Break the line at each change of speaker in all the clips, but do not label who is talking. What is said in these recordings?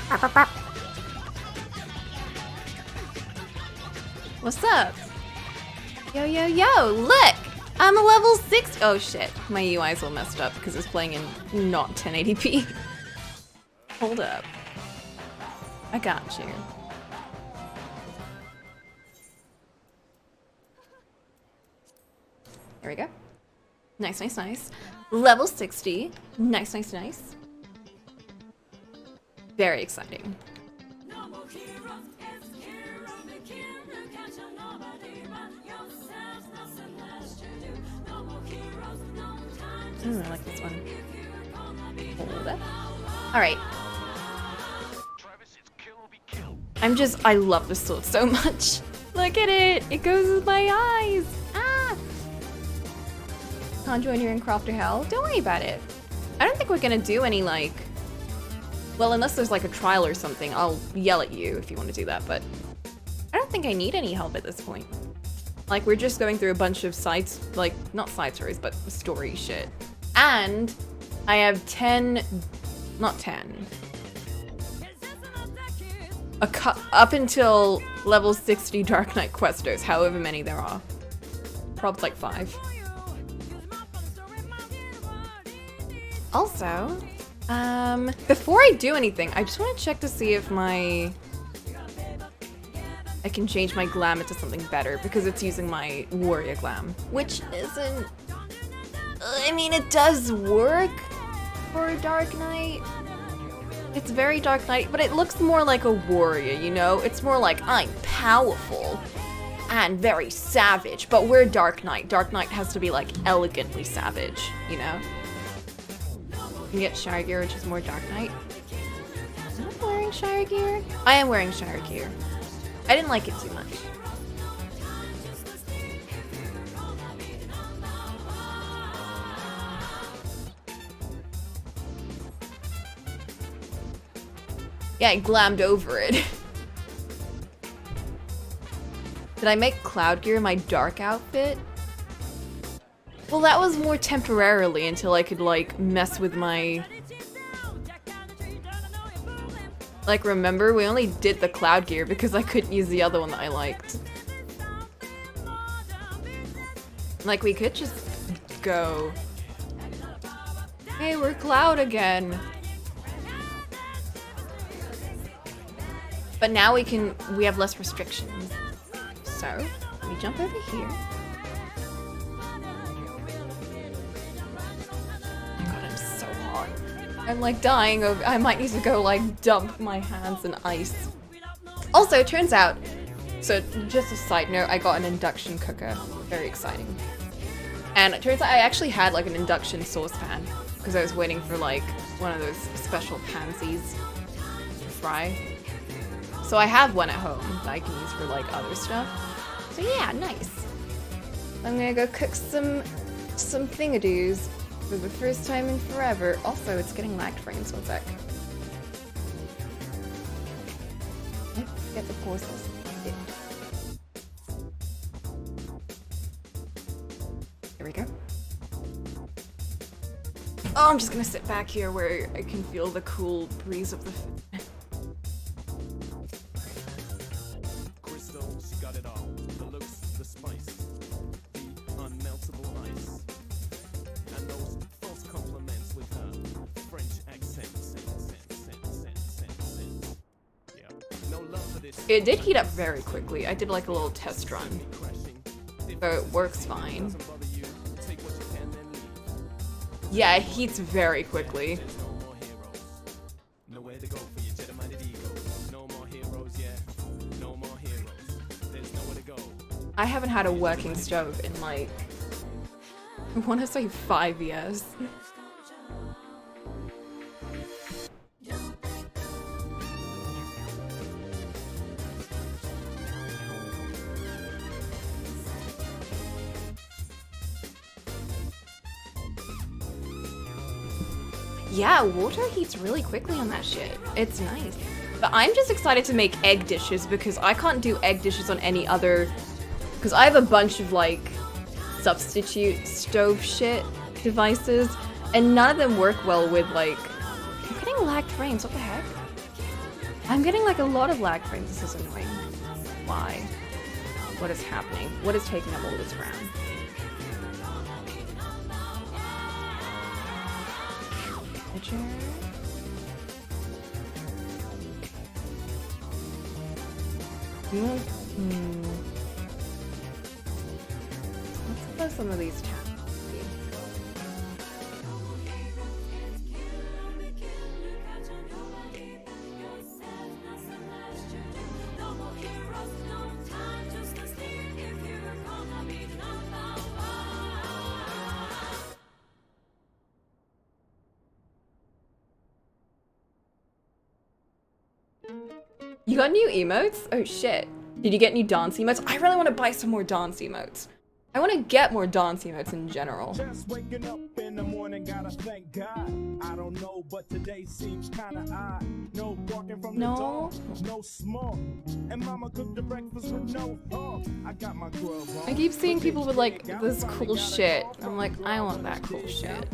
Bop, bop, bop. What's up? Yo, yo, yo, look! I'm a level 6. Oh shit, my UI's all messed up because it's playing in not 1080p. Hold up. I got you. There we go. Nice, nice, nice. Level 60. Nice, nice, nice. Very exciting. Ooh, I like this one. Hold up. Alright. I love this sword so much. Look at it! It goes with my eyes! Ah! Can't join you in Craft or Hell? Don't worry about it. I don't think we're gonna do any, like... Well, unless there's like a trial or something, I'll yell at you if you want to do that, but... I don't think I need any help at this point. Like, we're just going through a bunch of sides, like, not side stories, but story shit. And I have 10... Not 10. Up until level 60 Dark Knight questos, however many there are. Probably like 5. Also, before I do anything, I just want to check to see if I can change my glam into something better, because it's using my warrior glam, which isn't... I mean, it does work for Dark Knight. It's very Dark Knight, but it looks more like a warrior, you know? It's more like, I'm powerful and very savage, but we're Dark Knight. Dark Knight has to be, like, elegantly savage, you know? You can get Shire Gear, which is more Dark Knight. Am I wearing Shire Gear? I am wearing Shire Gear. I didn't like it too much. Yeah, I glammed over it. Did I make Cloud Gear my dark outfit? Well, that was more temporarily until I could, like, mess with my... Like, remember? We only did the Cloud Gear because I couldn't use the other one that I liked. Like, we could just go... Hey, we're Cloud again! But now we have less restrictions. So, let me jump over here. Oh my god, I'm so hot. I'm like dying of, I might need to go like dump my hands in ice. Also, it turns out, so just a side note, I got an induction cooker. Very exciting. And it turns out I actually had like an induction saucepan because I was waiting for like one of those special pansies to fry. So I have one at home that I can use for like other stuff. So yeah, nice. I'm gonna go cook some thingadoos for the first time in forever. Also, it's getting lagged frames, one sec. Let's get the courses. Here we go. Oh, I'm just gonna sit back here where I can feel the cool breeze of the It did heat up very quickly. I did like a little test run. So it works fine. Yeah, it heats very quickly. I haven't had a working stove in like, I want to say 5 years. Yeah, water heats really quickly on that shit. It's nice. But I'm just excited to make egg dishes because I can't do egg dishes on any other... Because I have a bunch of, like, substitute stove shit devices, and none of them work well with, like... I'm getting lagged frames, what the heck? I'm getting like a lot of lag frames. This is annoying. Why? What is happening? What is taking up all this RAM? Picture. Let's close some of these tabs. You got new emotes? Oh shit. Did you get new dance emotes? I really want to buy some more dance emotes. I want to get more dance emotes in general.
Just waking up in the morning, gotta thank God. I don't know, but today seems kinda odd. No walking from the dog, no smoke. And mama cooked the breakfast with no hog. I got my grub on.
I keep seeing people with like this cool shit. I'm like, I want that cool shit.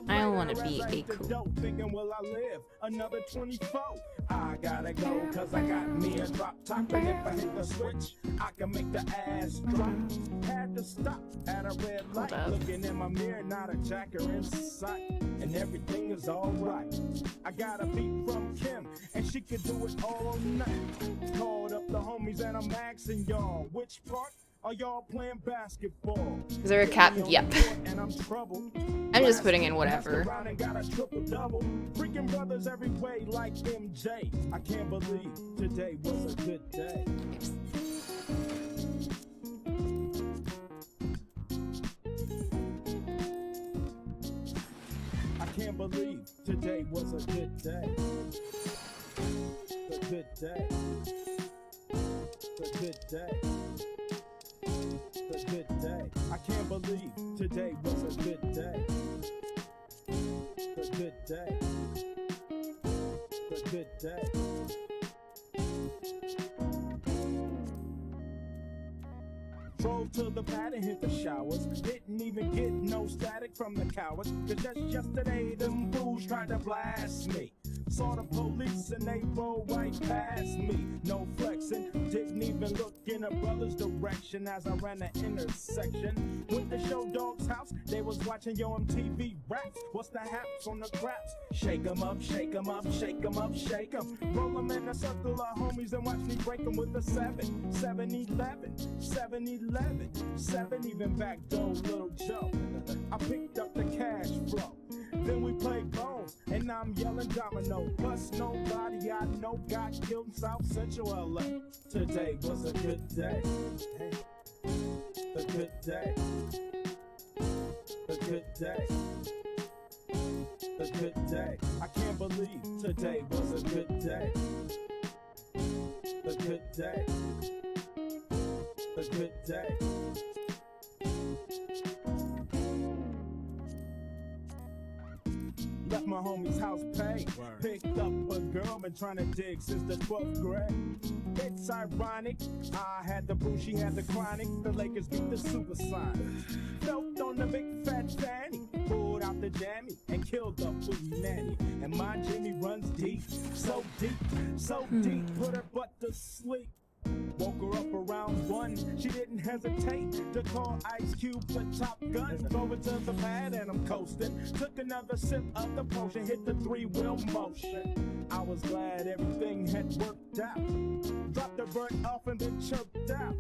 I don't want to be a cool.
Thinking, will I live another 24? I gotta go, cause I got me a drop top. And if I hit the switch, I can make the ass drop. Had to stop at a red light. Looking in my mirror, not a jacker in sight. And everything is alright. I got a beat from Kim, and she could do it all night. Called up the homies, and I'm asking y'all, which part? Are y'all playing basketball?
Is there a cat? Yep. I'm just putting in whatever.
Freaking brothers every way like MJ. I can't believe today was a good day. I can't believe today was a good day. A good day. A good day. A good day. I can't believe today was a good day. A good day. A good day. Drove to the pad and hit the showers. Didn't even get no static from the cowards. Cause just yesterday them fools tried to blast me. Saw the police and they rolled right past me. No flexing, didn't even look in a brother's direction as I ran the intersection. Went to Show Dog's house, they was watching Yo MTV Raps. What's the haps on the craps? Shake 'em up, shake 'em up, shake 'em up, shake 'em. Roll 'em in a circle of homies and watch me break 'em with a 7, 7-11, 7-11, 7 even back door, little Joe. I picked up the cash flow. Then we played bones, and I'm yelling domino. Plus nobody I know got killed in South Central LA. Today was a good day. A good day. A good day. A good day. I can't believe today was a good day. A good day. A good day. Left my homie's house paid. Picked up a girl, been trying to dig since the 12th grade. It's ironic, I had the boo, she had the chronic. The Lakers beat the Supersonics. Felt on the big fat fanny. Pulled out the jammy and killed the booty nanny. And my Jimmy runs deep, so deep, so deep. Put her butt to sleep. Woke her up around 1. She didn't hesitate to call Ice Cube the Top Gun. Drove it to the pad and I'm coasting. Took another sip of the potion, hit the 3-wheel motion. I was glad everything had worked out. Dropped the bird off and then chirped out.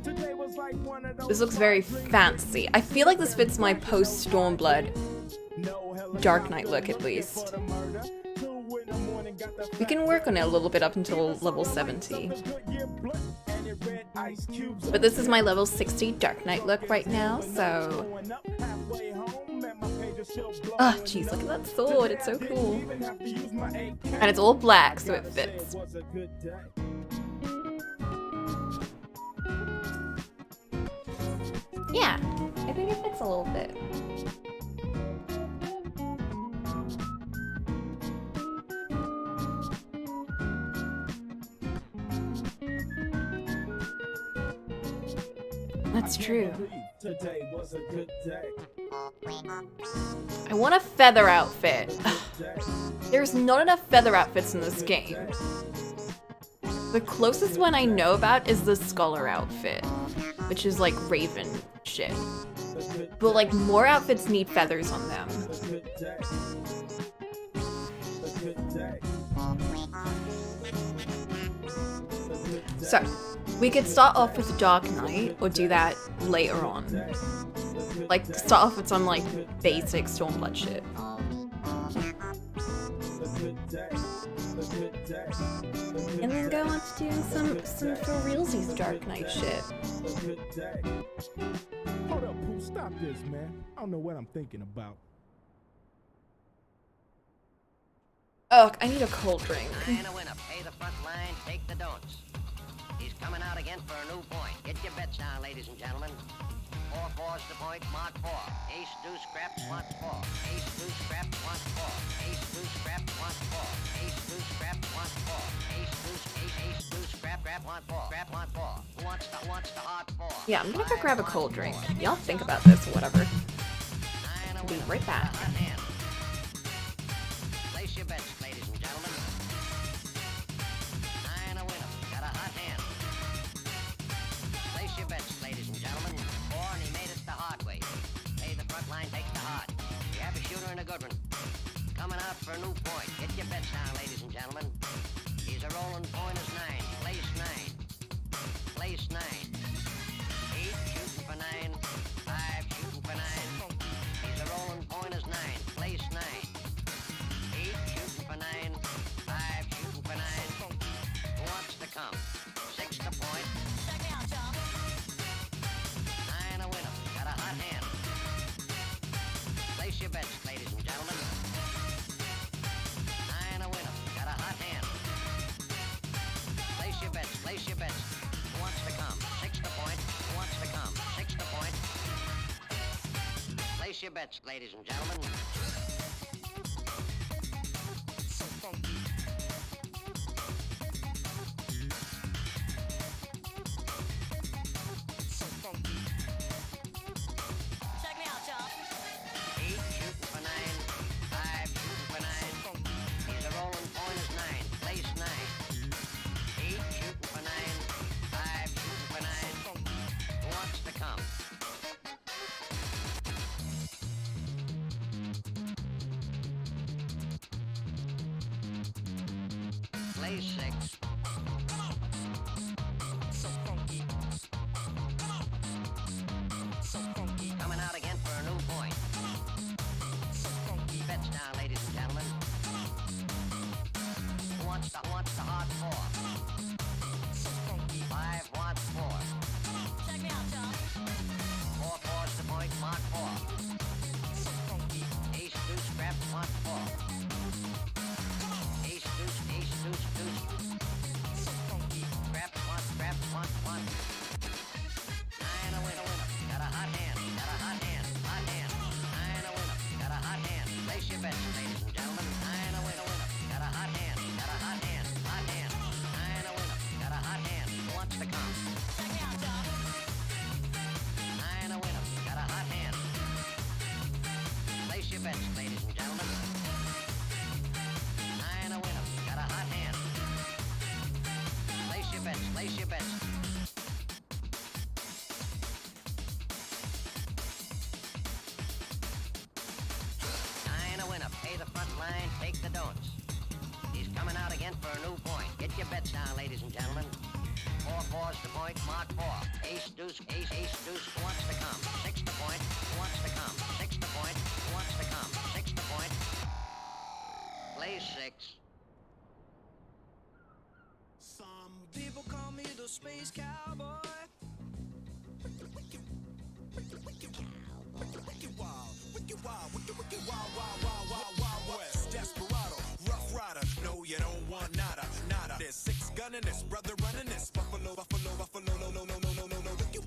Today was like one of those.
This looks very fancy. I feel like this fits my post Stormblood Dark Knight look at least. We can work on it a little bit up until level 70. But this is my level 60 Dark Knight look right now, so... Oh, jeez, look at that sword, it's so cool. And it's all black, so it fits. Yeah, I think it fits a little bit. That's true.
Today was a good day.
I want a feather outfit. There's not enough feather outfits in this game. The closest one I know about is the scholar outfit, which is like raven shit. But like more outfits need feathers on them. So, we could start off with Dark Knight or do that later on. Like start off with some like basic Stormblood shit. And then go on to doing some for realsies Dark Knight shit.
Hold up, Pooh, stop this, man. I don't know what I'm thinking about.
Ugh, I need a cold drink.
And a winner. Pay the front line, take the don'ts. He's coming out again for a new point. Get your bets down, ladies and gentlemen. 4-4's the point, mark 4. Ace, deuce, scrap, wants 4. Ace, deuce, scrap, wants 4. Ace, deuce, scrap, wants 4. Ace, deuce, scrap, wants 4. Ace, deuce, ace, deuce, scrap, want 4. Scrap, want 4. Who wants the hard 4?
Yeah, I'm gonna go grab a cold drink. Y'all think about this or whatever. I'll be right back.
Place your bets, ladies and gentlemen. 9 a winner. Got a hot hand. Place your bets, ladies and gentlemen. 4 and he made it the hard way. Pay the front line, take the hard. You have a shooter and a good one. Coming out for a new point. Get your bets down, ladies and gentlemen. He's a rolling point is 9. Place 9. Place 9. 8 shooting for 9. 5 shooting for 9. He's a rolling point is 9. Place 9. 8 shooting for 9. 5 shooting for 9. Who wants to come? 6 to point. 9 a winner. Got a hot hand. Place your bets, ladies and gentlemen. 9 a winner. Got a hot hand. Place your bets. Place your bets. Who wants to come? 6 to point. Who wants to come? 6 to point. Place your bets, ladies and gentlemen.
Check me out, y'all.
8 shooting for 9. 5 shooting for 9. He's a rolling point is 9. Place 9. 8 shooting for 9. 5 shooting for 9. Who wants to come? Place 6. Coming out again for a new point. Bets down, ladies and gentlemen. Who wants the hard 4? 5 wants 4.
Check me out, y'all.
4-4's the point, mark 4. Ace, deuce, scrap, wants 4. Ace, deuce, deuce. Scrap, wants 1. 9 a winner. Got a hot hand. 9 a winner. Got a hot hand. Place your bets, ladies and gentlemen. 9 a winner. Got a hot hand. 9 a winner. Got a hot hand. Who wants to come?
Check me out, y'all.
9 a winner. Got a hot hand. Place your bets, ladies and gentlemen. 9 a winner. Got a hot hand. Place your bets. 9 a winner. Pay the front line, take the don'ts. He's coming out again for a new point. Get your bets down, ladies and gentlemen. 4-4's the point, mark 4. Ace, deuce, who wants to come? 6 to point, who wants to come? 6 to point, who wants to come? 6 to point. Play 6.
Some people call me the space cowboy. Wild West, desperado, rough rider. No, you don't want nada. There's 6 gunning this, brother running this. Buffalo, no.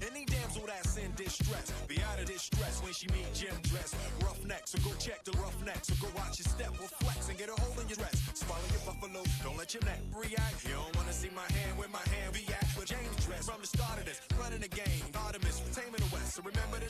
Any damsel that's in distress, be out of distress when she meet Jim dress. Roughneck, so go check the roughneck. So go watch your step, or flex and get a hole in your dress. Swallow your buffalo, don't let your neck react. You don't wanna see my hand where my hand be at. With James dress from the start of this, running the game. Artemis, taming the West. So remember this.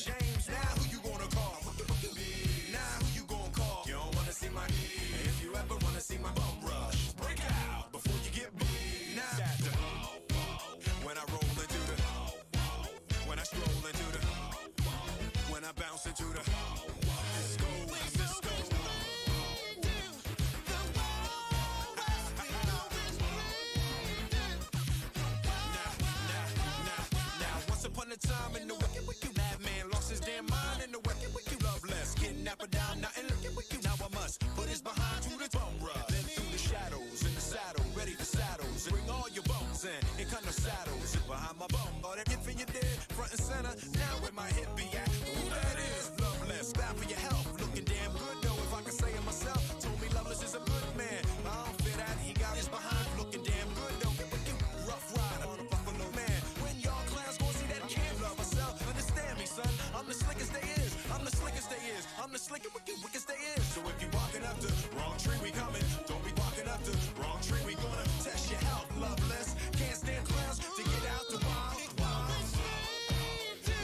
the saddle. Sit behind my bum, all that if you did, front and center. Now where my hip be at? Who that is? Loveless, bad for your health. Looking damn good though, if I can say it myself. Told me Loveless is a good man. I don't fit that, he got his behind. Looking damn good though. Rough rider on a buffalo man. When y'all clowns gon' see that can't love myself. Understand me, son. I'm the slickest they is. I'm the slickest they is. I'm the slickest wicked they is. So if you walking up the wrong tree, we coming. Don't be walking up the wrong tree. We gonna test your health, Loveless. Can't stand clowns to get out the wild. When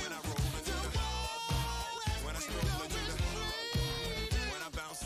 I roll into the, when I stroll into the, when I bounce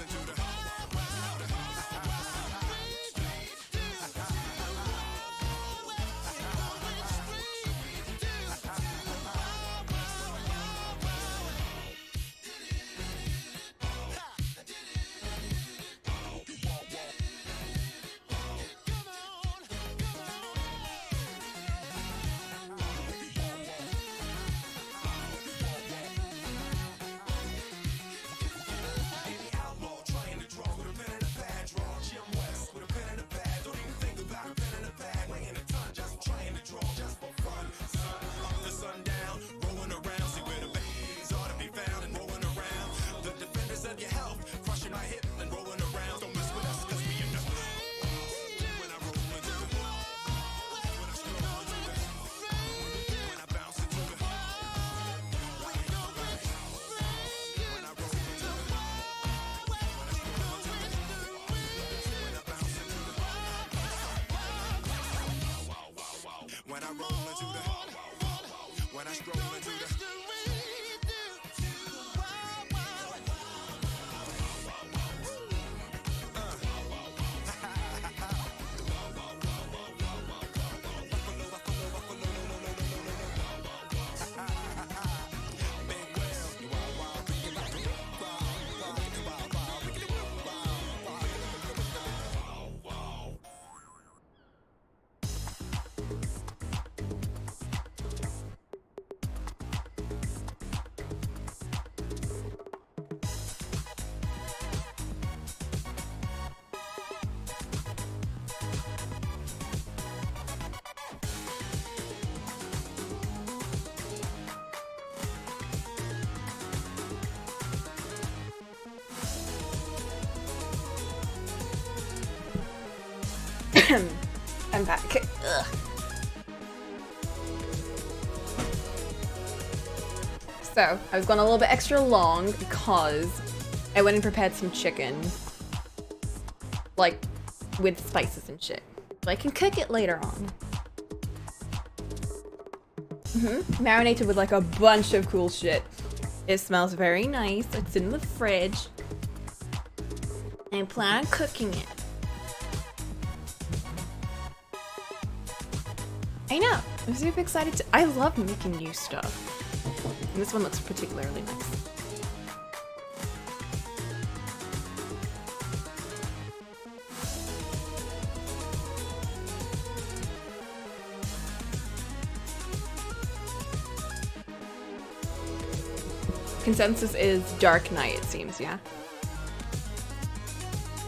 into the. When I roll into the, when I stroll into the.
I'm back. Ugh. So, I was going a little bit extra long because I went and prepared some chicken. Like, with spices and shit. So I can cook it later on. Marinated with like a bunch of cool shit. It smells very nice. It's in the fridge. And I plan on cooking it. I know. I'm super excited to. I love making new stuff. And this one looks particularly nice. Consensus is Dark Knight, it seems, yeah?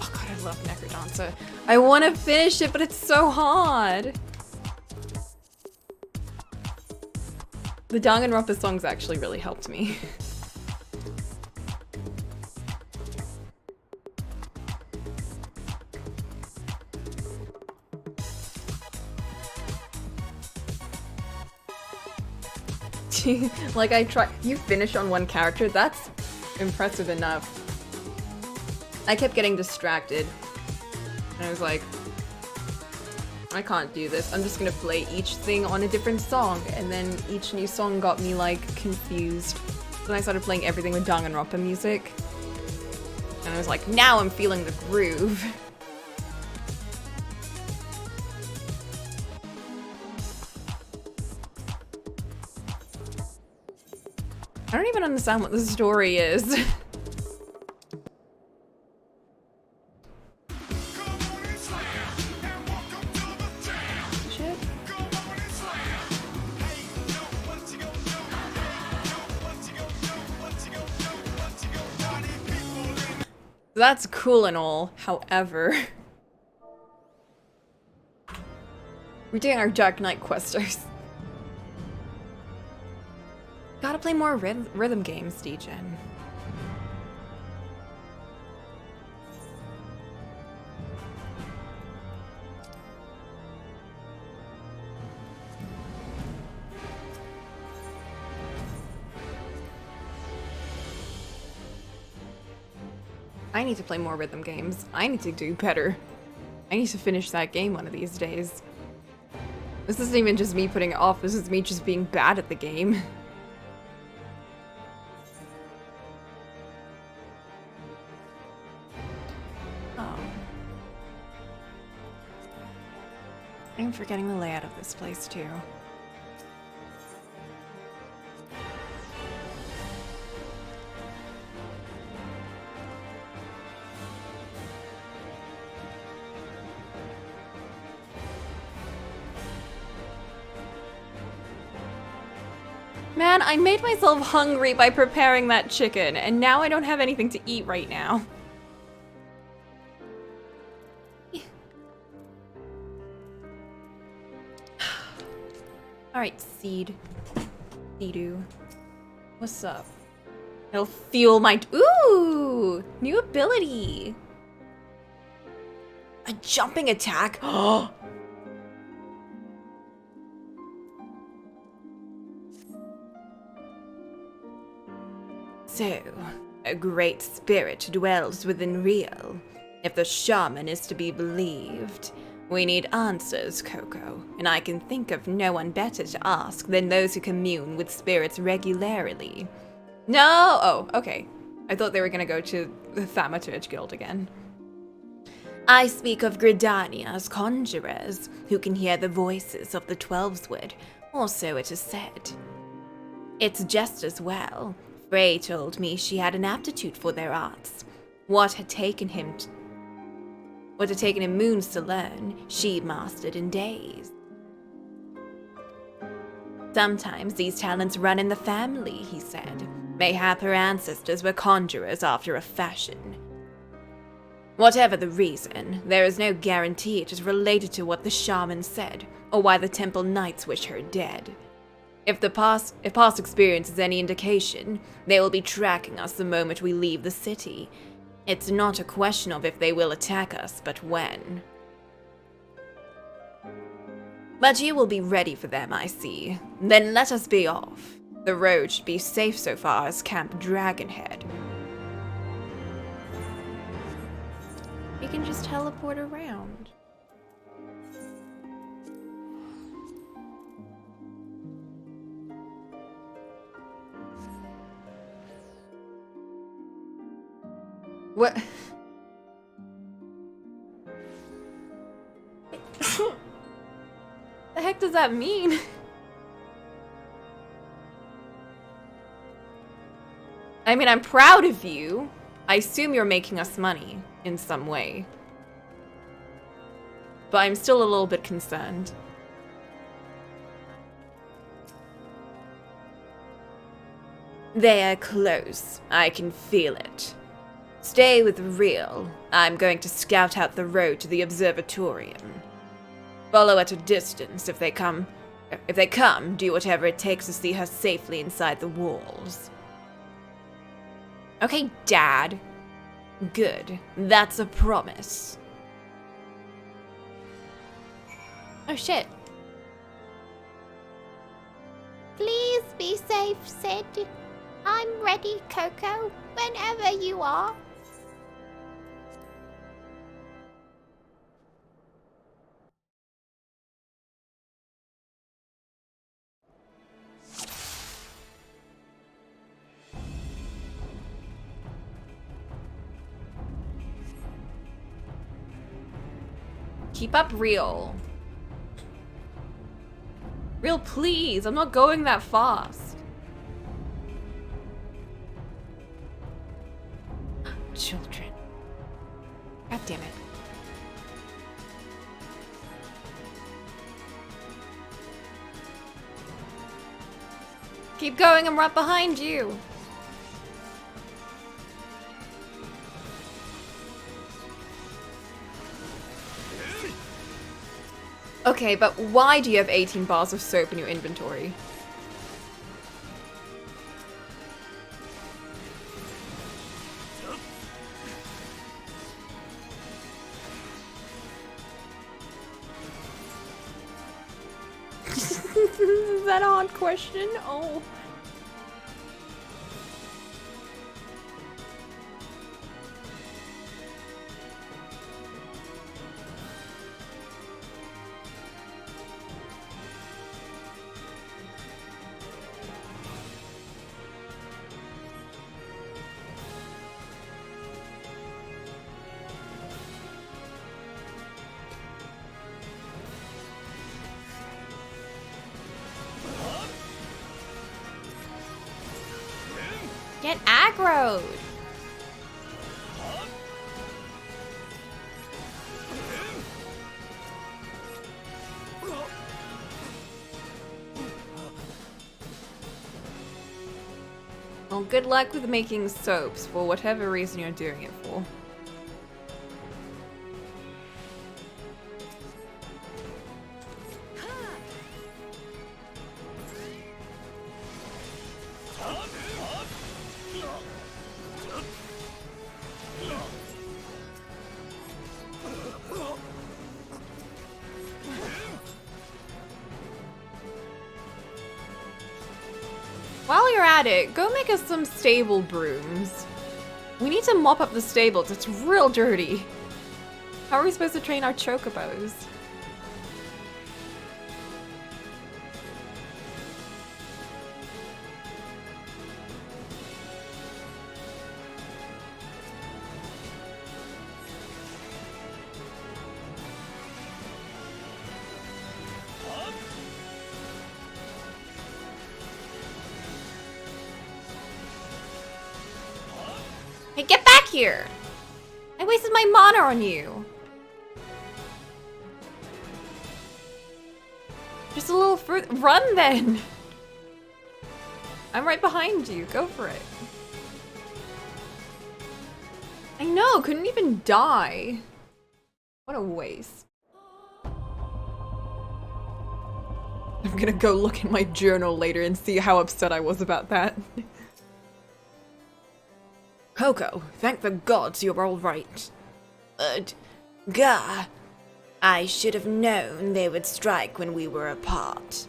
Oh god, I love Necrodancer. I want to finish it, but it's so hard. The Danganronpa songs actually really helped me. Like you finish on one character, that's impressive enough. I kept getting distracted. And I was like, I can't do this. I'm just gonna play each thing on a different song. And then each new song got me like confused. Then I started playing everything with Danganronpa music. And I was like, now I'm feeling the groove. I don't even understand what the story is. That's cool and all, however... We're doing our Dark Knight questers. Gotta play more rhythm games, D-Gen. I need to play more rhythm games. I need to do better. I need to finish that game one of these days. This isn't even just me putting it off, this is me just being bad at the game. Oh. I'm forgetting the layout of this place too. Man, I made myself hungry by preparing that chicken, and now I don't have anything to eat right now. Alright, Seed. Seedu. What's up? It'll fuel my... Ooh! New ability! A jumping attack? Oh! So, a great spirit dwells within Rio. If the shaman is to be believed, we need answers, Coco, and I can think of no one better to ask than those who commune with spirits regularly. No! Oh, okay. I thought they were gonna go to the Thaumaturge Guild again. I speak of Gridania's conjurers, who can hear the voices of the Twelveswood, or so it is said. It's just as well. Frey told me she had an aptitude for their arts. What had taken him moons to learn, she mastered in days. Sometimes these talents run in the family, he said. Mayhap her ancestors were conjurers after a fashion. Whatever the reason, there is no guarantee it is related to what the shaman said, or why the temple knights wish her dead. If past experience is any indication, they will be tracking us the moment we leave the city. It's not a question of if they will attack us, but when. But you will be ready for them, I see. Then let us be off. The road should be safe so far as Camp Dragonhead. We can just teleport around. What? The heck does that mean? I mean, I'm proud of you. I assume you're making us money in some way. But I'm still a little bit concerned. They are close. I can feel it. Stay with Real. I'm going to scout out the road to the observatorium. Follow at a distance if they come. If they come, do whatever it takes to see her safely inside the walls. Okay, Dad. Good. That's a promise. Oh shit.
Please be safe, Sid. I'm ready, Coco, whenever you are.
Keep up, Real. Real, please. I'm not going that fast. Children. God damn it. Keep going, I'm right behind you. Okay, but why do you have 18 bars of soap in your inventory? Is that a hard question? Oh. Get aggroed! Well, good luck with making soaps for whatever reason you're doing it for. While you're at it, go make us some stable brooms. We need to mop up the stables, it's real dirty. How are we supposed to train our chocobos? Hey, get back here! I wasted my mana on you. Just a little further. Run then! I'm right behind you. Go for it. I know, couldn't even die. What a waste. I'm gonna go look in my journal later and see how upset I was about that.
Coco, thank the gods you're all right. Gah. I should have known they would strike when we were apart.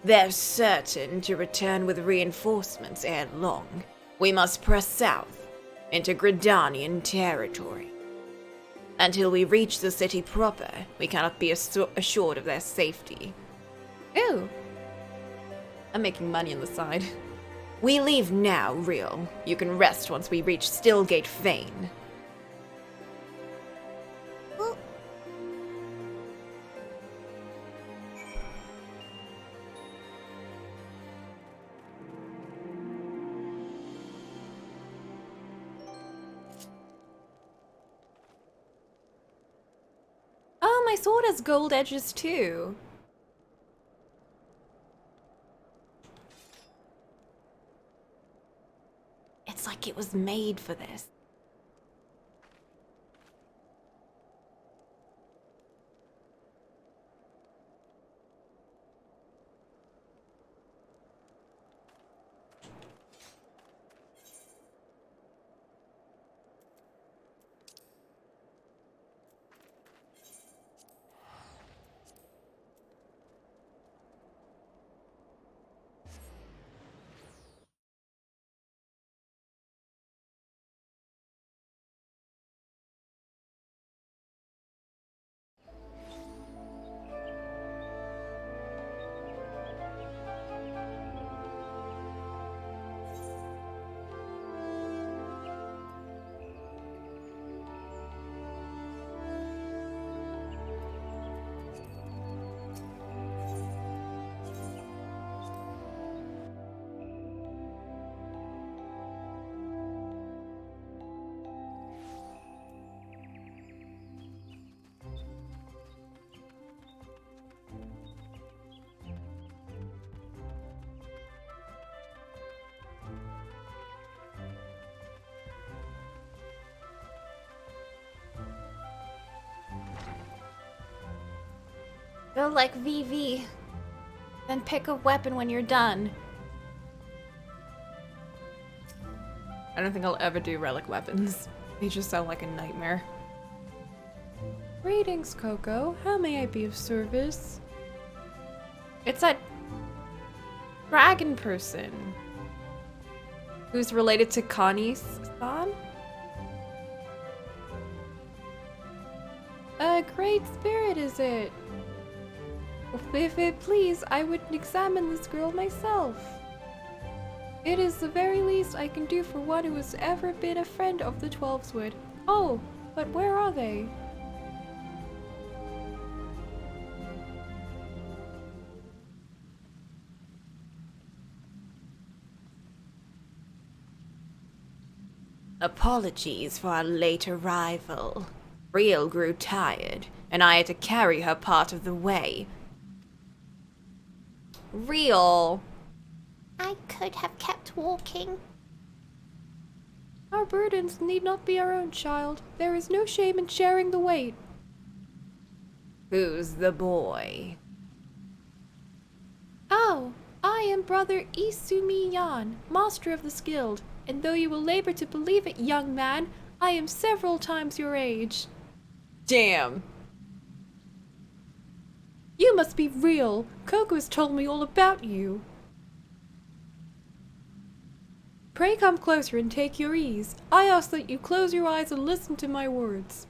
They're certain to return with reinforcements ere long. We must press south, into Gridanian territory. Until we reach the city proper, we cannot be assured of their safety.
Ooh. I'm making money on the side.
We leave now, Real. You can rest once we reach Stillgate Fane.
Oh, my sword has gold edges too. It's like it was made for this. Go like VV. Then pick a weapon when you're done. I don't think I'll ever do relic weapons. They just sound like a nightmare. Greetings, Coco. How may I be of service? It's that dragon person who's related to Connie-san? A great spirit, is it? If it please, I would examine this girl myself. It is the very least I can do for one who has ever been a friend of the Twelveswood. Oh, but where are they?
Apologies for our late arrival. Real grew tired, and I had to carry her part of the way.
Real.
I could have kept walking.
Our burdens need not be our own, child. There is no shame in sharing the weight.
Who's the boy?
Oh, I am Brother Isumi Yan, master of this guild, and though you will labor to believe it, young man, I am several times your age.
Damn.
You must be real. Coco has told me all about you. Pray come closer and take your ease. I ask that you close your eyes and listen to my words.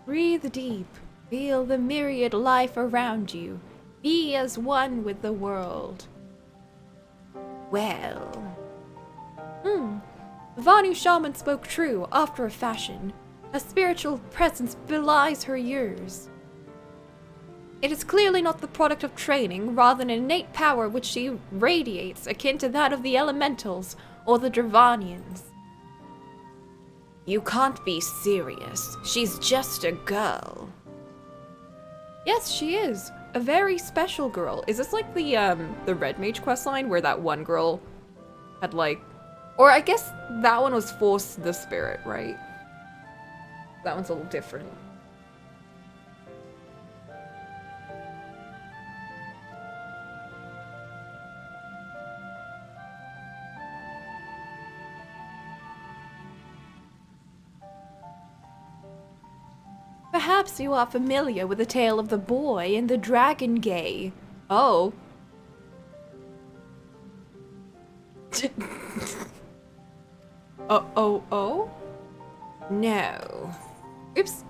Breathe deep. Feel the myriad life around you. Be as one with the world.
Well,
The Vanu shaman spoke true, after a fashion. A spiritual presence belies her years. It is clearly not the product of training, rather an innate power which she radiates, akin to that of the elementals or the Dravanians.
you can't be serious. She's just a girl.
Yes, she is. A very special girl. Is this like the Red Mage questline where that one girl had like... Or I guess that one was Force the Spirit, right? That one's a little different. Perhaps you are familiar with the tale of the boy and the dragon gay. Oh. Oh?
No.
Oops.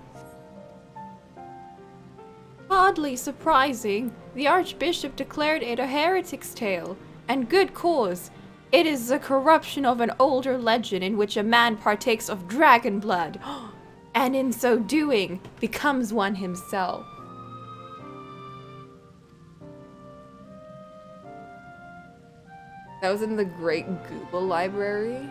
Hardly surprising. The Archbishop declared it a heretic's tale, and good cause. It is the corruption of an older legend in which a man partakes of dragon blood, and in so doing, becomes one himself. That was in the Great Google Library.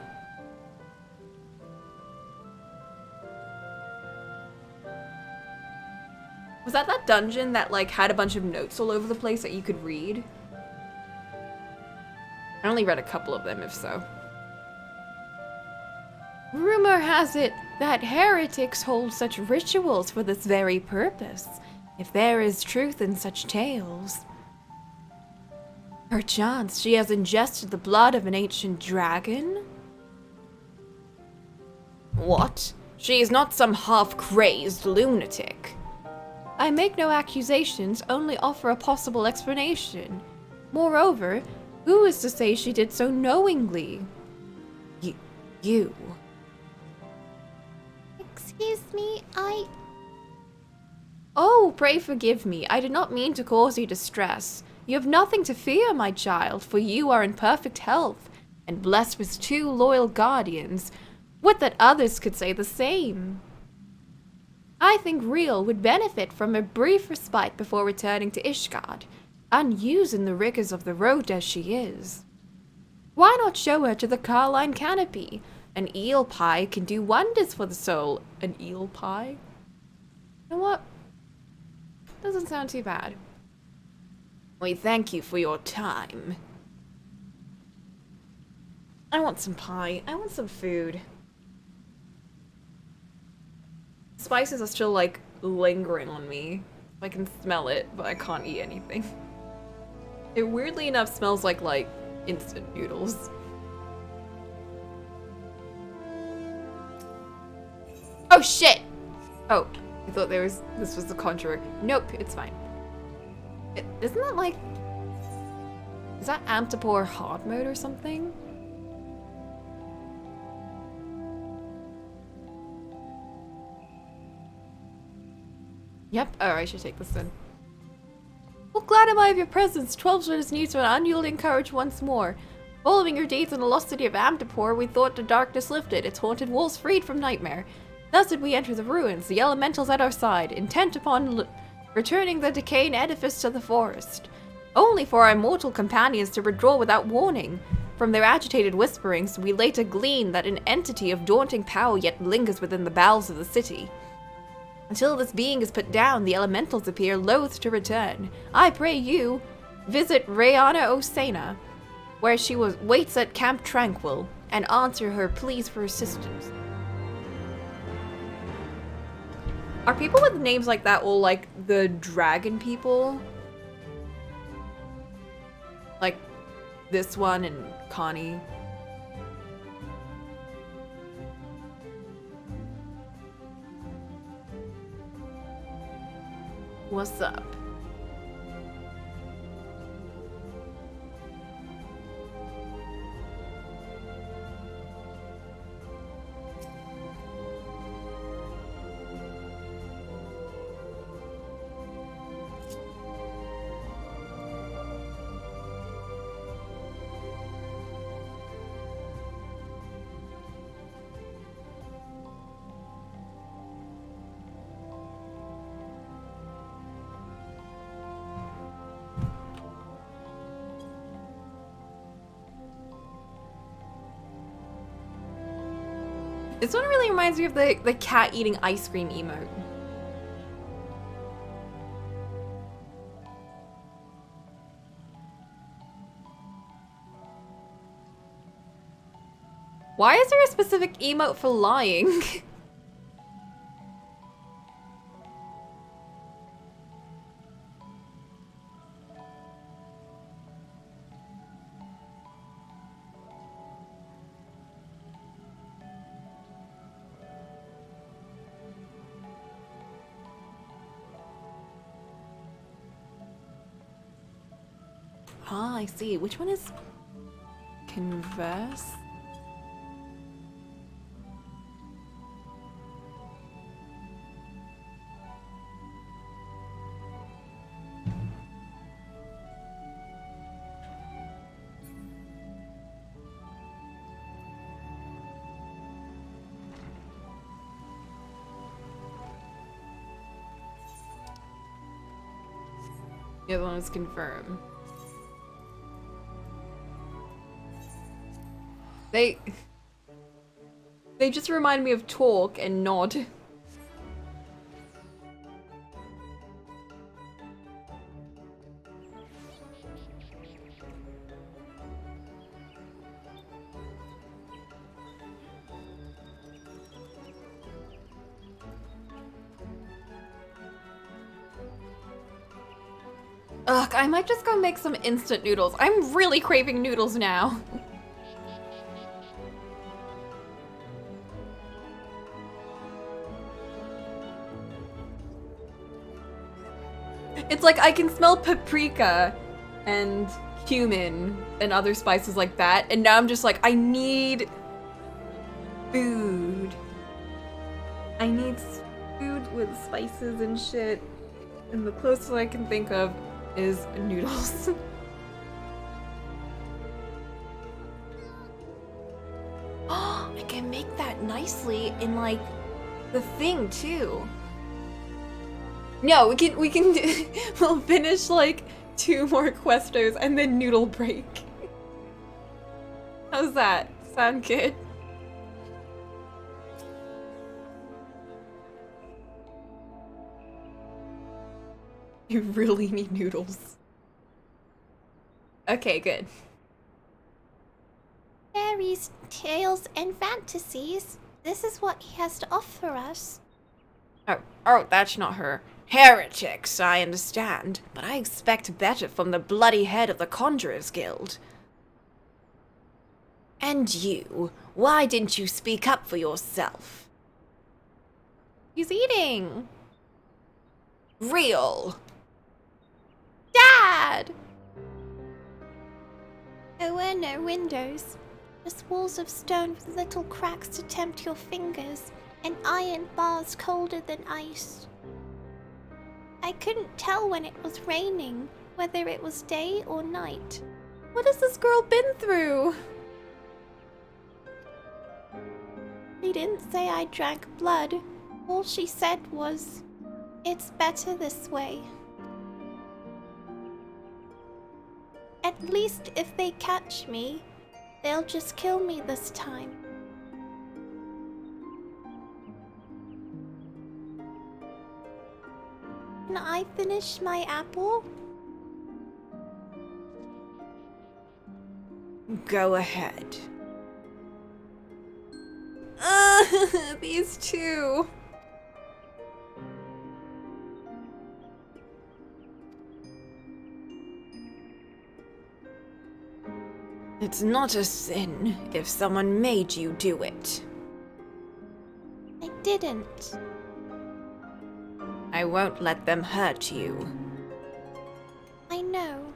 Was that dungeon that like had a bunch of notes all over the place that you could read? I only read a couple of them, if so. Rumor has it that heretics hold such rituals for this very purpose, if there is truth in such tales. Perchance she has ingested the blood of an ancient dragon?
What? She is not some half-crazed lunatic.
I make no accusations, only offer a possible explanation. Moreover, who is to say she did so knowingly?
You.
Excuse me,
Oh, pray forgive me. I did not mean to cause you distress. You have nothing to fear, my child, for you are in perfect health, and blessed with 2 loyal guardians. Would that others could say the same. I think Real would benefit from a brief respite before returning to Ishgard, unused in the rigors of the road as she is. Why not show her to the Carline Canopy? An eel pie can do wonders for the soul. An eel pie? You know what? Doesn't sound too bad. We thank you for your time. I want some pie. I want some food. Spices are still, like, lingering on me. I can smell it, but I can't eat anything. It weirdly enough smells like instant noodles. Oh shit! Oh, I thought this was the Conjurer. Nope, it's fine. Isn't that like... Is that Amtapor hard mode or something? Yep, oh, I should take this then. Well, glad am I of your presence. 12 shoulders needs to unyielding courage once more. Following your deeds in the lost city of Amtapor, we thought the darkness lifted, its haunted walls freed from nightmare. Thus did we enter the ruins, the elementals at our side, intent upon returning the decaying edifice to the forest. Only for our mortal companions to withdraw without warning. From their agitated whisperings, we later glean that an entity of daunting power yet lingers within the bowels of the city. Until this being is put down, the elementals appear loath to return. I pray you visit Rayana Osana, where she waits at Camp Tranquil, and answer her pleas for assistance. Are people with names like that all like the dragon people? Like this one and Connie? What's up? This one really reminds me of the cat eating ice cream emote. Why is there a specific emote for lying? Ah, I see. Which one is converse? The other one is confirm. They just remind me of talk and nod. Ugh, I might just go make some instant noodles. I'm really craving noodles now. It's like I can smell paprika and cumin and other spices like that, and now I'm just like, I need food. I need food with spices and shit, and the closest I can think of is noodles. Oh, I can make that nicely in like the thing too. No, we can we'll finish like 2 more questos and then noodle break. How's that? Sound good? You really need noodles. Okay, good.
Fairies, tales, and fantasies. This is what he has to offer us.
Oh, that's not her. Heretics, I understand, but I expect better from the bloody head of the Conjurers Guild. And you, why didn't you speak up for yourself?
He's eating.
Real.
Dad!
There were no windows, just walls of stone with little cracks to tempt your fingers, and iron bars colder than ice. I couldn't tell when it was raining, whether it was day or night.
What has this girl been through?
She didn't say I drank blood. All she said was, "It's better this way." At least if they catch me, they'll just kill me this time. Can I finish my apple?
Go ahead.
These two.
It's not a sin if someone made you do it.
I didn't.
I won't let them hurt you.
I know.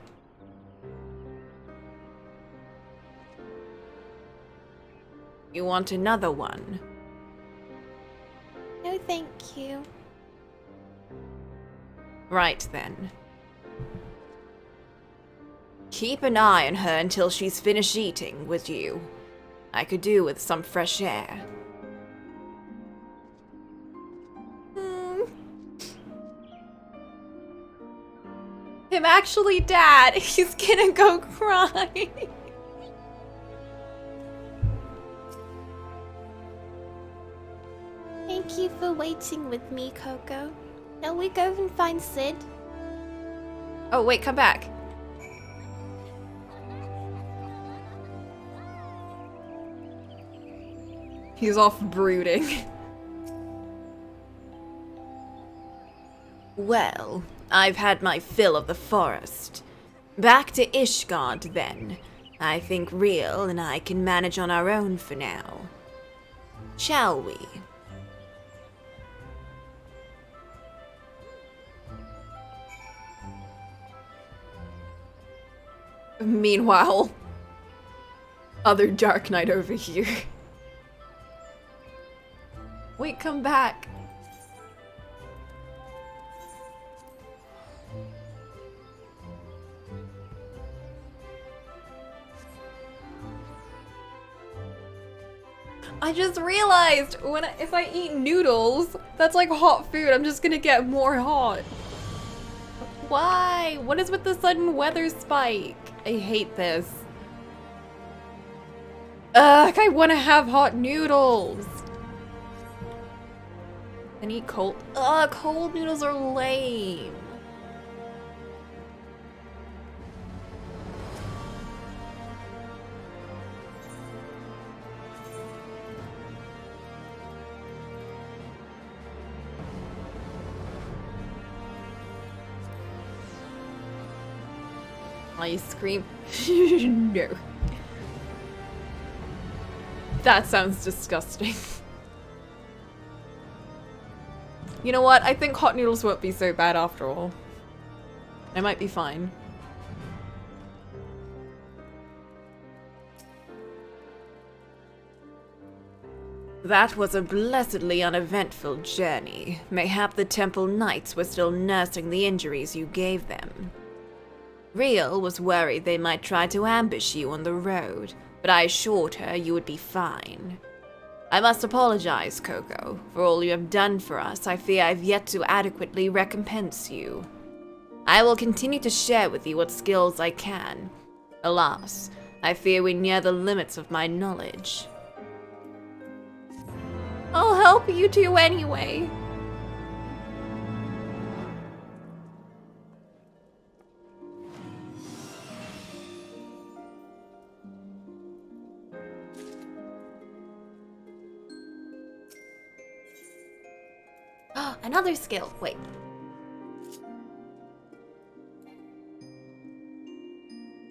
You want another one?
No, thank you.
Right then. Keep an eye on her until she's finished eating with you. I could do with some fresh air.
Him actually, Dad. He's gonna go cry.
Thank you for waiting with me, Coco. Shall we go and find Sid?
Oh, wait, come back. He's off brooding.
Well, I've had my fill of the forest. Back to Ishgard, then. I think Real and I can manage on our own for now. Shall we?
Meanwhile, other Dark Knight over here. Wait, come back. I just realized if I eat noodles, that's like hot food. I'm just gonna get more hot. Why? What is with the sudden weather spike? I hate this. Ugh, I want to have hot noodles. And eat cold. Ugh, cold noodles are lame. Ice cream? No. That sounds disgusting. You know what? I think hot noodles won't be so bad after all. I might be fine.
That was a blessedly uneventful journey. Mayhap the Temple Knights were still nursing the injuries you gave them. Real was worried they might try to ambush you on the road, but I assured her you would be fine. I must apologize, Coco. For all you have done for us, I fear I've yet to adequately recompense you. I will continue to share with you what skills I can. Alas, I fear we're near the limits of my knowledge.
I'll help you two anyway. Another skill. Wait.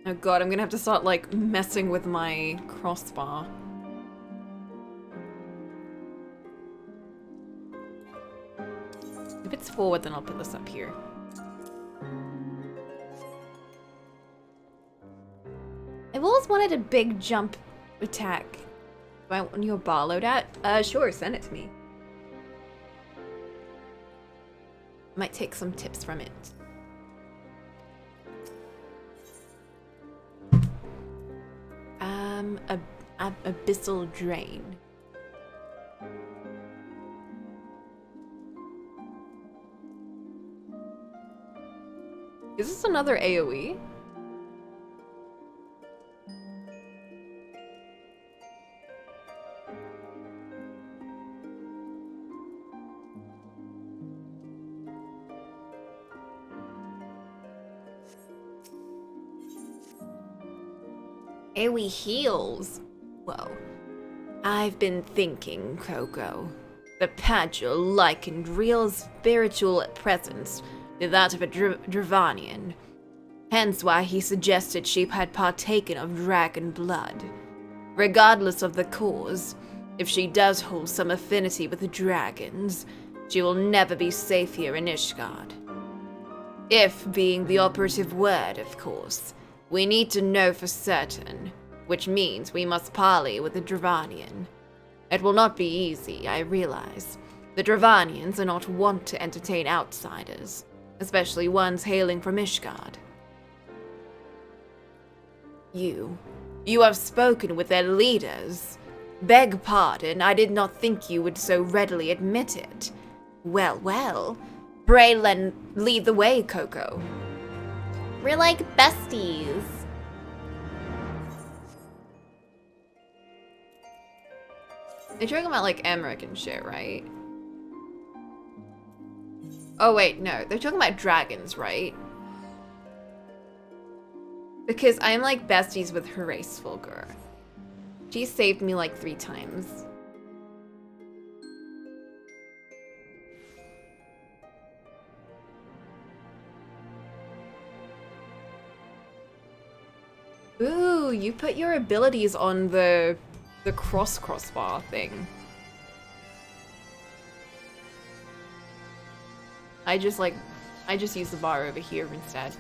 Oh god, I'm gonna have to start, like, messing with my crossbar. If it's forward, then I'll put this up here. I've always wanted a big jump attack. Do I want your bar loadout? Sure, send it to me. Might take some tips from it. Abyssal Drain. Is this another AoE? AoE heals. Whoa. I've been thinking, Coco. The Padgel likened real spiritual presence to that of a Dravanian. Hence why he suggested she had partaken of dragon blood. Regardless of the cause, if she does hold some affinity with the dragons, she will never be safe here in Ishgard. If being the operative word, of course. We need to know for certain, which means we must parley with the Dravanian. It will not be easy, I realize. The Dravanians are not wont to entertain outsiders, especially ones hailing from Ishgard. You have spoken with their leaders. Beg pardon, I did not think you would so readily admit it. Well, well. Pray lead the way, Coco. We're like besties. They're talking about like Emmerich and shit, right? Oh wait, no. They're talking about dragons, right? Because I'm like besties with Horace Fulgur. She saved me like 3 times. Ooh, you put your abilities on the crossbar thing. I just use the bar over here instead.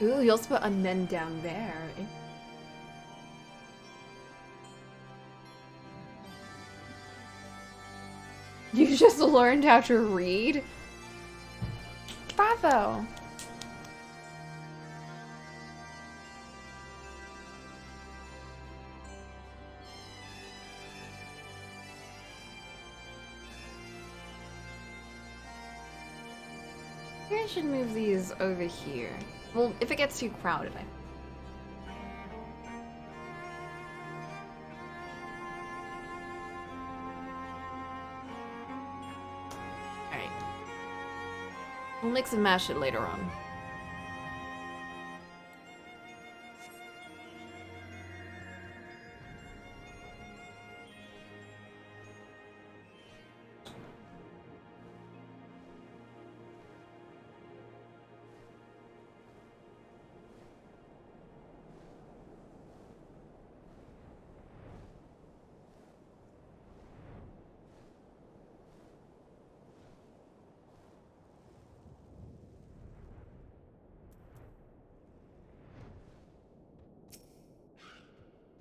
Ooh, you also put Unmen down there. You just learned how to read? Bravo! Maybe I should move these over here. Well, if it gets too crowded, Alright. We'll mix and mash it later on.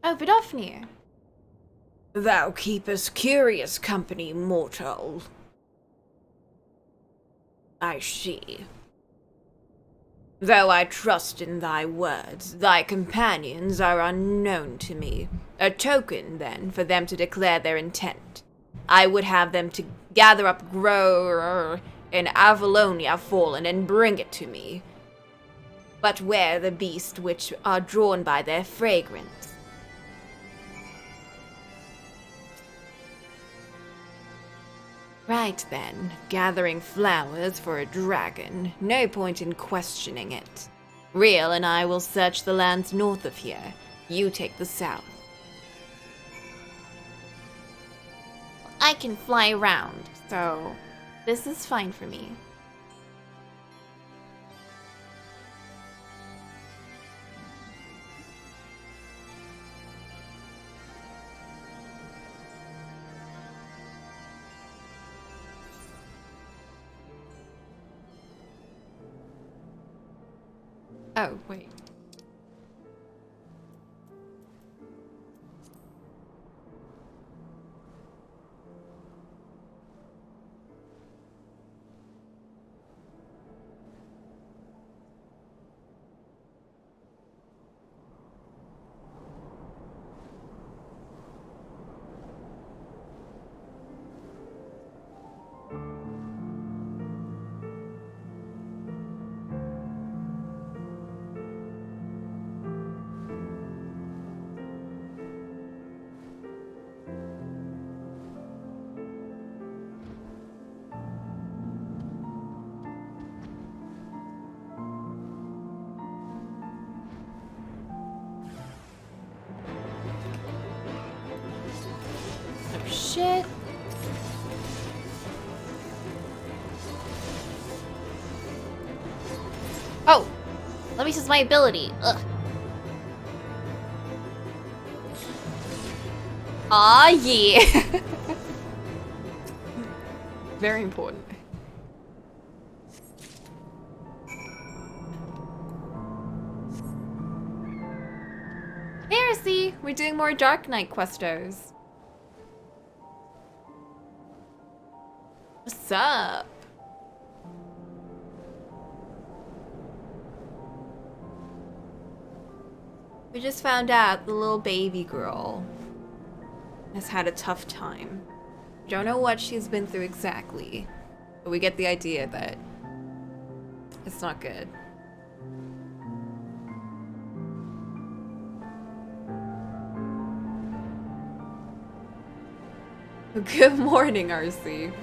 Oh, Vidofnir.
Thou keepest curious company, mortal. I see. Though I trust in thy words, thy companions are unknown to me. A token, then, for them to declare their intent. I would have them to gather up Gror in Avalonia fallen and bring it to me. But where the beasts which are drawn by their fragrance? Right then, gathering flowers for a dragon. No point in questioning it. Real and I will search the lands north of here. You take the south. I can fly around, so this is fine for me.
Oh, wait.
Oh shit. Oh! Let me use my ability. Ugh. Aw, yeah.
Very important. Heresy! We're doing more Dark Knight questos. What's up? We just found out the little baby girl has had a tough time. Don't know what she's been through exactly, but we get the idea that it's not good. Good morning, RC.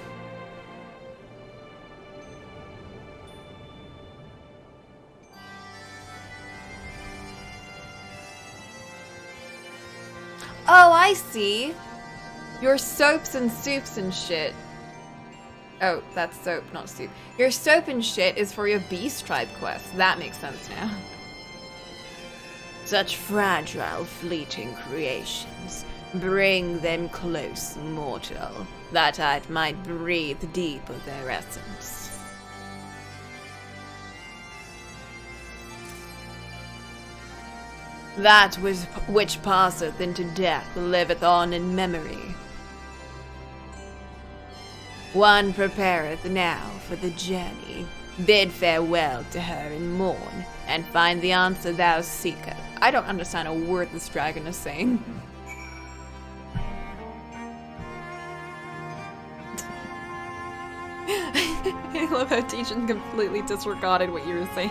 Oh, I see. Your soaps and soups and shit. Oh, that's soap, not soup. Your soap and shit is for your Beast Tribe quest. That makes sense now.
Such fragile, fleeting creations. Bring them close, mortal, that I might breathe deep of their essence. That which passeth into death liveth on in memory. One prepareth now for the journey. Bid farewell to her and mourn, and find the answer thou seekest.
I don't understand a word this dragon is saying. I love how Teachin completely disregarded what you were saying.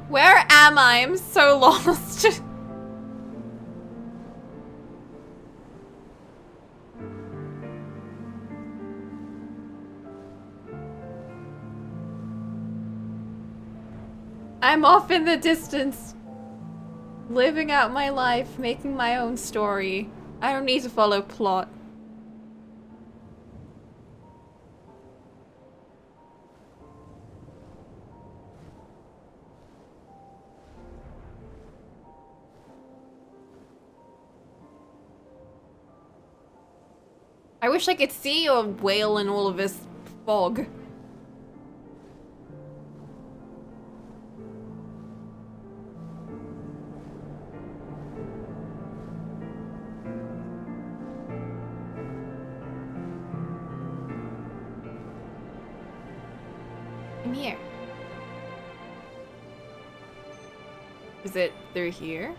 Where am I? I'm so lost. I'm off in the distance. Living out my life, making my own story. I don't need to follow plot. I wish I could see a whale in all of this fog. I'm here. Is it through here?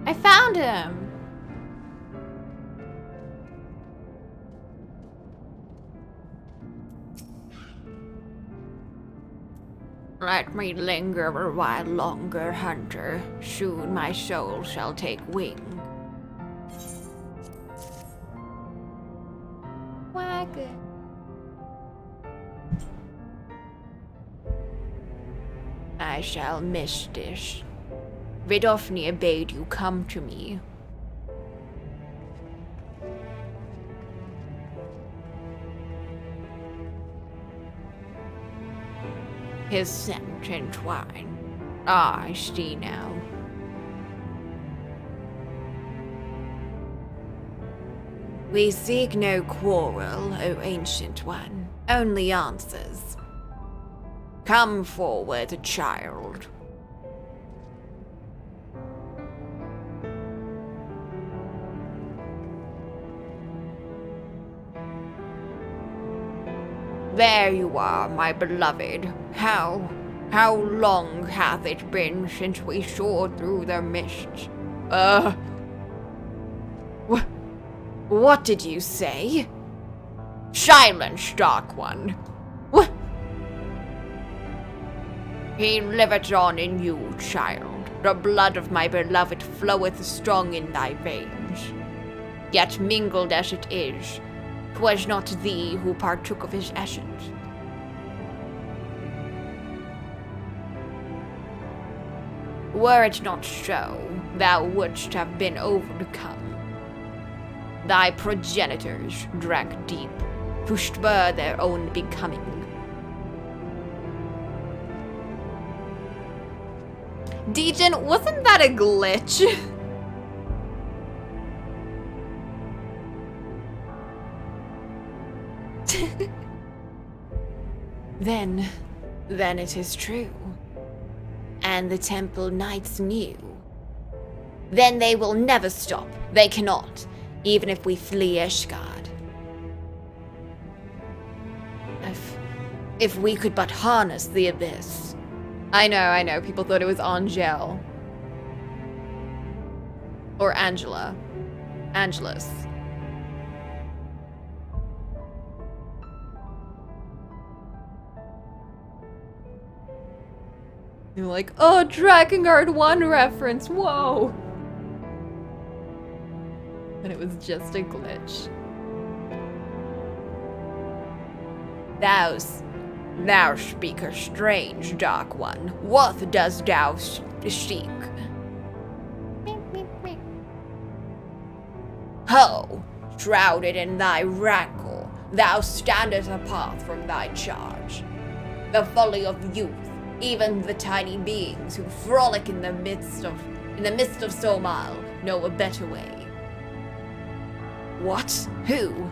I found him! Let me linger a while longer, hunter. Soon my soul shall take wing. Wagon. I shall miss this. Vidofnir bade you come to me. His scent entwine. Ah, I see now. We seek no quarrel, O ancient one, only answers. Come forward, child. There you are, my beloved. How long hath it been since we soared through the mists? What did you say? Silence, Dark One. What? He liveth on in you, child. The blood of my beloved floweth strong in thy veins. Yet mingled as it is, 'twas not thee who partook of his essence. Were it not so, thou wouldst have been overcome. Thy progenitors drank deep, to spur their own becoming. Degen, wasn't that a glitch? Then it is true. And the Temple Knights knew. Then they will never stop. They cannot, even if we flee Ishgard. If we could but harness the abyss. I know. People thought it was Angel. Or Angela. Angelus. You're like, oh, Drakengard 1 reference, whoa! And it was just a glitch. Thou speakest strange, Dark One. What dost thou seek? Ho! Shrouded in thy rankle, thou standest apart from thy charge. The folly of youth, even the tiny beings who frolic in the midst of Somal know a better way. What? Who?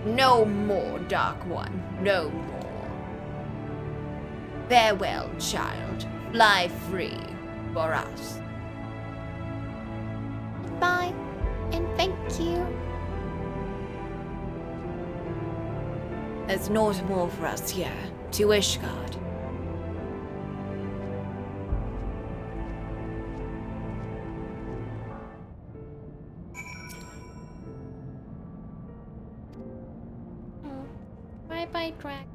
No more, Dark One, no more. Farewell, child. Fly free for us.
Goodbye, and thank you.
There's naught more for us here, to Ishgard.
Bye-bye, Drac.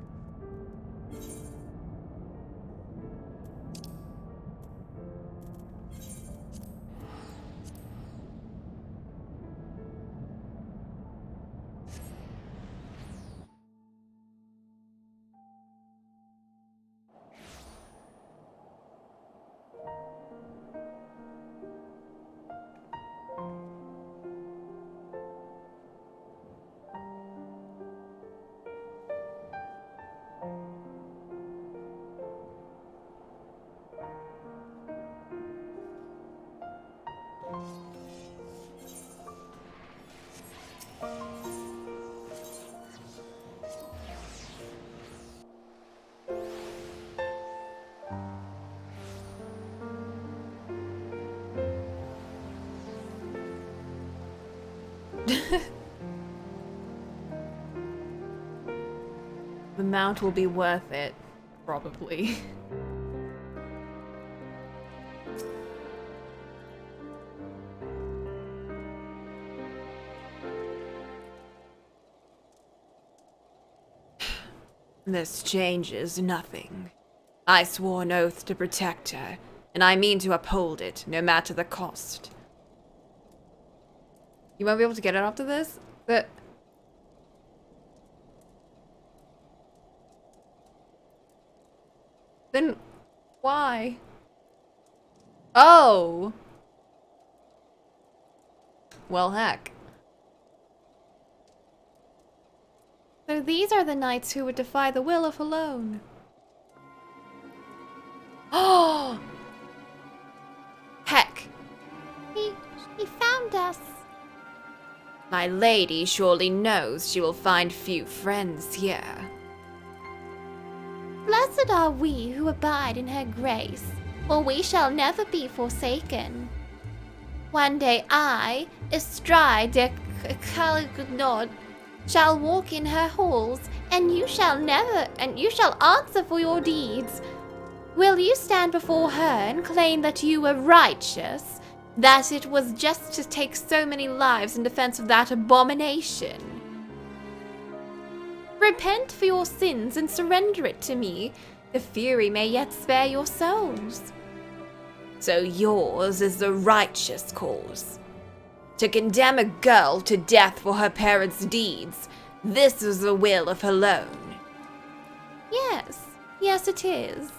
The mount will be worth it, probably.
This changes nothing. I swore an oath to protect her, and I mean to uphold it, no matter the cost.
You won't be able to get it after this? But... Then... why? Oh! Well, heck.
So these are the knights who would defy the will of Alone.
Oh! Heck.
He found us.
My lady surely knows she will find few friends here.
Blessed are we who abide in her grace, for we shall never be forsaken. One day I, Estride de Calignod, shall walk in her halls, and you shall answer for your deeds. Will you stand before her and claim that you were righteous, that it was just to take so many lives in defense of that abomination? Repent for your sins and surrender it to me. The Fury may yet spare your souls.
So yours is the righteous cause. To condemn a girl to death for her parents' deeds, this is the will of Alone.
Yes it is.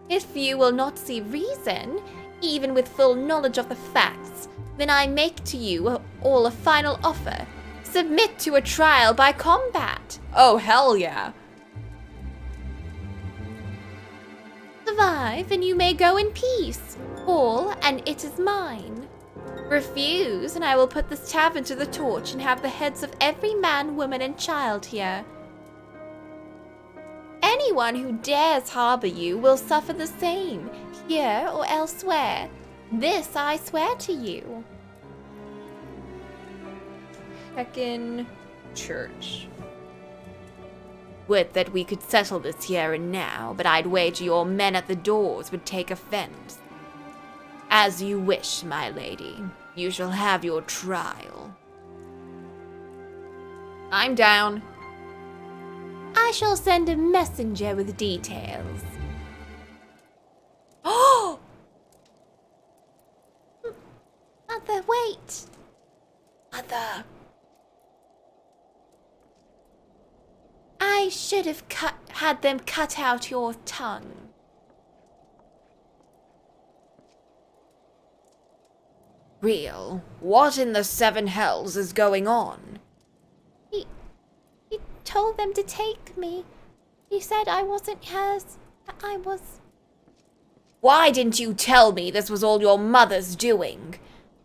If you will not see reason, even with full knowledge of the facts, then I make to you all a final offer. Submit to a trial by combat.
Oh, hell yeah.
Survive, and you may go in peace. All, and it is mine. Refuse, and I will put this tavern to the torch and have the heads of every man, woman, and child here. Anyone who dares harbor you will suffer the same, here or elsewhere. This I swear to you.
Heckin' church.
Would that we could settle this here and now, but I'd wager your men at the doors would take offense. As you wish, my lady. You shall have your trial.
I'm down.
I shall send a messenger with details.
Oh!
Mother, wait.
Mother!
I should have had them cut out your tongue.
Real, what in the seven hells is going on?
He told them to take me. He said I wasn't hers. I was...
Why didn't you tell me this was all your mother's doing?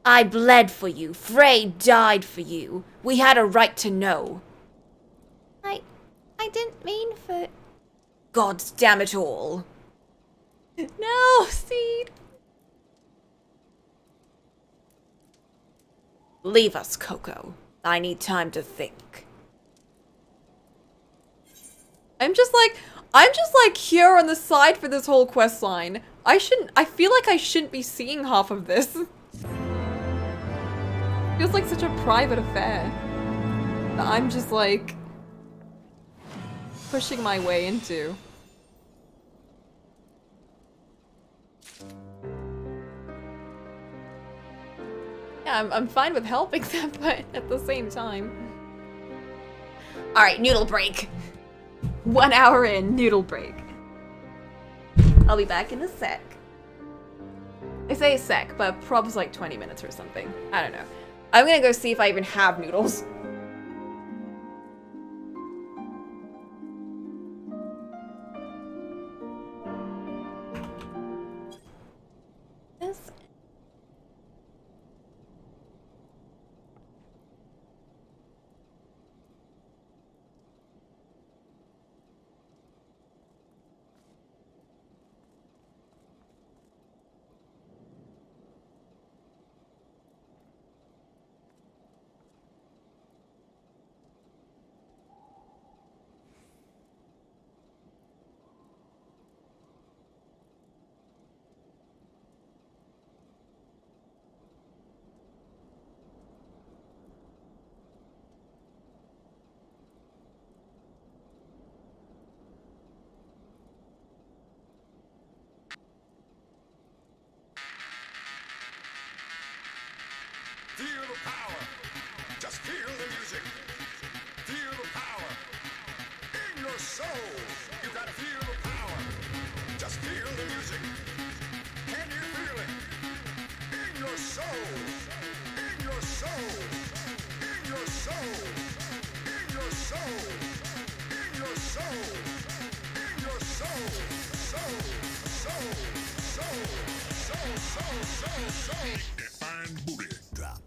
I bled for you. Frey died for you. We had a right to know.
I didn't mean for...
God damn it all.
No, Seed.
Leave us, Coco. I need time to think.
I'm just like here on the side for this whole quest line. I feel like I shouldn't be seeing half of this. Feels like such a private affair. That I'm just like, pushing my way into. Yeah, I'm fine with helping them, but at the same time. Alright, noodle break. 1 hour in, noodle break. I'll be back in a sec. I say a sec, but probably like 20 minutes or something. I don't know. I'm gonna go see if I even have noodles. This.
Feel the power. Just feel the music. Feel the power. In your soul. You gotta feel the power. Just feel the music. Can you feel it? In your soul. In your soul. In your soul. In your soul. In your soul. In your soul. Soul. Soul. Soul. Soul. Soul. Soul. Soul. Define booty drop.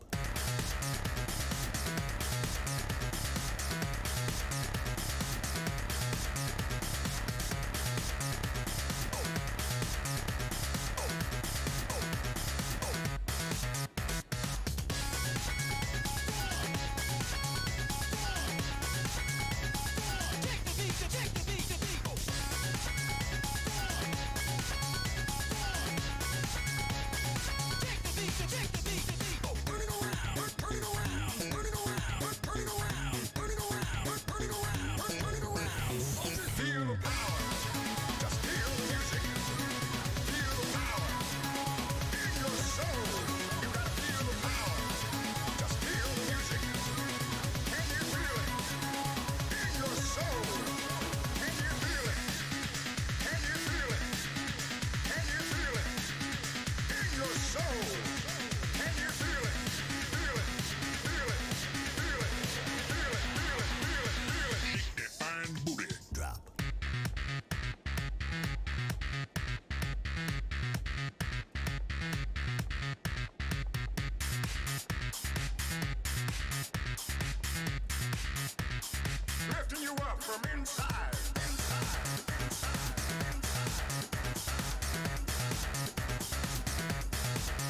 Lifting you up from inside.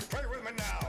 Play with me now.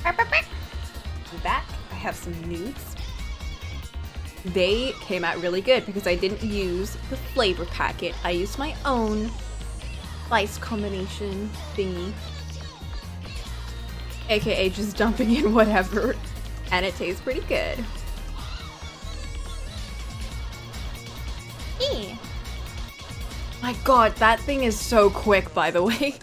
I'm back. I have some nudes. They came out really good because I didn't use the flavor packet. I used my own spice combination thingy. AKA just dumping in whatever. And it tastes pretty good.
Yeah.
My god, that thing is so quick, by the way.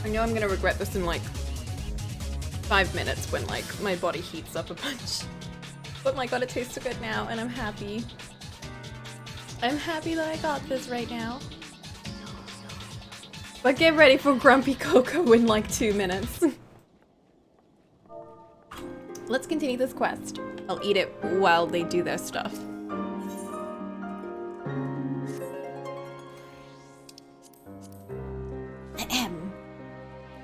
I know I'm gonna regret this in like 5 minutes when like my body heats up a bunch. But my god, it tastes so good now and I'm happy. I'm happy that I got this right now. But get ready for Grumpy Coco in like 2 minutes. Let's continue this quest. I'll eat it while they do their stuff.
Ahem.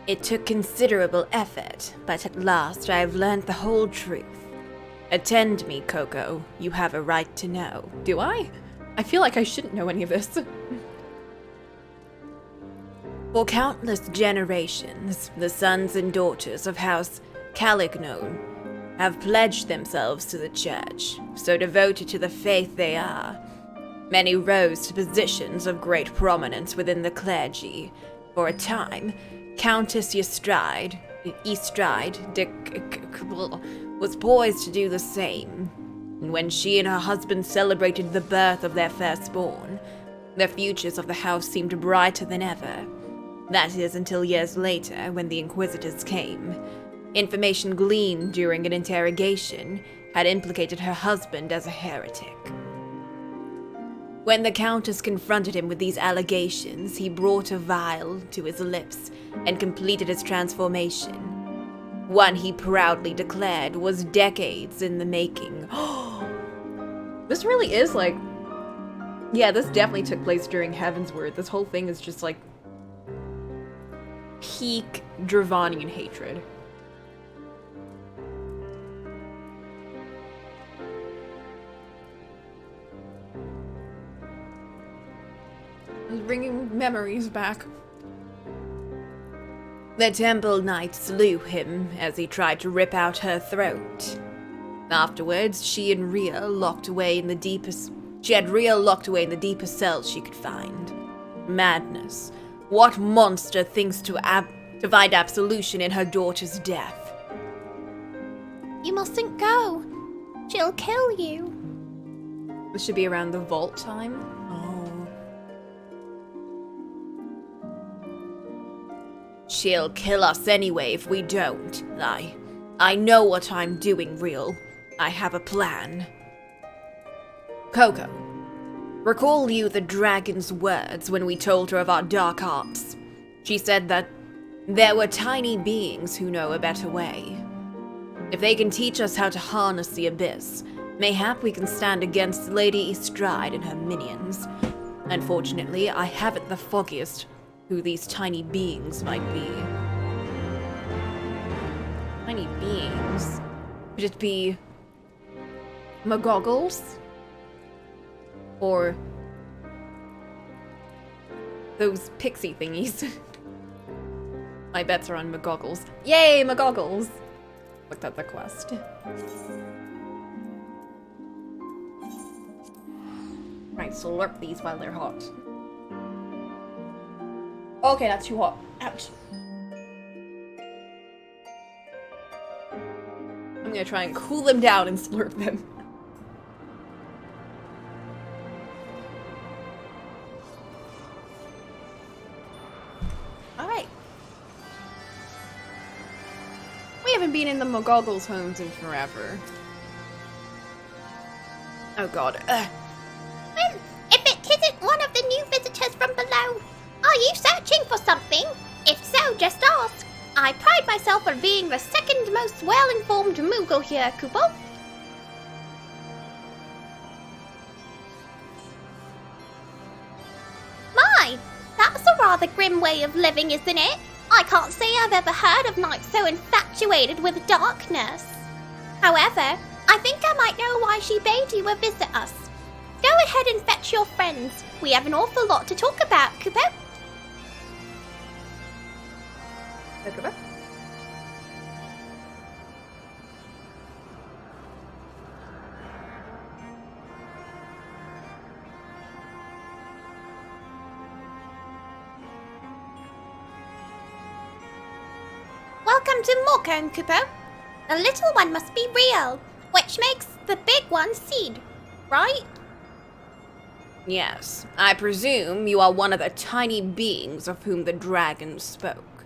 It took considerable effort, but at last I have learned the whole truth. Attend me, Coco. You have a right to know.
Do I? I feel like I shouldn't know any of this.
For countless generations, the sons and daughters of House Calignon have pledged themselves to the church, so devoted to the faith they are. Many rose to positions of great prominence within the clergy. For a time, Countess Estride was poised to do the same. And when she and her husband celebrated the birth of their firstborn, the futures of the house seemed brighter than ever. That is until years later, when the Inquisitors came. Information gleaned during an interrogation had implicated her husband as a heretic. When the Countess confronted him with these allegations, he brought a vial to his lips and completed his transformation. One he proudly declared was decades in the making.
This really is like... Yeah, this definitely took place during Heavensward. This whole thing is just like... peak Dravanian hatred. It's bringing memories back.
The Temple Knight slew him as he tried to rip out her throat. Afterwards, she had Rhea locked away in the deepest cell she could find. Madness. What monster thinks to find absolution in her daughter's death?
You mustn't go. She'll kill you.
This should be around the vault time.
Oh. She'll kill us anyway if we don't. I know what I'm doing, Real. I have a plan. Coco, recall you the dragon's words when we told her of our dark arts? She said that there were tiny beings who know a better way. If they can teach us how to harness the abyss, mayhap we can stand against Lady Estride and her minions. Unfortunately, I haven't the foggiest who these tiny beings might be.
Tiny beings. Could it be... McGoggles? Or... those pixie thingies? My bets are on McGoggles. Yay, McGoggles! Looked at the quest. Right, slurp these while they're hot. Okay, that's too hot. Ouch. I'm gonna try and cool them down and slurp them. Alright. We haven't been in the McGoggles homes in forever. Oh god.
If it isn't one of the new visitors from below, are you searching for something? If so, just ask. I pride myself on being the second most well-informed Moogle here, Koopo. My, that's a rather grim way of living, isn't it? I can't say I've ever heard of knights so infatuated with darkness. However, I think I might why she bade you a visit us. Go ahead and fetch your friends. We have an awful lot to talk about, Kupo.
Kupo?
Welcome to Morcone, Kupo. The little one must be real, which makes the big one seed, right?
Yes, I presume you are one of the tiny beings of whom the dragon spoke.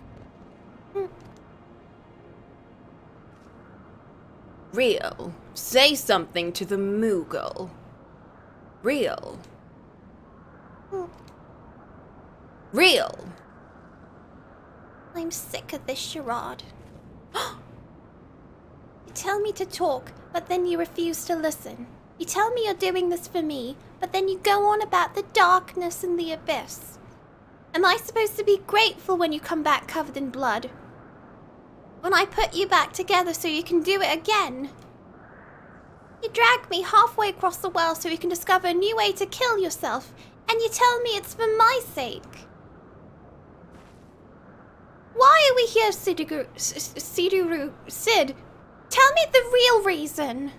Real, say something to the Moogle. Real. Real.
I'm sick of this charade. You tell me to talk, but then you refuse to listen. You tell me you're doing this for me, but then you go on about the darkness and the abyss. Am I supposed to be grateful when you come back covered in blood? When I put you back together so you can do it again? You drag me halfway across the world so you can discover a new way to kill yourself, and you tell me it's for my sake. Why are we here, Sid? Tell me the real reason.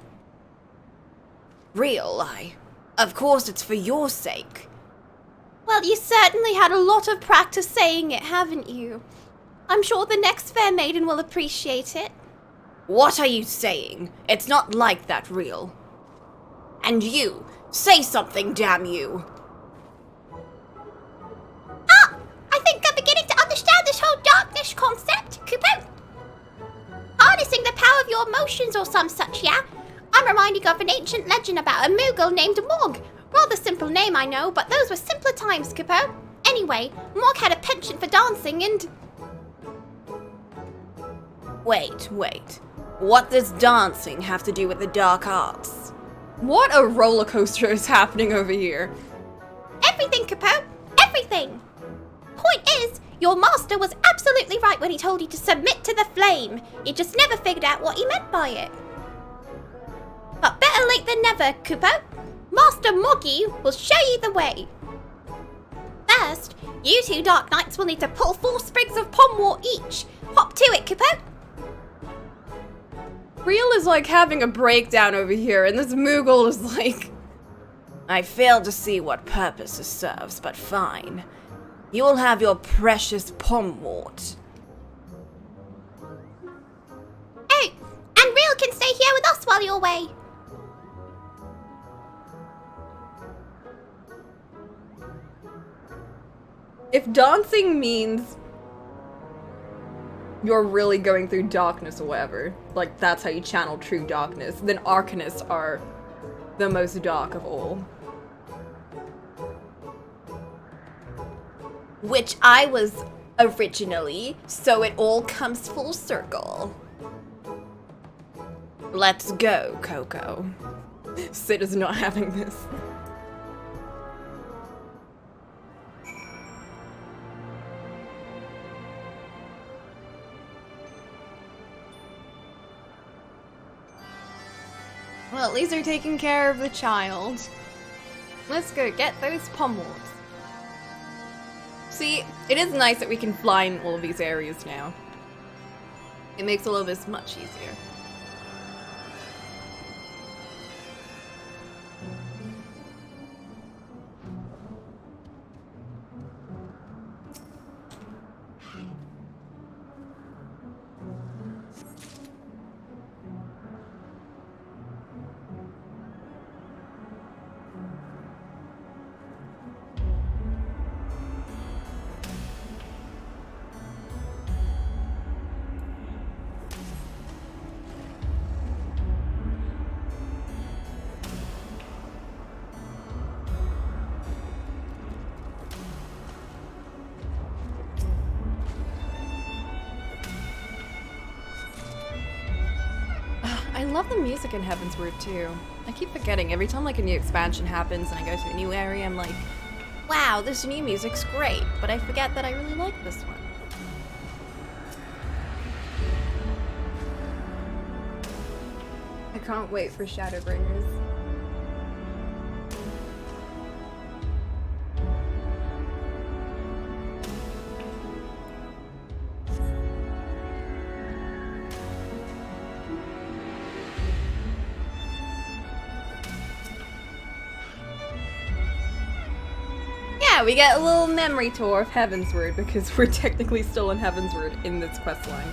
Real, of course it's for your sake.
Well, you certainly had a lot of practice saying it, haven't you? I'm sure the next fair maiden will appreciate it.
What are you saying? It's not like that, Real. And you, say something, damn you.
Ah! I think I'm beginning to understand this whole darkness concept, Kupo. Harnessing the power of your emotions or some such, yeah? I'm reminding of an ancient legend about a Moogle named Morg. Rather simple name, I know, but those were simpler times, Kupo. Anyway, Morg had a penchant for dancing and...
Wait. What does dancing have to do with the dark arts?
What a roller coaster is happening over here.
Everything, Kupo! Everything! Point is, your master was absolutely right when he told you to submit to the flame. You just never figured out what he meant by it. But better late than never, Kupo. Master Moggy will show you the way. First, you two Dark Knights will need to pull 4 sprigs of pomwort each. Hop to it, Kupo.
Real is like having a breakdown over here, and this Moogle is like...
I fail to see what purpose it serves, but fine. You will have your precious pomwort.
Oh, and Real can stay here with us while you're away.
If dancing means you're really going through darkness or whatever, like that's how you channel true darkness, then Arcanists are the most dark of all.
Which I was originally, so it all comes full circle. Let's go, Coco.
Sid is not having this. Well, at least they're taking care of the child. Let's go get those pomwalls. See, it is nice that we can fly in all of these areas now. It makes all of this much easier. I love the music in Heavensward too. I keep forgetting every time like a new expansion happens and I go to a new area, I'm like, wow, this new music's great, but I forget that I really like this one. can't wait for Shadowbringers. Yeah, we get a little memory tour of Heavensward because we're technically still in Heavensward in this questline.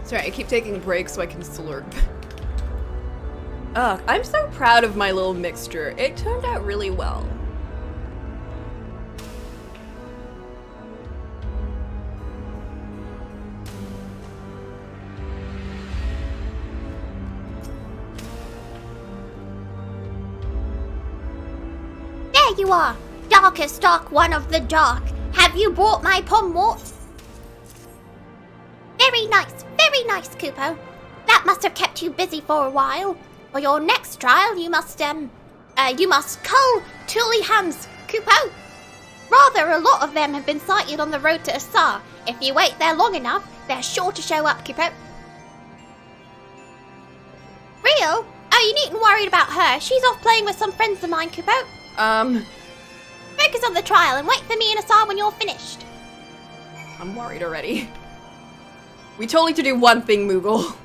Sorry, I keep taking breaks so I can slurp. Ugh, I'm so proud of my little mixture. It turned out really well.
There you are, darkest dark one of the dark. Have you brought my pomwort? Very nice, Kupo. That must have kept you busy for a while. For your next trial, you must cull Tully hams, Kupo. Rather, a lot of them have been sighted on the road to Asar. If you wait there long enough, they're sure to show up, Kupo. Real? Oh, you needn't worry about her. She's off playing with some friends of mine, Kupo. Focus on the trial and wait for me in Asar when you're finished.
I'm worried already. We told you to do one thing, Moogle.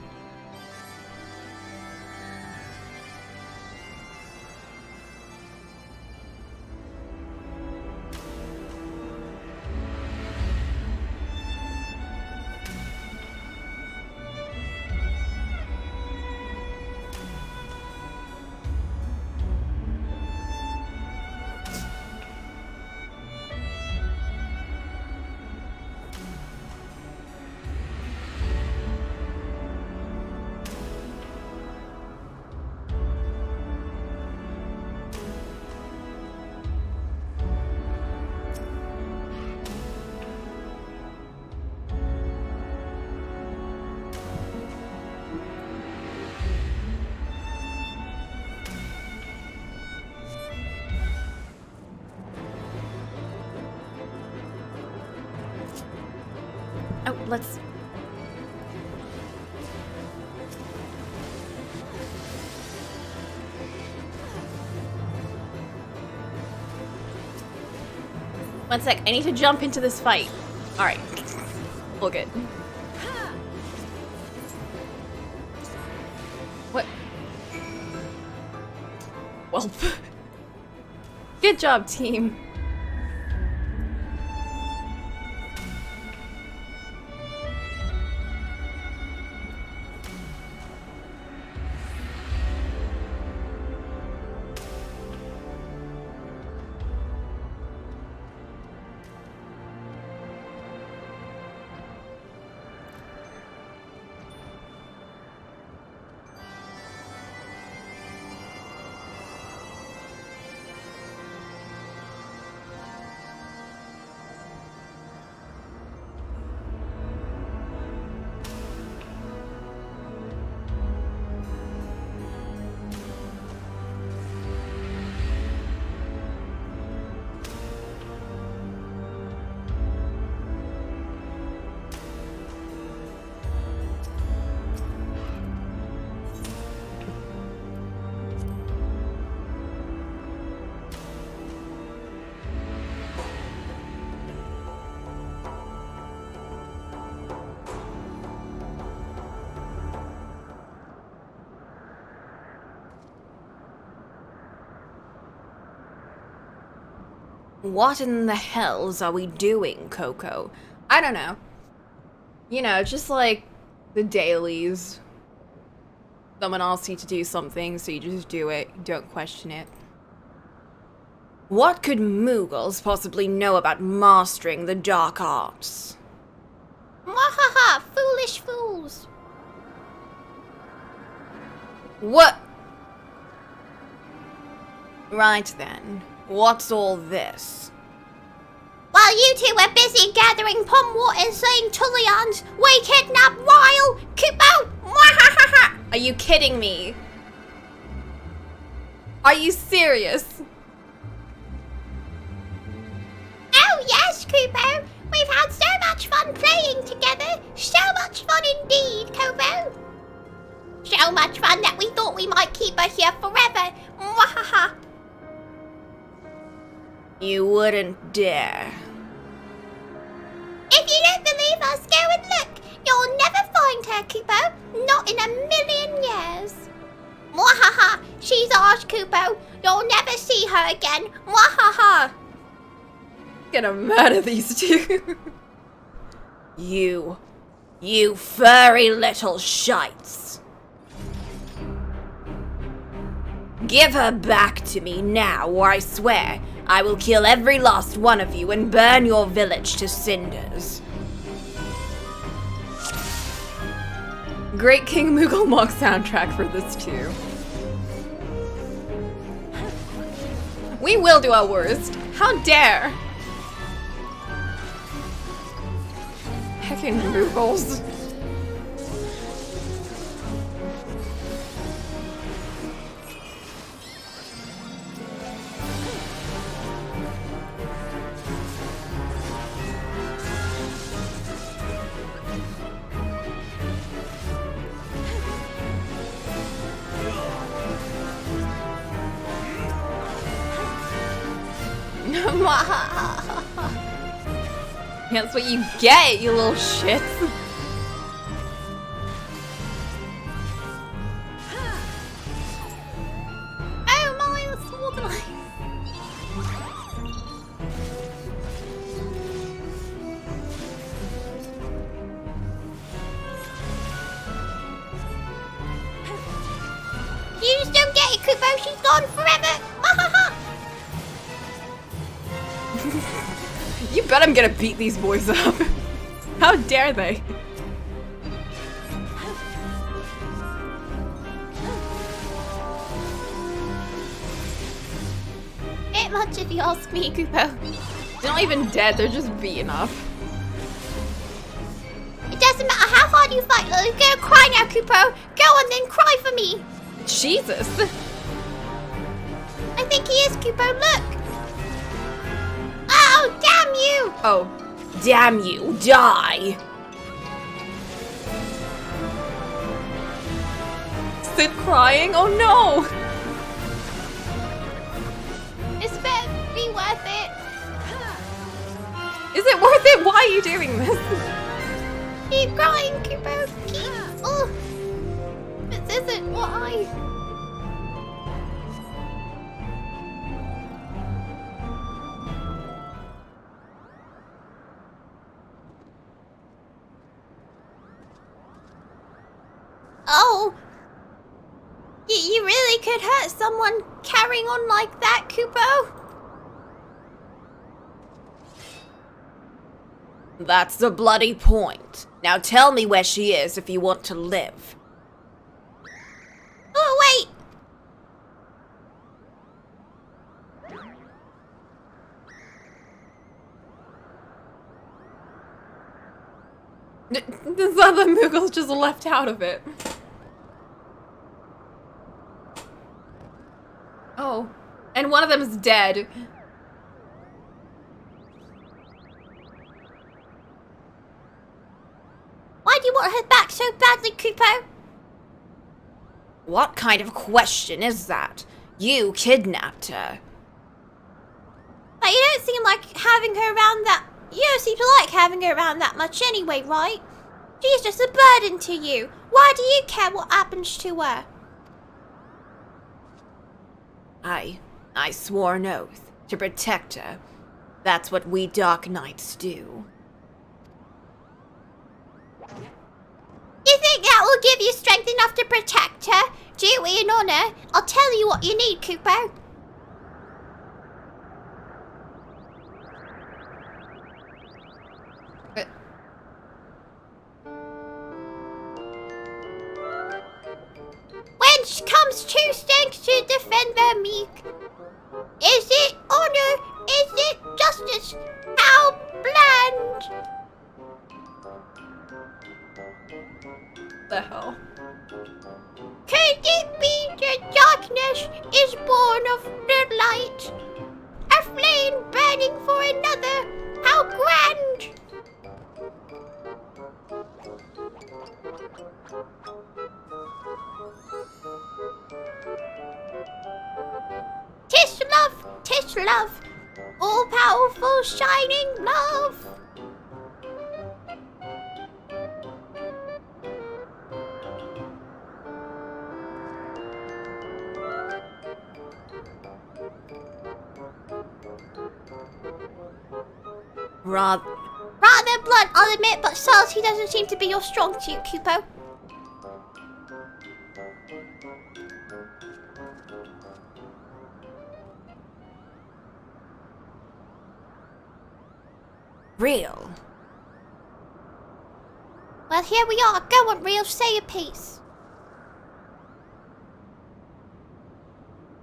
Oh, let's... One sec, I need to jump into this fight. Alright. All good. What? Well, good job, team. What in the hells are we doing, Coco? I don't know. You know, just like the dailies. Someone asks you to do something, so you just do it. You don't question it. What could Moogles possibly know about mastering the dark arts?
Mwahaha, foolish fools.
What? Right then. What's all this?
While you two were busy gathering pomwort and slaying Tullians, we kidnapped Ryle, Kupo, mwahaha.
Are you kidding me? Are you serious?
Oh yes, Kubo. We've had so much fun playing together. So much fun indeed, Kubo. So much fun that we thought we might keep her here forever. Mwahaha.
You wouldn't dare.
If you don't believe us, go and look. You'll never find her, Kubo. Not in a million years. Mwahaha. She's ours, Kubo. You'll never see her again. Mwahaha.
Get mad at these two.
You furry little shites. Give her back to me now, or I swear I will kill every last one of you and burn your village to cinders.
Great King Moogle Mock soundtrack for this too. We will do our worst. How dare! Heckin' Moogles. That's what you get, you little shits.
Oh my, the sword line. You just don't get it, Kubo. She's gone forever. Mwahaha.
You bet I'm gonna beat these boys up. How dare they?
Bit much if you ask me, Kubo.
They're not even dead, they're just beaten up.
It doesn't matter how hard you fight, you're gonna cry now, Kubo. Go on then, cry for me.
Jesus.
I think he is, Kubo, look. Oh, damn you!
Oh.
Damn you, die!
Sid crying? Oh no!
This better be worth it.
Is it worth it? Why are you doing this?
Keep crying, Kubo. Keep. Oh. This isn't what I. Oh. You really could hurt someone carrying on like that, Kubo.
That's the bloody point. Now tell me where she is if you want to live.
Oh, wait.
This other Moogle's just left out of it. Oh. And one of them is dead.
Why do you want her back so badly, Kupo?
What kind of question is that? You kidnapped her.
But you don't seem like having her around that. You don't seem to like having her around that much anyway, right? She's just a burden to you. Why do you care what happens to her?
I swore an oath to protect her. That's what we Dark Knights do.
You think that will give you strength enough to protect her? Duty and honor. I'll tell you what you need, Kupo. When it comes to strength to defend the meek, is it honor? Is it justice? How bland?
The hell?
Could it be the darkness is born of the light? A flame burning for another? How Grand! Tish love, all powerful shining love.
Rather
Blunt, I'll admit, but salty doesn't seem to be your strong suit, Cupo.
real.
Well, here we are. Go on, Real, say your piece.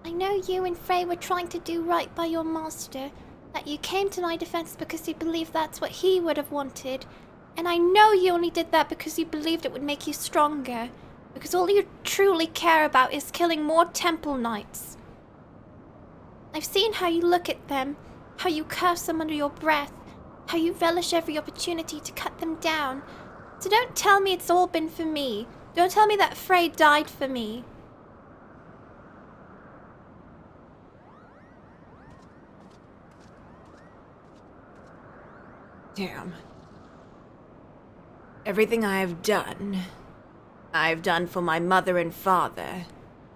I know you and Frey were trying to do right by your master, that you came to my defense because you believed that's what he would have wanted. And I know you only did that because you believed it would make you stronger, because all you truly care about is killing more Temple Knights. I've seen how you look at them, how you curse them under your breath, how you relish every opportunity to cut them down. So don't tell me it's all been for me. Don't tell me that Frey died for me.
Damn. Everything I've done for my mother and father,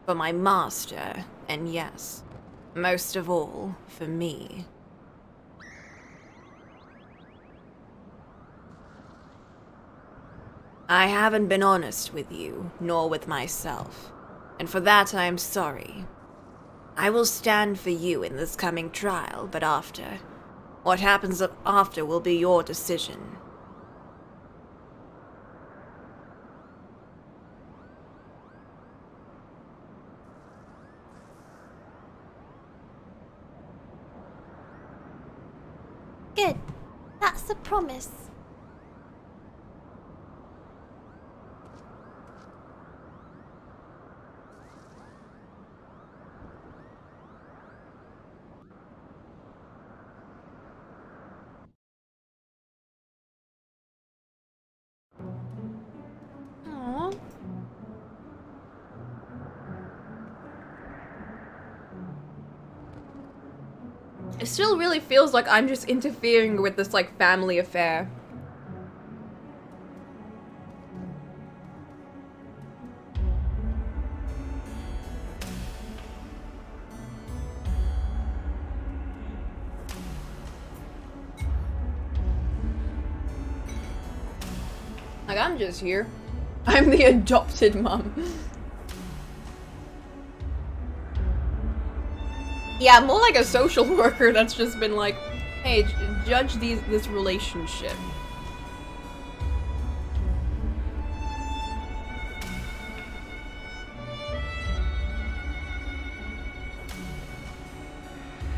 for my master, and yes, most of all, for me. I haven't been honest with you, nor with myself, and for that I am sorry. I will stand for you in this coming trial, but after. What happens after will be your decision.
Good. That's the promise. Aww.
It still really feels like I'm just interfering with this, like, family affair. Like, I'm just here. I'm the adopted mom. Yeah, more like a social worker that's just been like, hey, judge this relationship.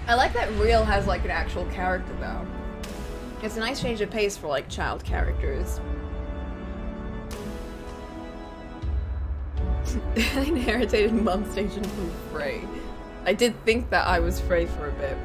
I like that Real has like an actual character though. It's a nice change of pace for like child characters. I inherited mom station from Frey. I did think that I was Frey for a bit.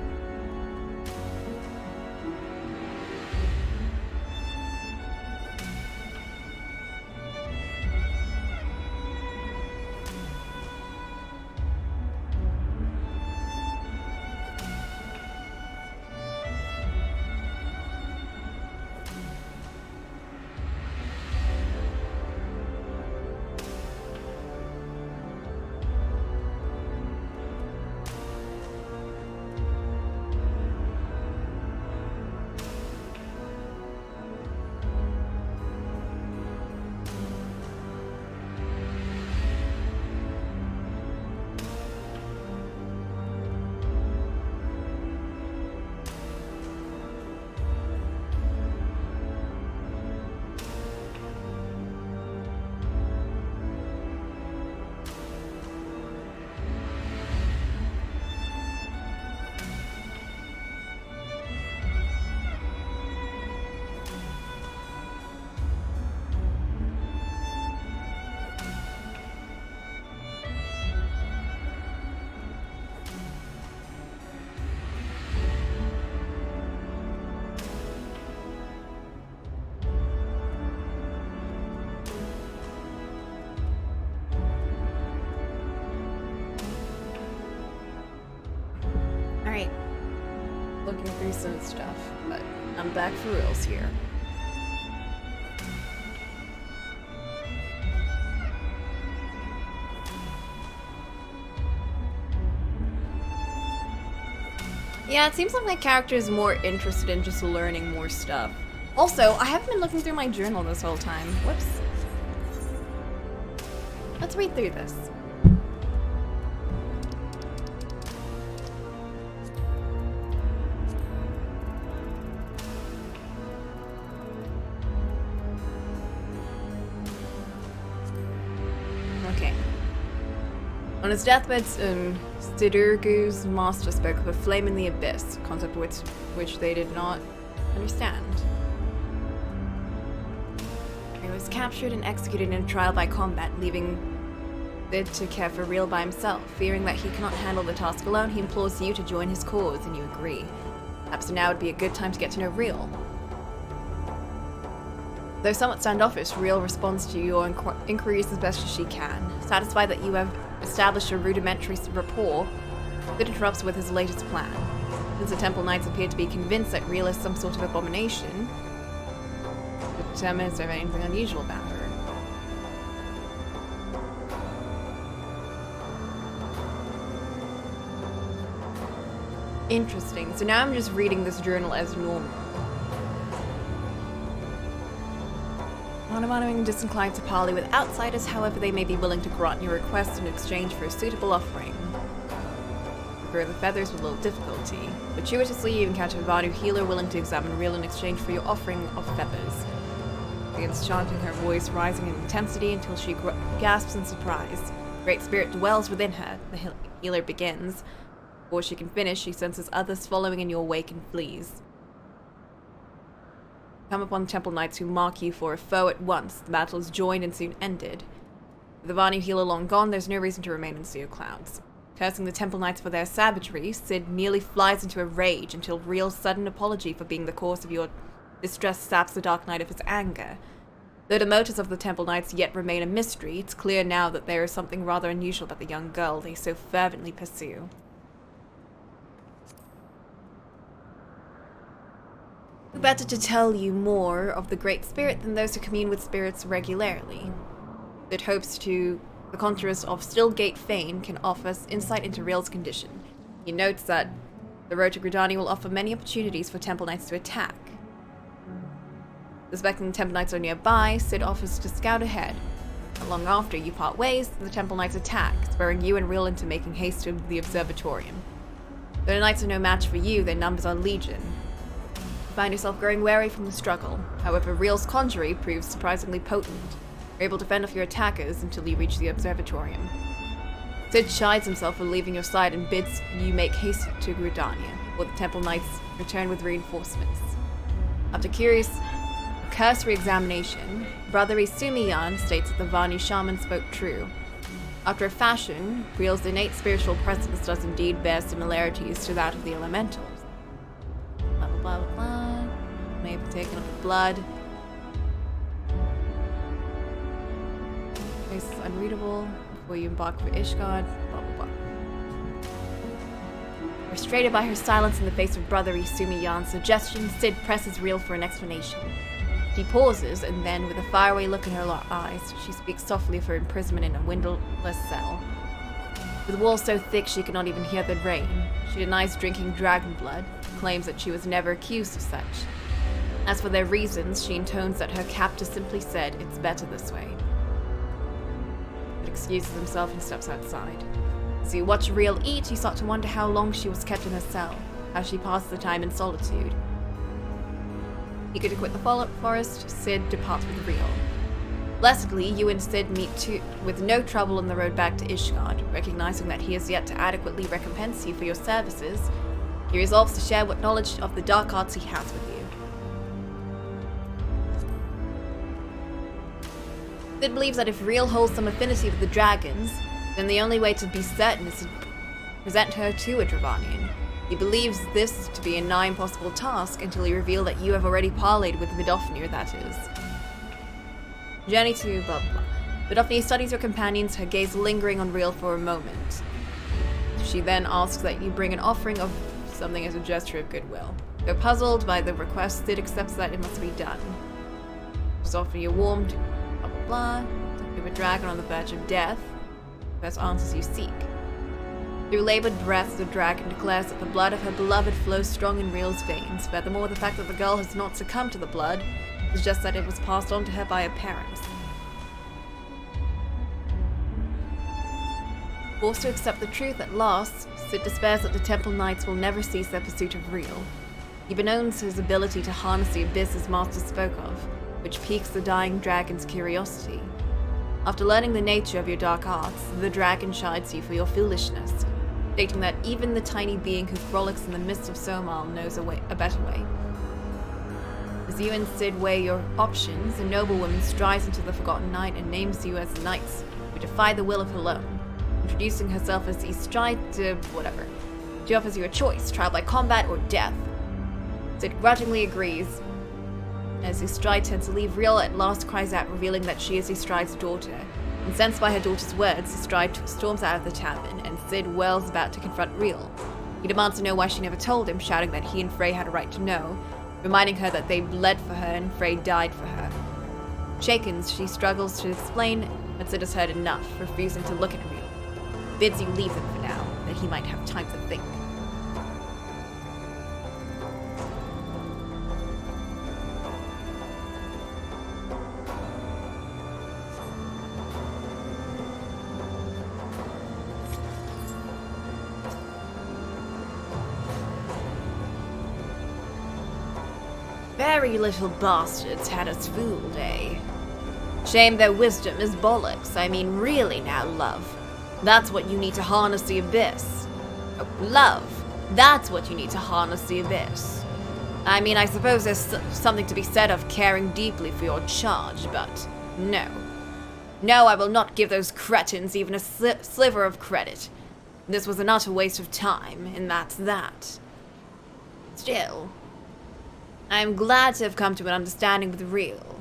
looking through some stuff, but I'm back for reals here. Yeah, it seems like my character is more interested in just learning more stuff. Also, I haven't been looking through my journal this whole time. Whoops. Let's read through this. Okay. On his deathbed, Sidurgu's master spoke of a flame in the abyss, a concept which they did not understand. He was captured and executed in a trial by combat, leaving Sid to care for Real by himself. Fearing that he cannot handle the task alone, he implores you to join his cause, and you agree. Perhaps now would be a good time to get to know Real. Though somewhat standoffish, Real responds to your inquiries as best as she can. Satisfied that you have established a rudimentary rapport, Sid interrupts with his latest plan. Since the Temple Knights appear to be convinced that Real is some sort of abomination, to determine if there's anything unusual about her. Interesting. So now I'm just reading this journal as normal. Monomonoing disinclined to parley with outsiders, however they may be willing to grant your request in exchange for a suitable offering. Grow the feathers with little difficulty. Fortuitously, you encounter a Vanu healer willing to examine Real in exchange for your offering of feathers. Begins chanting, her voice rising in intensity until she gasps in surprise. Great spirit dwells within her. The healer begins. Before she can finish, she senses others following in your wake and flees. Come upon Temple Knights who mark you for a foe at once. The battle is joined and soon ended. With the Vanu healer long gone, there's no reason to remain in Sea of Clouds. Cursing the Temple Knights for their savagery, Sid nearly flies into a rage until Real's sudden apology for being the cause of your distress saps the Dark Knight of his anger. Though the motives of the Temple Knights yet remain a mystery, it's clear now that there is something rather unusual about the young girl they so fervently pursue. Who better to tell you more of the Great Spirit than those who commune with spirits regularly? It hopes to the conjurers of Stillgate Fane can offer us insight into Real's condition. He notes that the road to Gridani will offer many opportunities for Temple Knights to attack. Suspecting the Temple Knights are nearby, Sid offers to scout ahead. Not long after you part ways, the Temple Knights attack, spurring you and Real into making haste to the Observatorium. Though the Knights are no match for you, their numbers are legion. You find yourself growing wary from the struggle. However, Real's conjury proves surprisingly potent. You're able to fend off your attackers until you reach the Observatorium. Sid chides himself for leaving your side and bids you make haste to Gridania, while the Temple Knights return with reinforcements. After cursory examination, Brother Isumiyan states that the Vanu shaman spoke true. After a fashion, Real's innate spiritual presence does indeed bear similarities to that of the elementals. Blah blah blah blah blah. May have taken up the blood. Face is unreadable before you embark for Ishgard. Blah blah blah. Frustrated by her silence in the face of Brother Isumiyan's suggestion, Sid presses Real for an explanation. She pauses, and then, with a faraway look in her eyes, she speaks softly of her imprisonment in a windowless cell. With walls so thick she cannot even hear the rain, she denies drinking dragon blood, claims that she was never accused of such. As for their reasons, she intones that her captor simply said, "It's better this way." But excuses himself and steps outside. As you watch Real eat, you start to wonder how long she was kept in her cell, how she passed the time in solitude. Eager to quit the forest, Sid departs with Real. Blessedly, you and Sid meet with no trouble on the road back to Ishgard. Recognizing that he has yet to adequately recompense you for your services, he resolves to share what knowledge of the dark arts he has with you. Sid believes that if Real holds some affinity with the dragons, then the only way to be certain is to present her to a Dravanian. He believes this to be a nigh impossible task until you reveal that you have already parleyed with Vidofnir, that is. Journey to blah blah. Vidofnir studies your companions, her gaze lingering on Real for a moment. She then asks that you bring an offering of something as a gesture of goodwill. Though puzzled by the request, Sid accepts that it must be done. Just offer you warm, blah blah blah. Give a dragon on the verge of death. Best answers you seek. Through labored breaths, the dragon declares that the blood of her beloved flows strong in Real's veins. Furthermore, the fact that the girl has not succumbed to the blood is just that it was passed on to her by her parents. Forced to accept the truth at last, Sid despairs that the Temple Knights will never cease their pursuit of Real. He bemoans his ability to harness the abyss his master spoke of, which piques the dying dragon's curiosity. After learning the nature of your dark arts, the dragon chides you for your foolishness, stating that even the tiny being who frolics in the midst of Somal knows a better way. As you and Sid weigh your options, a noblewoman strides into the Forgotten Night and names you as the knights who defy the will of Helone, introducing herself as the whatever. She offers you a choice, trial by combat or death. Sid grudgingly agrees. As Estride turns to leave, Real at last cries out, revealing that she is Estride's daughter. Incensed by her daughter's words, Estride storms out of the tavern, and Sid whirls about to confront Real. He demands to know why she never told him, shouting that he and Frey had a right to know, reminding her that they bled for her and Frey died for her. Shaken, she struggles to explain, but Sid has heard enough, refusing to look at Real. Bids you leave them for now, that he might have time to think. Very little bastards had us fooled, eh? Shame their wisdom is bollocks. I mean, really now, love. That's what you need to harness the abyss. Oh, love. That's what you need to harness the abyss. I mean, I suppose there's something to be said of caring deeply for your charge, but no. No, I will not give those cretins even a sliver of credit. This was an utter waste of time, and that's that. Still, I am glad to have come to an understanding with Real.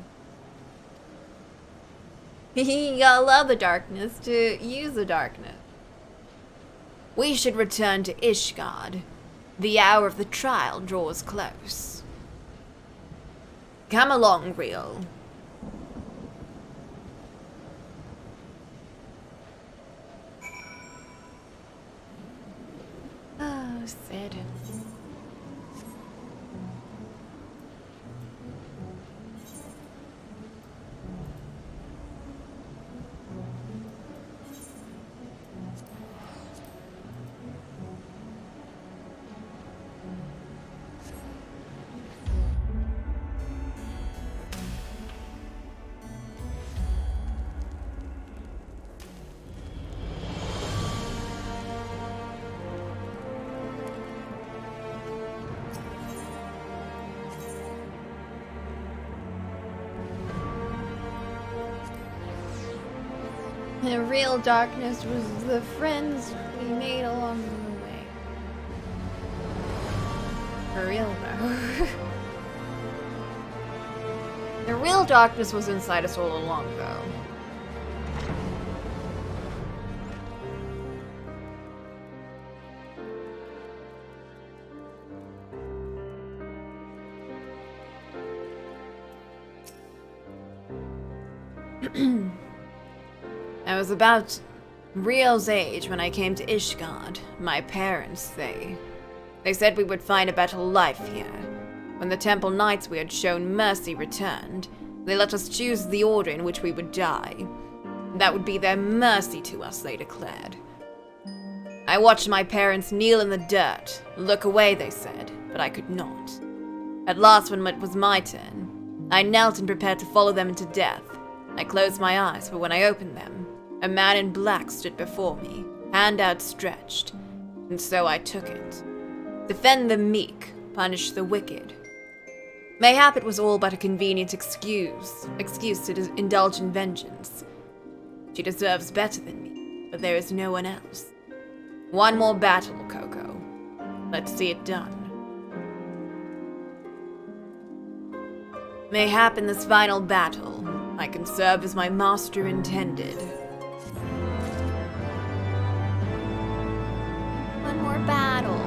You gotta love the darkness to use the darkness. We should return to Ishgard. The hour of the trial draws close. Come along, Real. Oh, Sid. The real darkness was the friends we made along the way. For real, though. The real darkness was inside us all along, though. I was about Real's age when I came to Ishgard. My parents, they said we would find a better life here. When the Temple Knights we had shown mercy returned, they let us choose the order in which we would die. That would be their mercy to us, they declared. I watched my parents kneel in the dirt. Look away, they said, but I could not. At last, when it was my turn, I knelt and prepared to follow them into death. I closed my eyes, but when I opened them, a man in black stood before me, hand outstretched, and so I took it. Defend the meek, punish the wicked. Mayhap it was all but a convenient excuse to indulge in vengeance. She deserves better than me, but there is no one else. One more battle, Coco. Let's see it done. Mayhap in this final battle, I can serve as my master intended.
One more battle.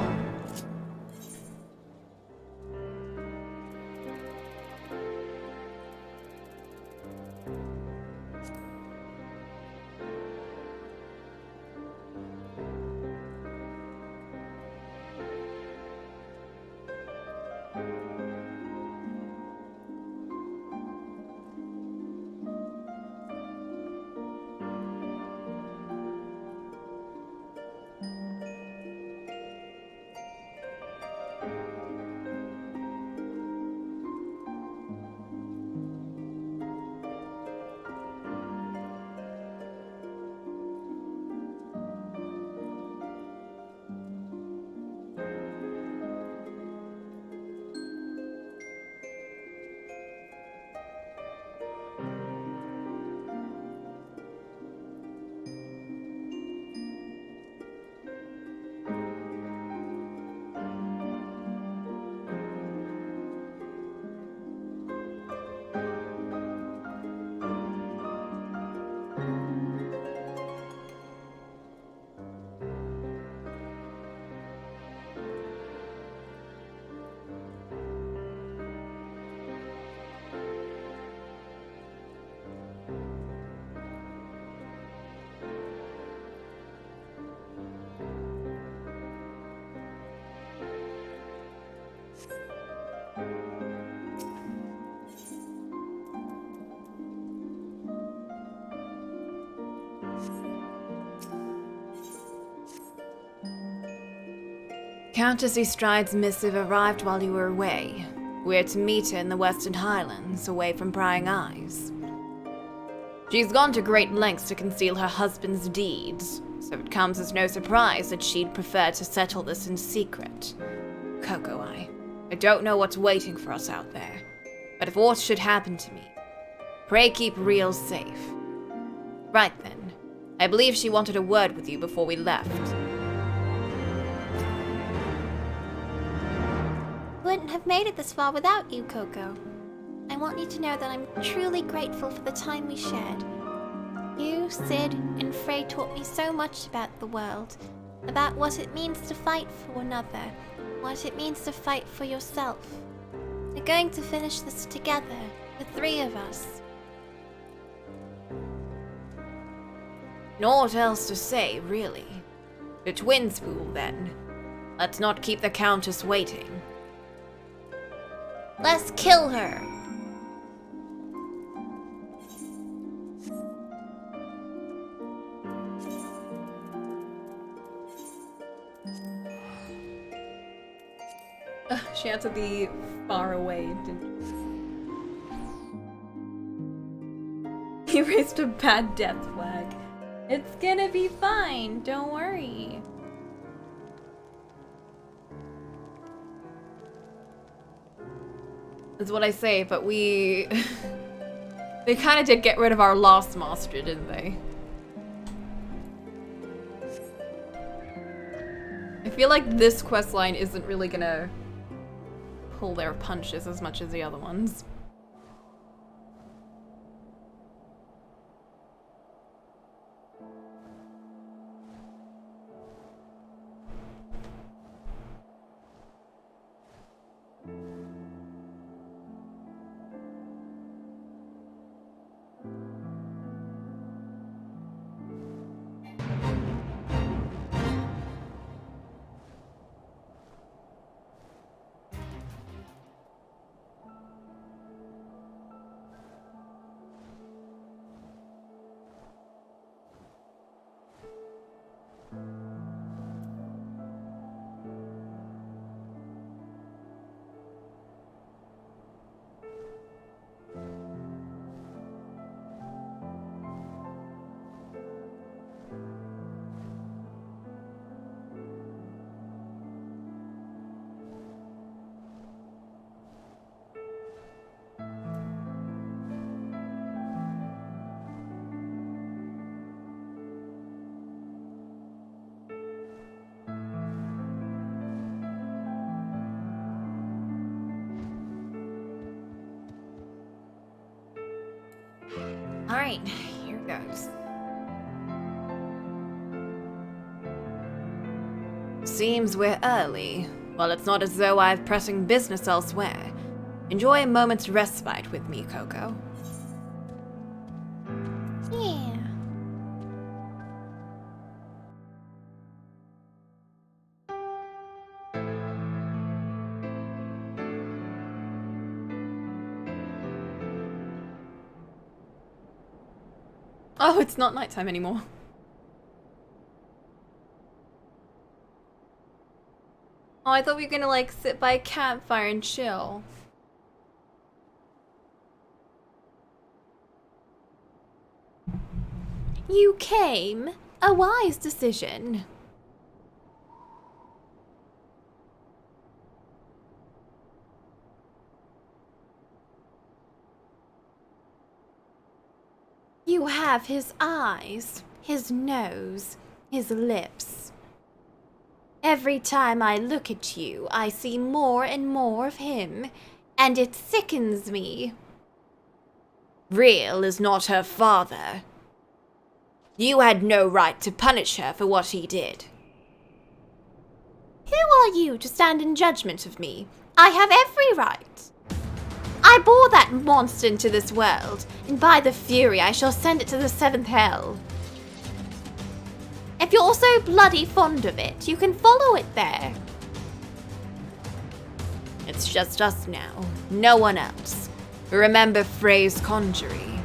Countess Estride's missive arrived while you were away. We're to meet her in the Western Highlands, away from prying eyes. She's gone to great lengths to conceal her husband's deeds, so it comes as no surprise that she'd prefer to settle this in secret. Coco, I don't know what's waiting for us out there, but if aught should happen to me, pray keep real safe. Right then, I believe she wanted a word with you before we left.
Wouldn't have made it this far without you, Coco. I want you to know that I'm truly grateful for the time we shared. You, Sid, and Frey taught me so much about the world, about what it means to fight for another, what it means to fight for yourself. We're going to finish this together, the three of us.
Naught else to say, really. The twin spool, then. Let's not keep the Countess waiting.
Let's kill her!
She had to be far away, didn't she? He raised a bad death flag. It's gonna be fine, don't worry. That's what I say, but we... They kind of did get rid of our last master, didn't they? I feel like this questline isn't really gonna pull their punches as much as the other ones.
Alright, here goes. Seems we're early. Well, it's not as though I've pressing business elsewhere. Enjoy a moment's respite with me, Coco.
Oh, it's not nighttime anymore. Oh, I thought we were gonna like sit by a campfire and chill.
You came. A wise decision. You have his eyes, his nose, his lips. Every time I look at you, I see more and more of him, and it sickens me.
Real is not her father. You had no right to punish her for what he did.
Who are you to stand in judgment of me? I have every right. I bore that monster into this world, and by the Fury I shall send it to the seventh hell. If you're so bloody fond of it, you can follow it there.
It's just us now, no one else. Remember Frey's conjury.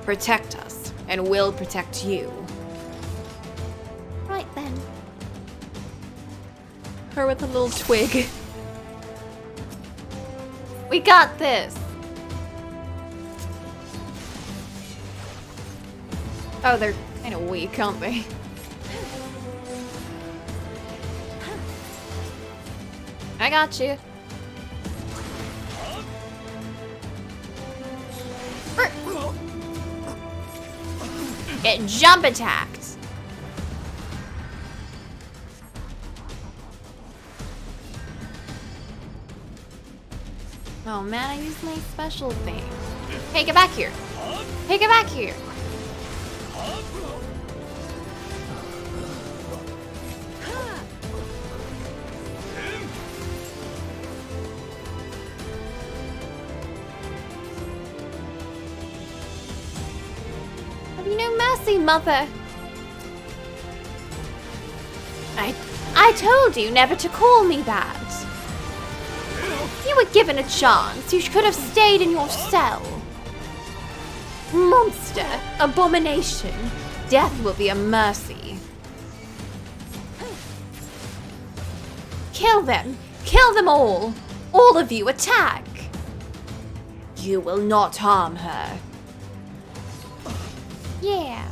Protect us, and we'll protect you.
Right then.
Her with a little twig.
We got this.
Oh, they're kind of weak, aren't they? I got you.
Get jump attacked.
Oh man, I used my special thing. Hey, get back here. Hey, get back here.
Have you no mercy, mother? I told you never to call me that. If you were given a chance, you could have stayed in your cell. Monster, abomination, death will be a mercy. Kill them all. All of you, attack.
You will not harm her.
Yeah.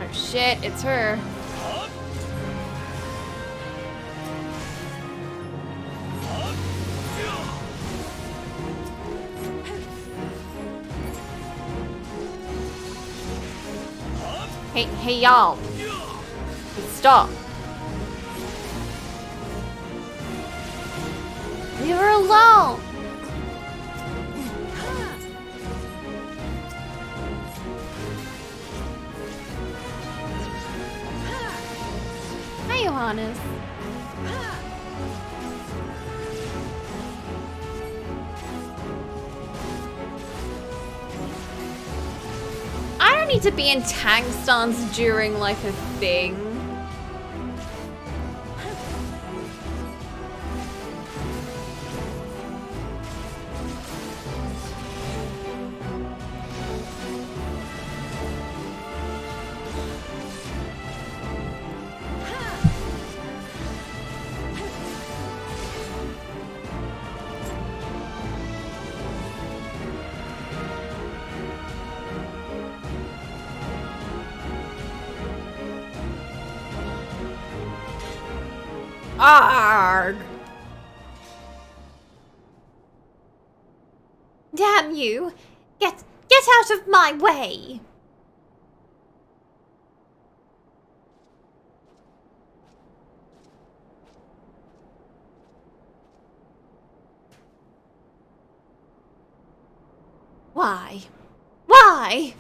Oh shit, it's her. Hey y'all. Stop.
You're alone.
Hi, Johannes. I don't need to be in tank stance during like a thing. Arg!
Damn you! Get out of my way! Why? Why?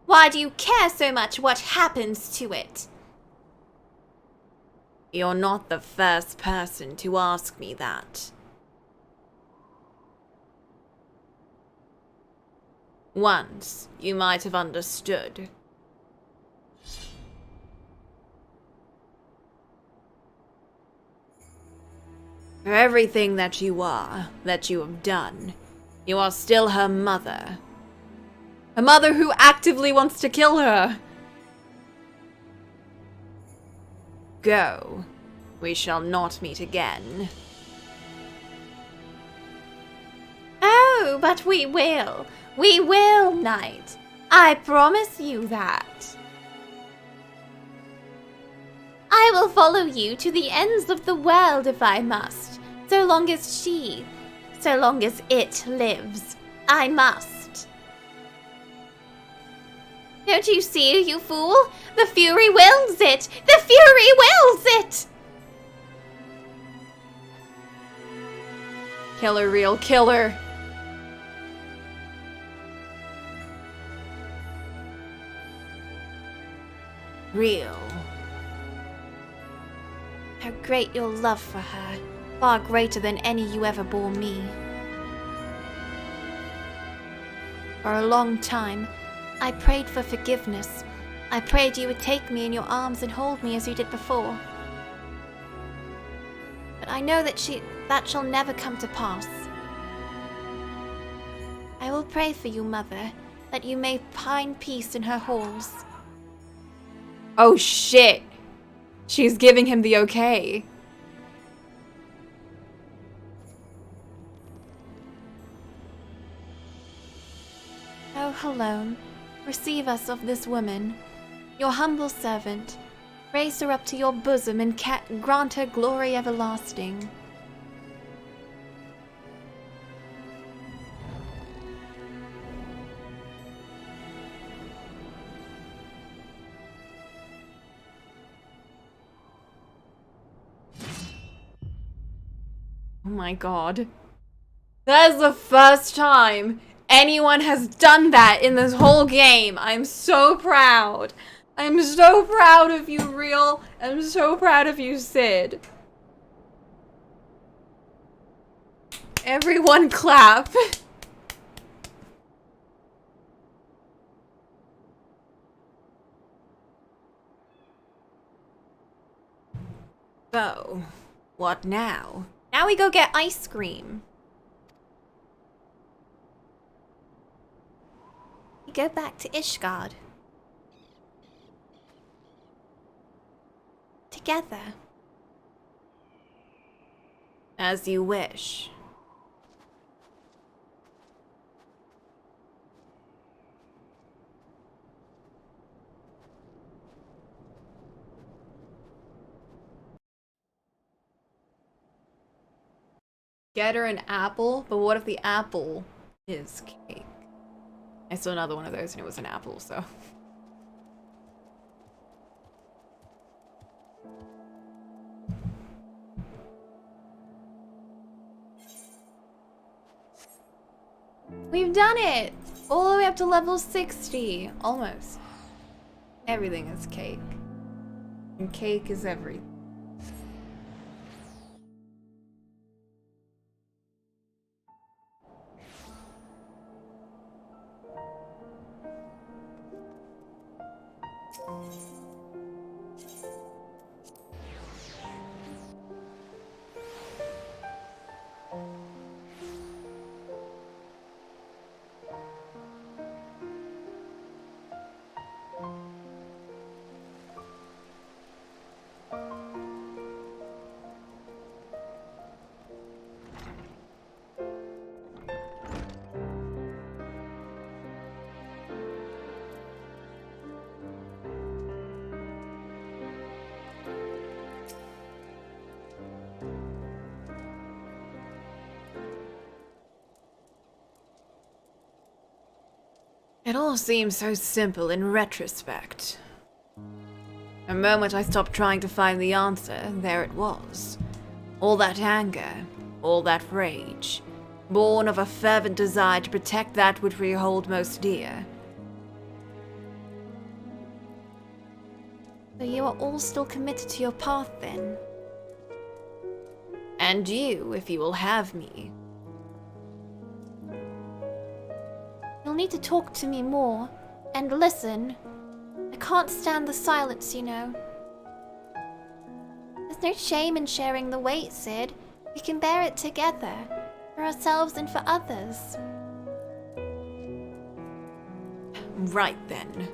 Why do you care so much what happens to it?
You're not the first person to ask me that. Once, you might have understood. For everything that you are, that you have done, you are still her mother.
A mother who actively wants to kill her.
Go. We shall not meet again.
Oh, but we will. We will, Knight. I promise you that. I will follow you to the ends of the world if I must. So long as it lives. I must. Don't you see, you fool? The Fury wills it! The Fury wills it!
Killer, real killer.
Real.
How great your love for her. Far greater than any you ever bore me. For a long time, I prayed for forgiveness. I prayed you would take me in your arms and hold me as you did before. But I know that shall never come to pass. I will pray for you, Mother, that you may find peace in her halls.
Oh shit. She's giving him the okay.
O Halone, receive us of this woman, your humble servant. Raise her up to your bosom and grant her glory everlasting.
Oh my god. That is the first time anyone has done that in this whole game. I'm so proud. I'm so proud of you, Real. I'm so proud of you, Sid. Everyone clap.
So, what now?
Now we go get ice cream. We go back to Ishgard. Together.
As you wish.
Get her an apple, but what if the apple is cake? I saw another one of those and it was an apple, so. We've done it! All the way up to level 60. Almost. Everything is cake. And cake is everything.
It all seems so simple in retrospect. The moment I stopped trying to find the answer, there it was. All that anger, all that rage. born of a fervent desire to protect that which we hold most dear.
So you are all still committed to your path then?
And you, if you will have me.
You'll need to talk to me more, and listen. I can't stand the silence, you know. There's no shame in sharing the weight, Sid. We can bear it together, for ourselves and for others.
Right then.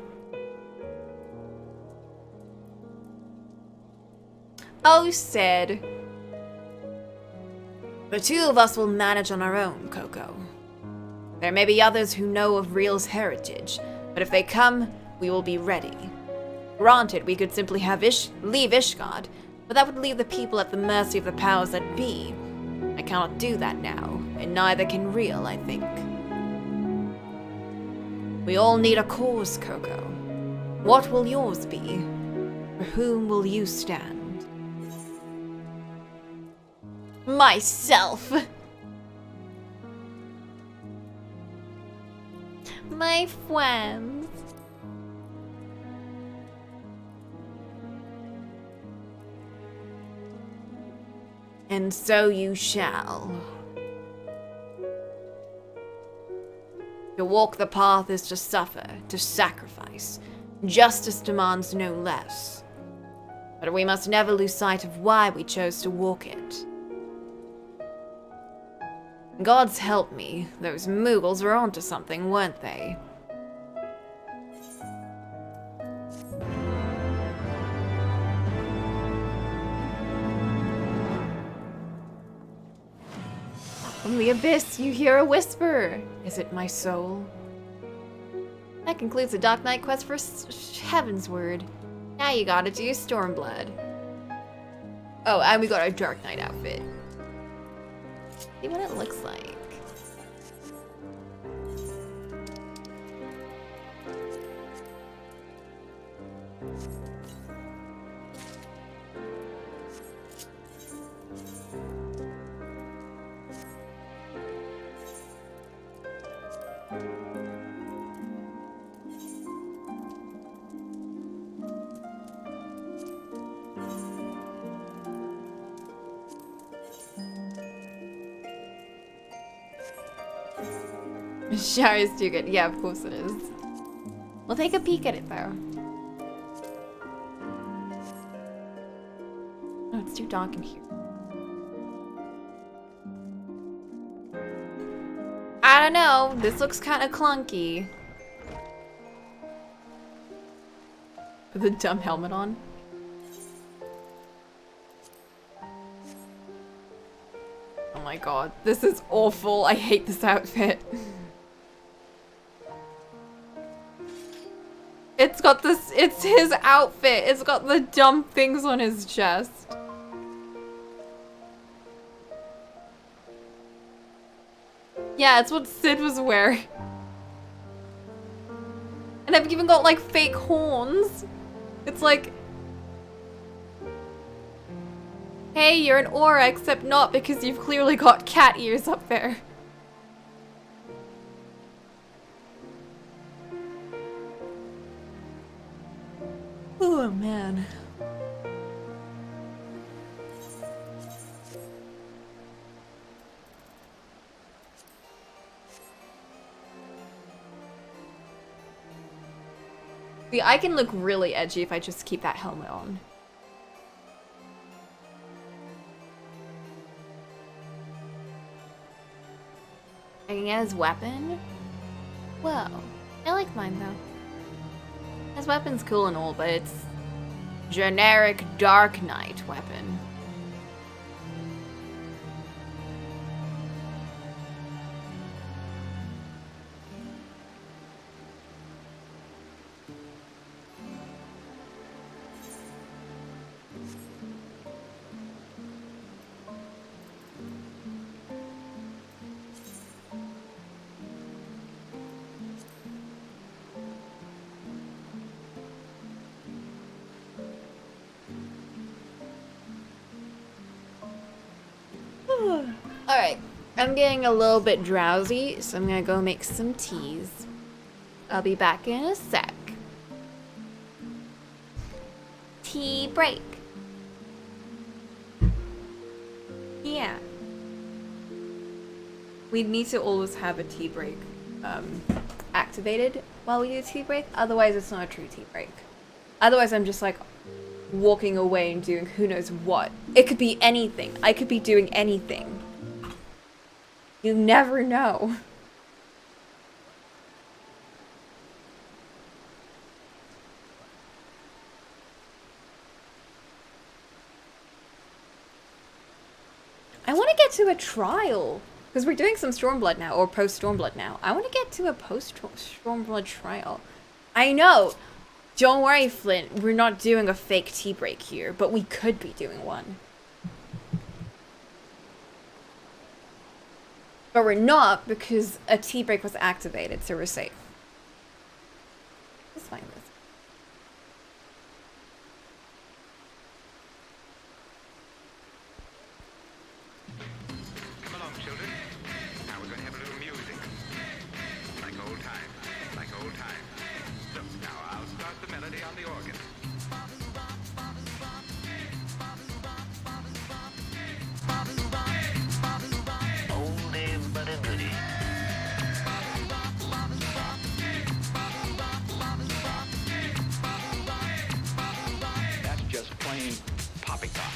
Oh, Sid. The two of us will manage on our own, Coco. There may be others who know of Real's heritage, but if they come, we will be ready. Granted, we could simply have leave Ishgard, but that would leave the people at the mercy of the powers that be. I cannot do that now, and neither can Real, I think. We all need a cause, Coco. What will yours be? For whom will you stand?
Myself! My friends.
And so you shall. To walk the path is to suffer, to sacrifice. Justice demands no less. But we must never lose sight of why we chose to walk it. Gods help me, those Moogles were onto something, weren't they?
From the abyss, you hear a whisper.
Is it my soul?
That concludes the Dark Knight quest for Heavensward. Now you gotta do Stormblood. Oh, and we got our Dark Knight outfit. See what it looks like. Shower is too good. Yeah, of course it is. We'll take a peek at it though. Oh, it's too dark in here. I don't know. This looks kind of clunky. With a dumb helmet on. Oh my god. This is awful. I hate this outfit. It's got this, it's his outfit. It's got the dumb things on his chest. Yeah, it's what Sid was wearing. And I've even got like fake horns. It's like, hey, you're an aura, except not because you've clearly got cat ears up there. Oh man. See, I can look really edgy if I just keep that helmet on. I can get his weapon? Whoa. I like mine though. His weapon's cool and all, but it's generic Dark Knight weapon. Alright. I'm getting a little bit drowsy, so I'm gonna go make some teas. I'll be back in a sec.
Tea break.
Yeah. We need to always have a tea break activated while we do tea break. Otherwise, it's not a true tea break. Otherwise, I'm just like walking away and doing who knows what. It could be anything. I could be doing anything. You never know. I want to get to a trial. Because we're doing some Stormblood now, or post-Stormblood now. I want to get to a post-Stormblood trial. I know. Don't worry, Flint. We're not doing a fake tea break here, but we could be doing one. But we're not, because a tea break was activated, so we're safe. Let's find this.
Come along, children. Now we're going to have a little music. Like old times. Like old times. So, now I'll start the melody on the organ. Oldie but a goodie. That's just plain poppycock.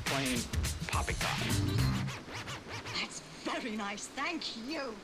Plain poppycock.
That's very nice, thank you.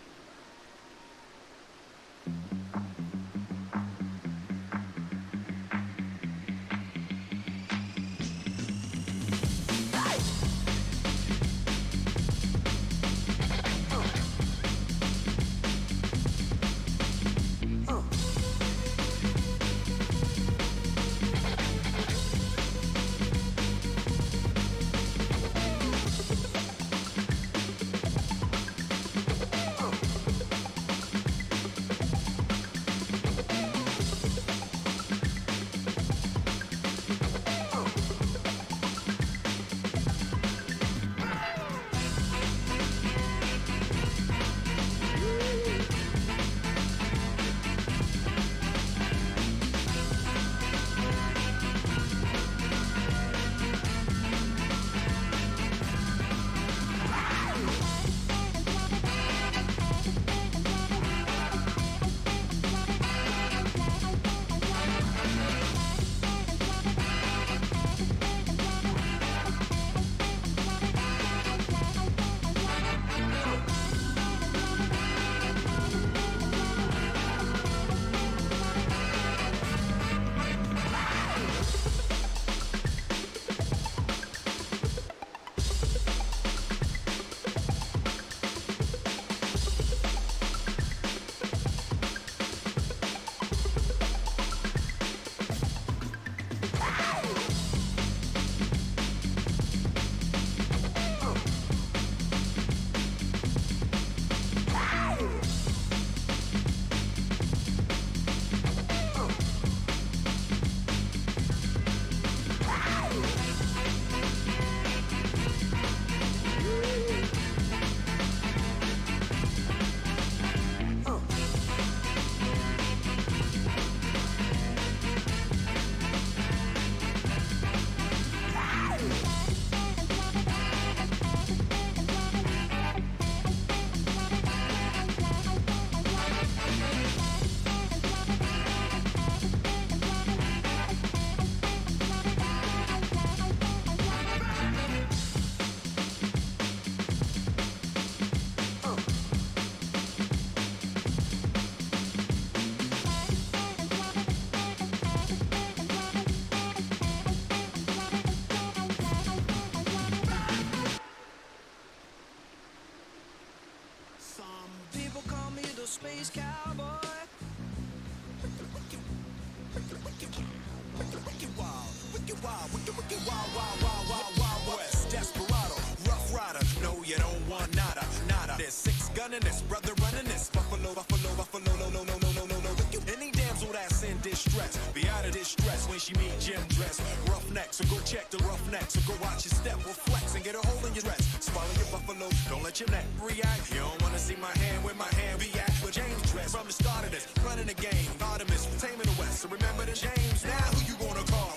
West, desperado, rough rider. No, you don't want nada, nada. There's six gunning this, brother running this. Buffalo, buffalo, buffalo, no, no, no, no, no, no, no. Any damsel that's in distress, be out of distress when she meet Jim dress. Roughneck, so go check the roughneck. So go watch your step, or flex and get a hole in your dress. Swallow your buffalo, don't let your neck react. You don't wanna see my hand where my hand be at. But James dress from the start of this, running the game. Artemis, taming the West. So remember the James. Now who you gonna call?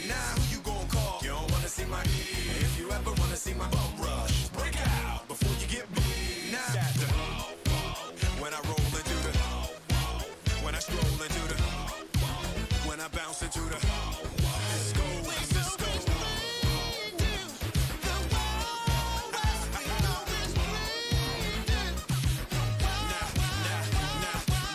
Now who you gonna call? You don't wanna see my if you ever wanna see my bum rush, break out before you get me. Now when I roll into the, when I stroll into the, when I bounce into the disco, disco.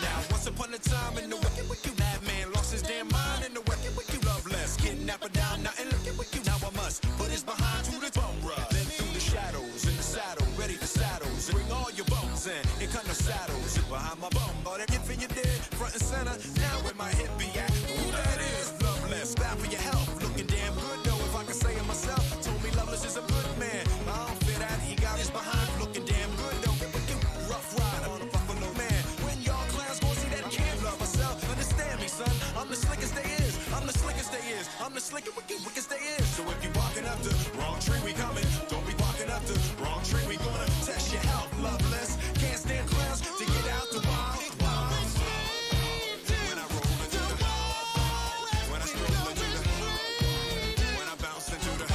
Now, once upon a time in the wicked, that man lost his damn mind in the wicked, loveless, kidnapper down, nothing looking wicked. Now I must put his behind to the bum rush. Then through the shadows, in the saddle, ready for saddles. And bring all your bones in, here come the saddles. Behind my bum, all that if you did, front and center. Now where my hip be at, who that is? Loveless, bad for your health, looking damn good though. If I can say it myself, told me Loveless is a good man. I don't feel that, he got his behind, looking damn good though. Rough rider on a buffalo man. When y'all clowns gon' see that can't love myself, understand me, son. I'm the slickest they is. I'm the slickest they is. I'm the slickest wickedest they is. So if you walking up the wrong tree, we coming. Don't be walking up the wrong tree, we gonna test your health, Loveless. Can't stand clowns to get out the wild. When I roll into the, when I stroll into the, when I bounce into the.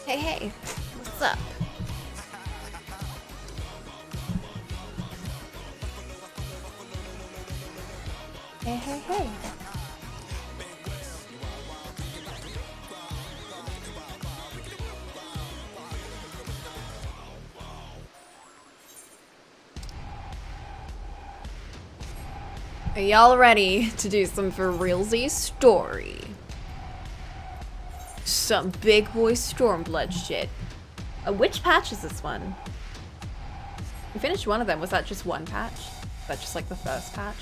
Hey, what's up? Hey. Are y'all ready to do some for realsy story? Some big boy Stormblood shit. Which patch is this one? We finished one of them. Was that just one patch? Was that just like the first patch?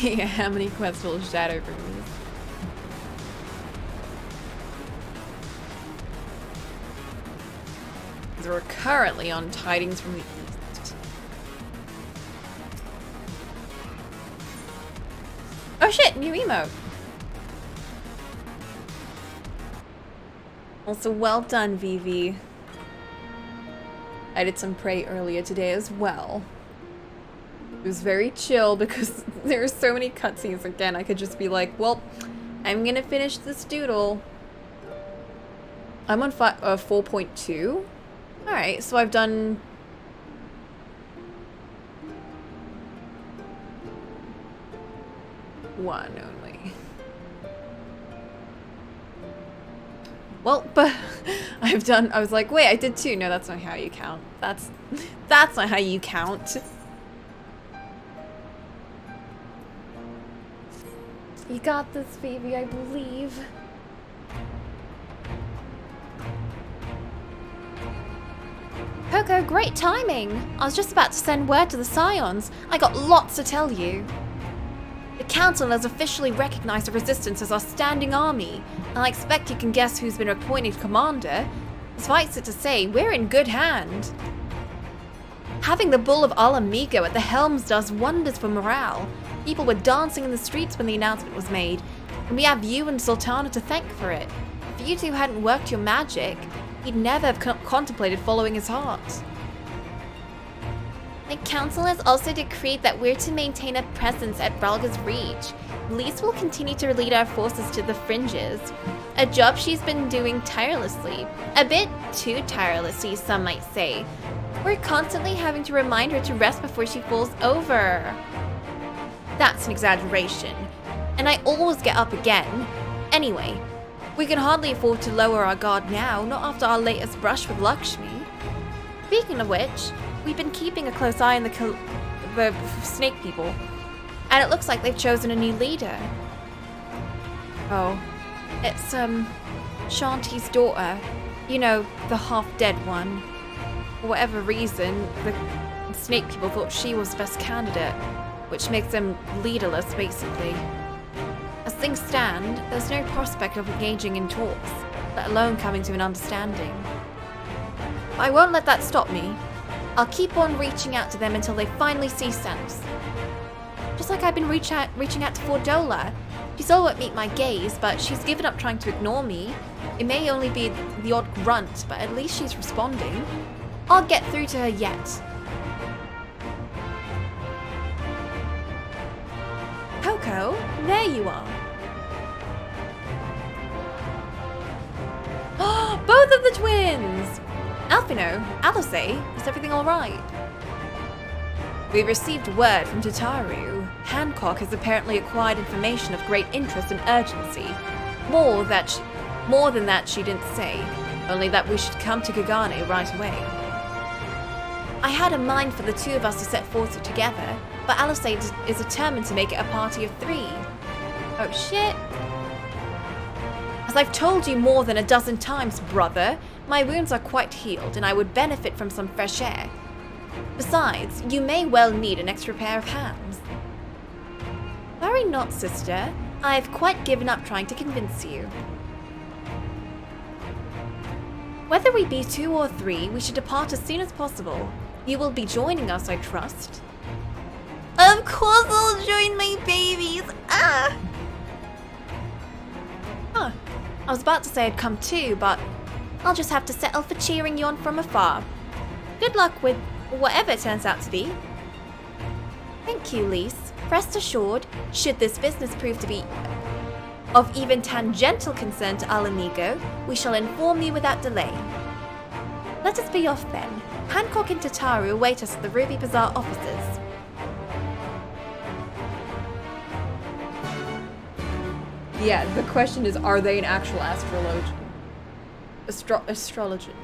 Yeah, how many quests will Shadow bring me? We're currently on Tidings from the East. Oh shit, new emote! Also, well done, Vivi. I did some Prey earlier today as well. It was very chill because there were so many cutscenes. Again, I could just be like, well, I'm gonna finish this doodle. I'm on 4.2. Alright, so I've done... one only. Well, but I was like, wait, I did 2. No, that's not how you count. That's not how you count. You got this, baby, I believe.
Coco, great timing! I was just about to send word to the Scions. I got lots to tell you. The Council has officially recognized the Resistance as our standing army, and I expect you can guess who's been appointed commander. Suffice it to say, we're in good hand. Having the Bull of Alamigo at the helms does wonders for morale. People were dancing in the streets when the announcement was made, and we have you and Sultana to thank for it. If you two hadn't worked your magic, he'd never have contemplated following his heart. The Council has also decreed that we're to maintain a presence at Bralga's Reach. Lise will continue to lead our forces to the fringes, a job she's been doing tirelessly. A bit too tirelessly, some might say. We're constantly having to remind her to rest before she falls over. That's an exaggeration, and I always get up again. Anyway, we can hardly afford to lower our guard now, not after our latest brush with Lakshmi. Speaking of which, we've been keeping a close eye on the snake people, and it looks like they've chosen a new leader. Oh, it's Shanti's daughter. You know, the half-dead one. For whatever reason, the snake people thought she was the best candidate, which makes them leaderless, basically. As things stand, there's no prospect of engaging in talks, let alone coming to an understanding. But I won't let that stop me. I'll keep on reaching out to them until they finally see sense. Just like I've been reaching out to Fordola. She still won't meet my gaze, but she's given up trying to ignore me. It may only be the odd grunt, but at least she's responding. I'll get through to her yet. Coco, there you are. Both of the twins! Alphino, Alice, is everything alright? We've received word from Tataru. Hancock has apparently acquired information of great interest and urgency. More than that she didn't say, only that we should come to Kagane right away. I had a mind for the two of us to set forth together, but Alice is determined to make it a party of 3. Oh shit. As I've told you more than a dozen times, brother, my wounds are quite healed and I would benefit from some fresh air. Besides, you may well need an extra pair of hands. Worry not, sister. I've quite given up trying to convince you. Whether we be 2 or 3, we should depart as soon as possible. You will be joining us, I trust. Of course I'll join my babies! Ah! Huh. I was about to say I'd come too, but I'll just have to settle for cheering you on from afar. Good luck with whatever it turns out to be. Thank you, Lise. Rest assured, should this business prove to be of even tangential concern to Alamigo, we shall inform you without delay. Let us be off then. Hancock and Tataru await us at the Ruby Bazaar offices.
Yeah, the question is, are they an actual astrologian? Astrologion.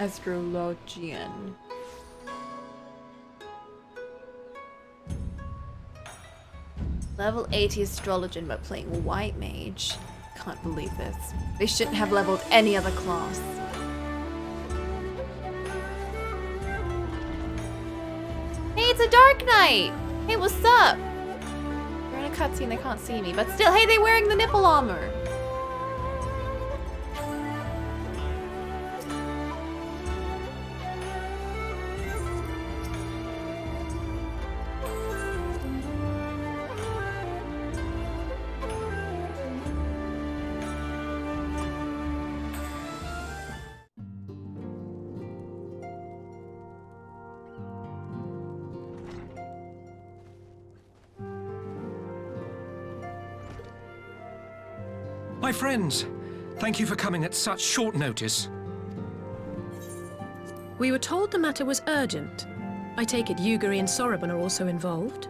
Astrologian. Level 80 astrologian, but playing white mage. Can't believe this. They shouldn't have leveled any other class. Hey, it's a Dark Knight! Hey, what's up? You're an a cutscene, they can't see me. But still, hey, they're wearing the nipple armor.
My friends, thank you for coming at such short notice.
We were told the matter was urgent. I take it Yugiri and Soroban are also involved?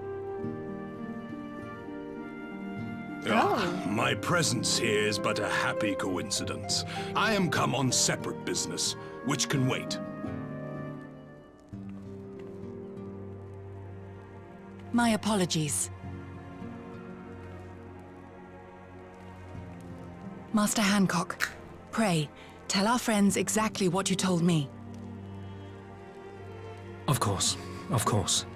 My presence here is but a happy coincidence. I am come on separate business, which can wait.
My apologies. Master Hancock, pray, tell our friends exactly what you told me.
Of course, of course.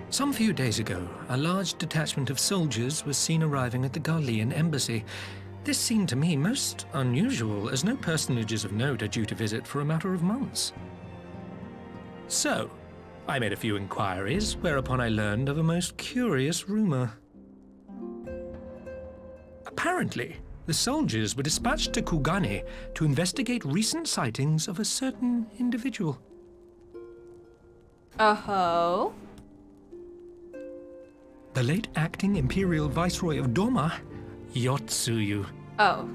Some few days ago, a large detachment of soldiers was seen arriving at the Garlean embassy. This seemed to me most unusual, as no personages of note are due to visit for a matter of months. So, I made a few inquiries, whereupon I learned of a most curious rumor. Apparently, the soldiers were dispatched to Kugane to investigate recent sightings of a certain individual.
Uh-ho.
The late acting Imperial Viceroy of Doma, Yotsuyu.
Oh.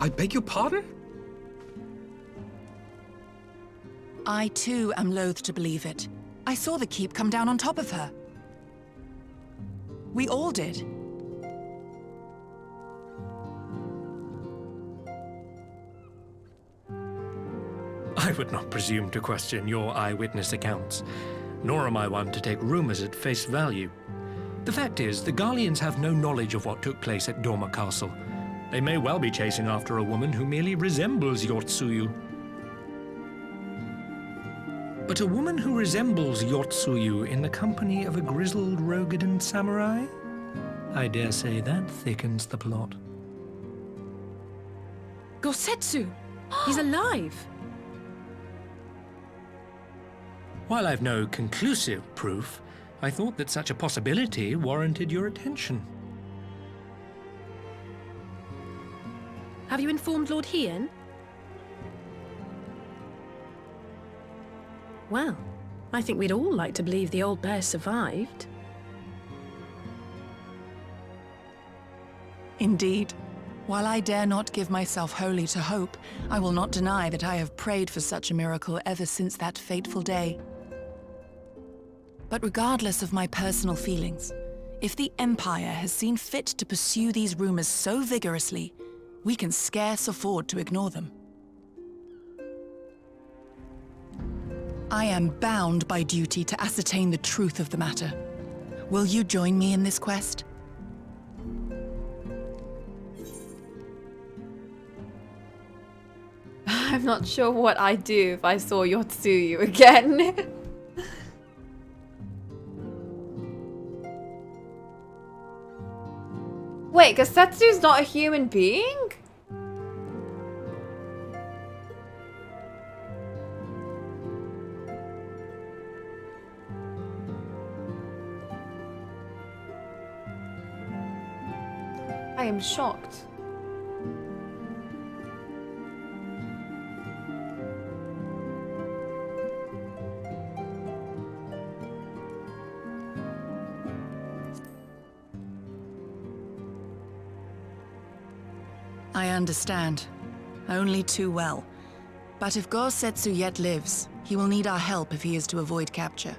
I beg your pardon?
I too am loath to believe it. I saw the keep come down on top of her. We all did.
I would not presume to question your eyewitness accounts, nor am I one to take rumors at face value. The fact is, the Garleans have no knowledge of what took place at Doma Castle. They may well be chasing after a woman who merely resembles Yotsuyu. But a woman who resembles Yotsuyu in the company of a grizzled Rogadan samurai? I dare say that thickens the plot.
Gosetsu! He's alive!
While I've no conclusive proof, I thought that such a possibility warranted your attention.
Have you informed Lord Hien? Well, I think we'd all like to believe the old bear survived.
Indeed. While I dare not give myself wholly to hope, I will not deny that I have prayed for such a miracle ever since that fateful day. But regardless of my personal feelings, if the Empire has seen fit to pursue these rumors so vigorously, we can scarce afford to ignore them. I am bound by duty to ascertain the truth of the matter. Will you join me in this quest?
I'm not sure what I'd do if I saw Yotsuyu again. Wait, Gosetsu's not a human being? I am shocked.
I understand. Only too well. But if Gosetsu yet lives, he will need our help if he is to avoid capture.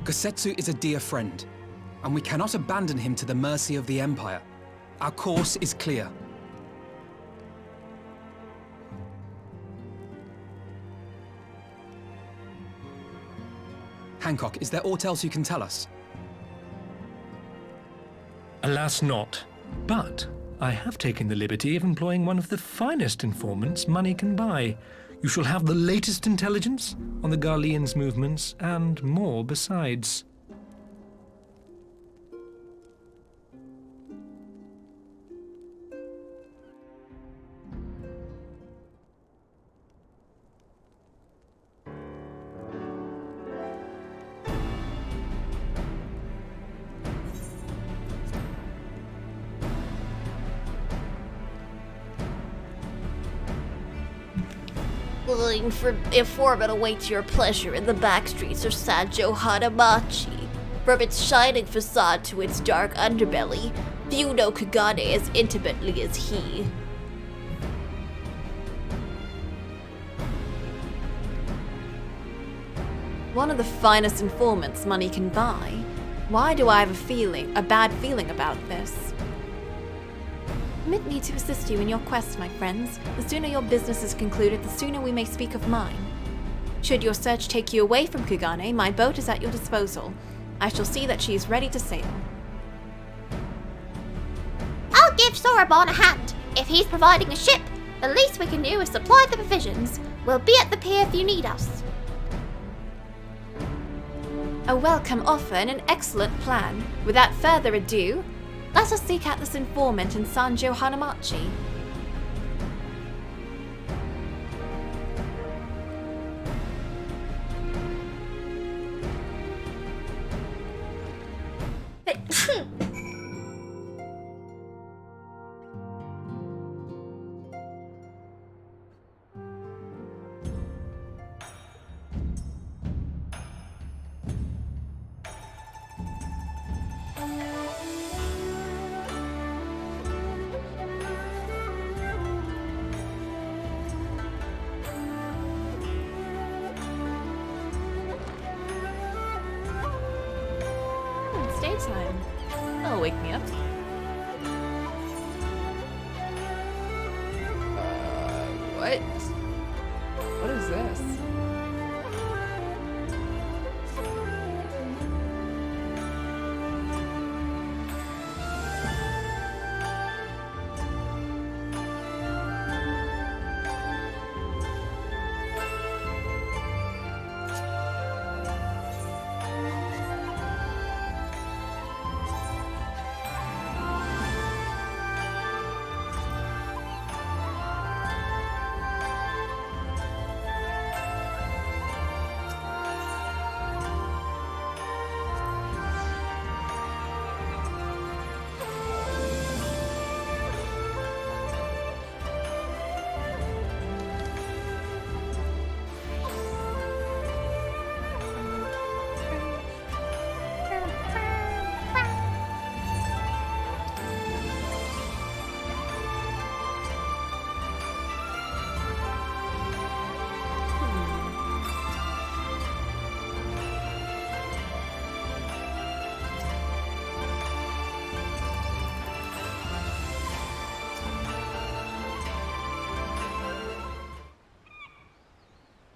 Gosetsu is a dear friend, and we cannot abandon him to the mercy of the Empire. Our course is clear. Hancock, is there aught else you can tell us?
Alas not. But I have taken the liberty of employing one of the finest informants money can buy, You shall have the latest intelligence on the Garlean's movements, and more besides.
For informant awaits your pleasure in the back streets of Sanjo Hanamachi. From its shining facade to its dark underbelly, few know Kagane as intimately as he.
One of the finest informants money can buy. Why do I have a bad feeling about this? Permit me to assist you in your quest, my friends. The sooner your business is concluded, the sooner we may speak of mine. Should your search take you away from Kugane, my boat is at your disposal. I shall see that she is ready to sail.
I'll give Sorabon a hand. If he's providing a ship, the least we can do is supply the provisions. We'll be at the pier if you need us.
A welcome offer and an excellent plan. Without further ado, let us seek out this informant in Sanjo Hanamachi. It's daytime. That'll wake me up. What? What is this?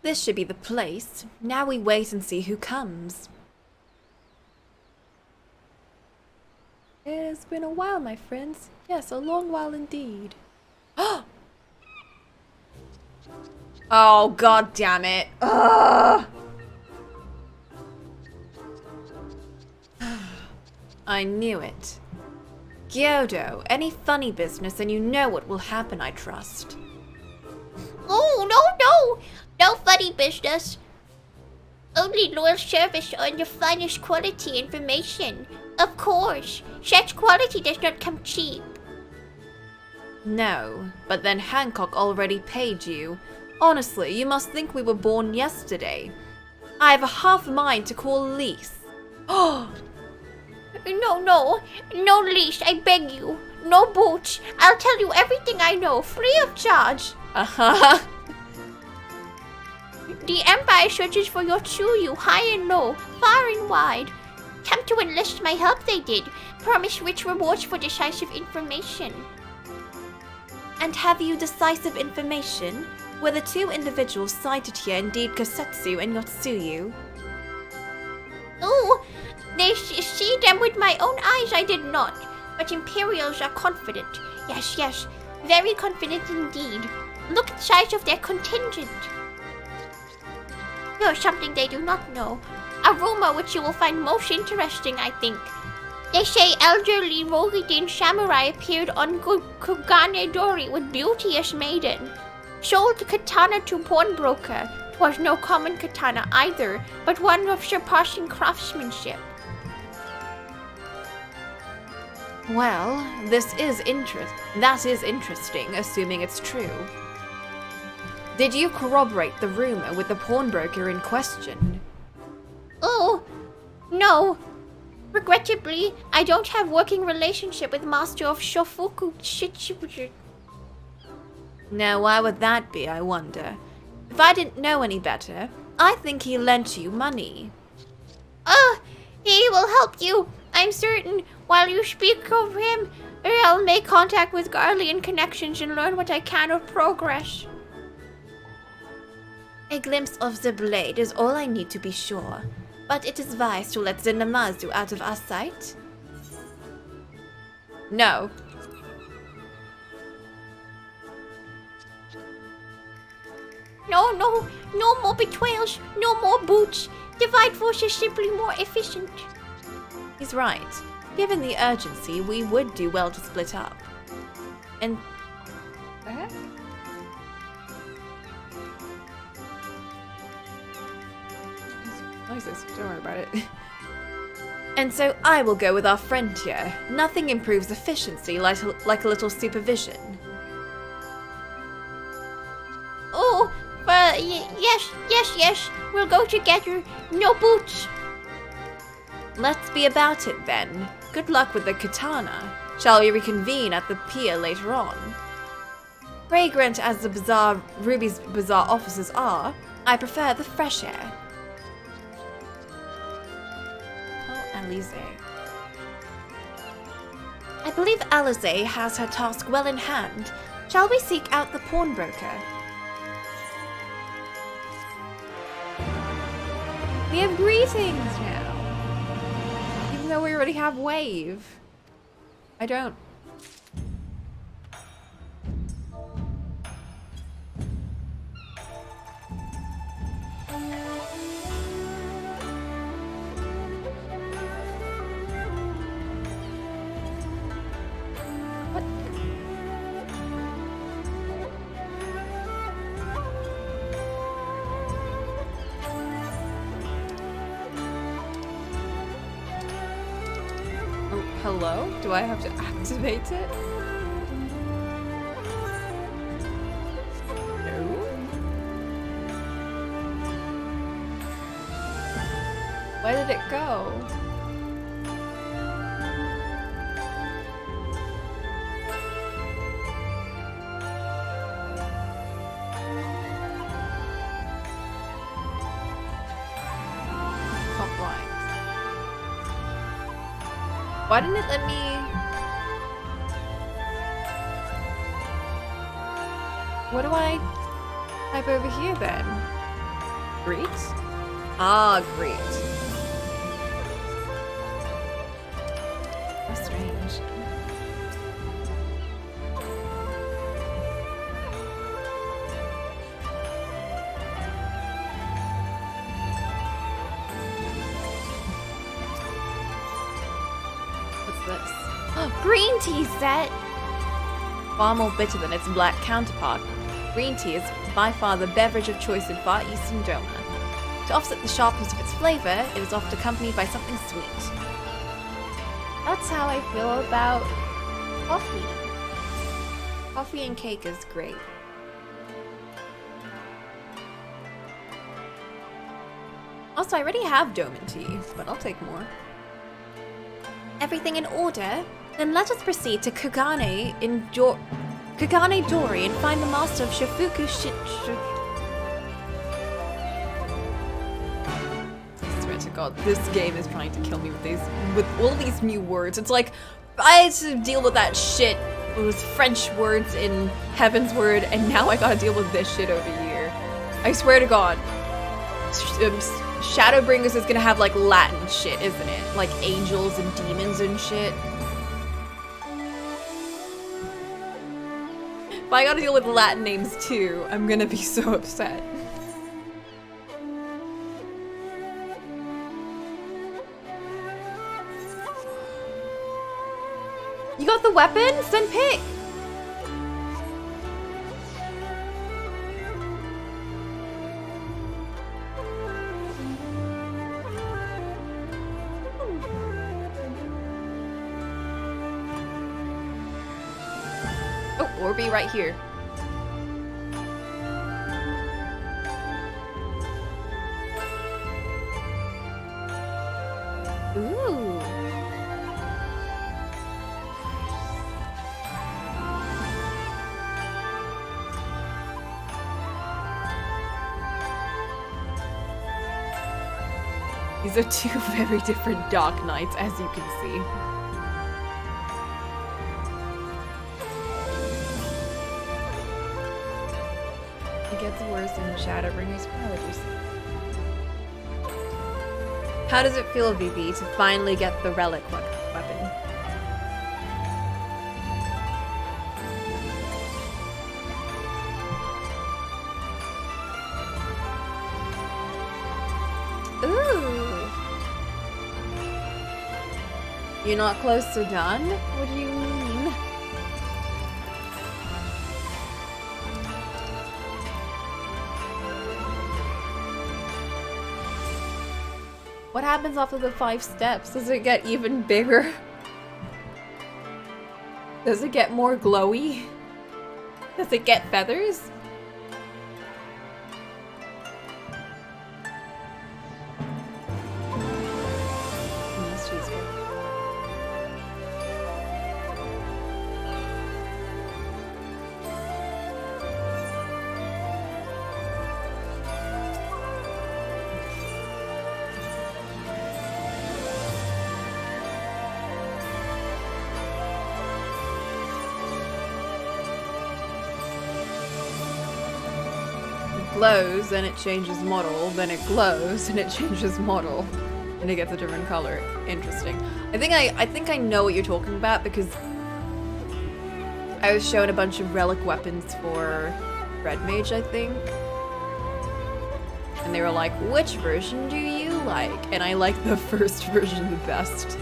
This should be the place. Now we wait and see who comes. It's been a while, my friends. Yes, a long while indeed. Oh, god damn it. Ugh. I knew it. Gyodo, any funny business and you know what will happen, I trust.
Oh, no! No funny business. Only loyal service on your finest quality information. Of course, such quality does not come cheap.
No, but then Hancock already paid you. Honestly, you must think we were born yesterday. I have a half mind to call Lise.
No, Lise, I beg you. No boots. I'll tell you everything I know, free of charge. The Empire searches for your Tsuyu high and low, far and wide. Come to enlist my help, they did. Promise rich rewards for decisive information.
And have you decisive information? Were the two individuals cited here indeed Kosetsu and Yotsuyu?
Oh, they see them with my own eyes, I did not. But Imperials are confident. Yes, very confident indeed. Look at the size of their contingent. Here's something they do not know. A rumor which you will find most interesting, I think. They say elderly Rohirrim samurai appeared on Kugane Dori with beauteous maiden. Sold the katana to pawnbroker. 'Twas no common katana either, but one of surpassing craftsmanship.
Well, that is interesting, assuming it's true. Did you corroborate the rumor with the pawnbroker in question?
Oh, no. Regrettably, I don't have working relationship with Master of Shofuku Shichibuji.
Now, why would that be, I wonder? If I didn't know any better, I think he lent you money.
He will help you, I'm certain. While you speak of him, I'll make contact with Garlean connections and learn what I can of progress.
A glimpse of the blade is all I need to be sure. But it is wise to let the Namazu out of our sight? No.
No more betrayals, no more boots. Divide force is simply more efficient.
He's right. Given the urgency, we would do well to split up. And... the heck? Noises, don't worry about it. And so I will go with our friend here. Nothing improves efficiency like a little supervision.
Oh, yes, we'll go together. No boots.
Let's be about it then. Good luck with the katana. Shall we reconvene at the pier later on? Fragrant as the Ruby's Bazaar offices are, I prefer the fresh air. Alize. I believe Alize has her task well in hand. Shall we seek out the pawnbroker? We have greetings now. Even though we already have wave. I don't. Hello? Do I have to activate it? No. Where did it go? Top line. Why didn't it let me... What do I type over here then? Greet? Ah, greet. How strange.
Green tea set.
Far more bitter than its black counterpart, green tea is by far the beverage of choice in Far Eastern Doma. To offset the sharpness of its flavor, it is often accompanied by something sweet. That's how I feel about coffee. Coffee and cake is great. Also, I already have Doman tea, but I'll take more. Everything in order? Then let us proceed to Kugane Dori and find the master of Shofuku I swear to God, this game is trying to kill me with all these new words. It's like, I had to deal with that shit with French words in Heaven's Word, and now I gotta deal with this shit over here. I swear to God. Shadowbringers is gonna have like Latin shit, isn't it? Like angels and demons and shit. I gotta deal with Latin names too, I'm gonna be so upset. You got the weapons? Then pick! Oh, Orby right here. Ooh. These are two very different Dark Knights, as you can see. It gets worse in Shadowbringers Apologies. How does it feel, VB, to finally get the relic weapon? Ooh! You're not close to done? What do you mean? What happens after the 5 steps? Does it get even bigger? Does it get more glowy? Does it get feathers? Yes, she's good. Glows, then it changes model, then it glows, and it changes model, and it gets a different color. Interesting. I think I know what you're talking about because I was shown a bunch of relic weapons for Red Mage, I think. And they were like, which version do you like? And I like the first version the best.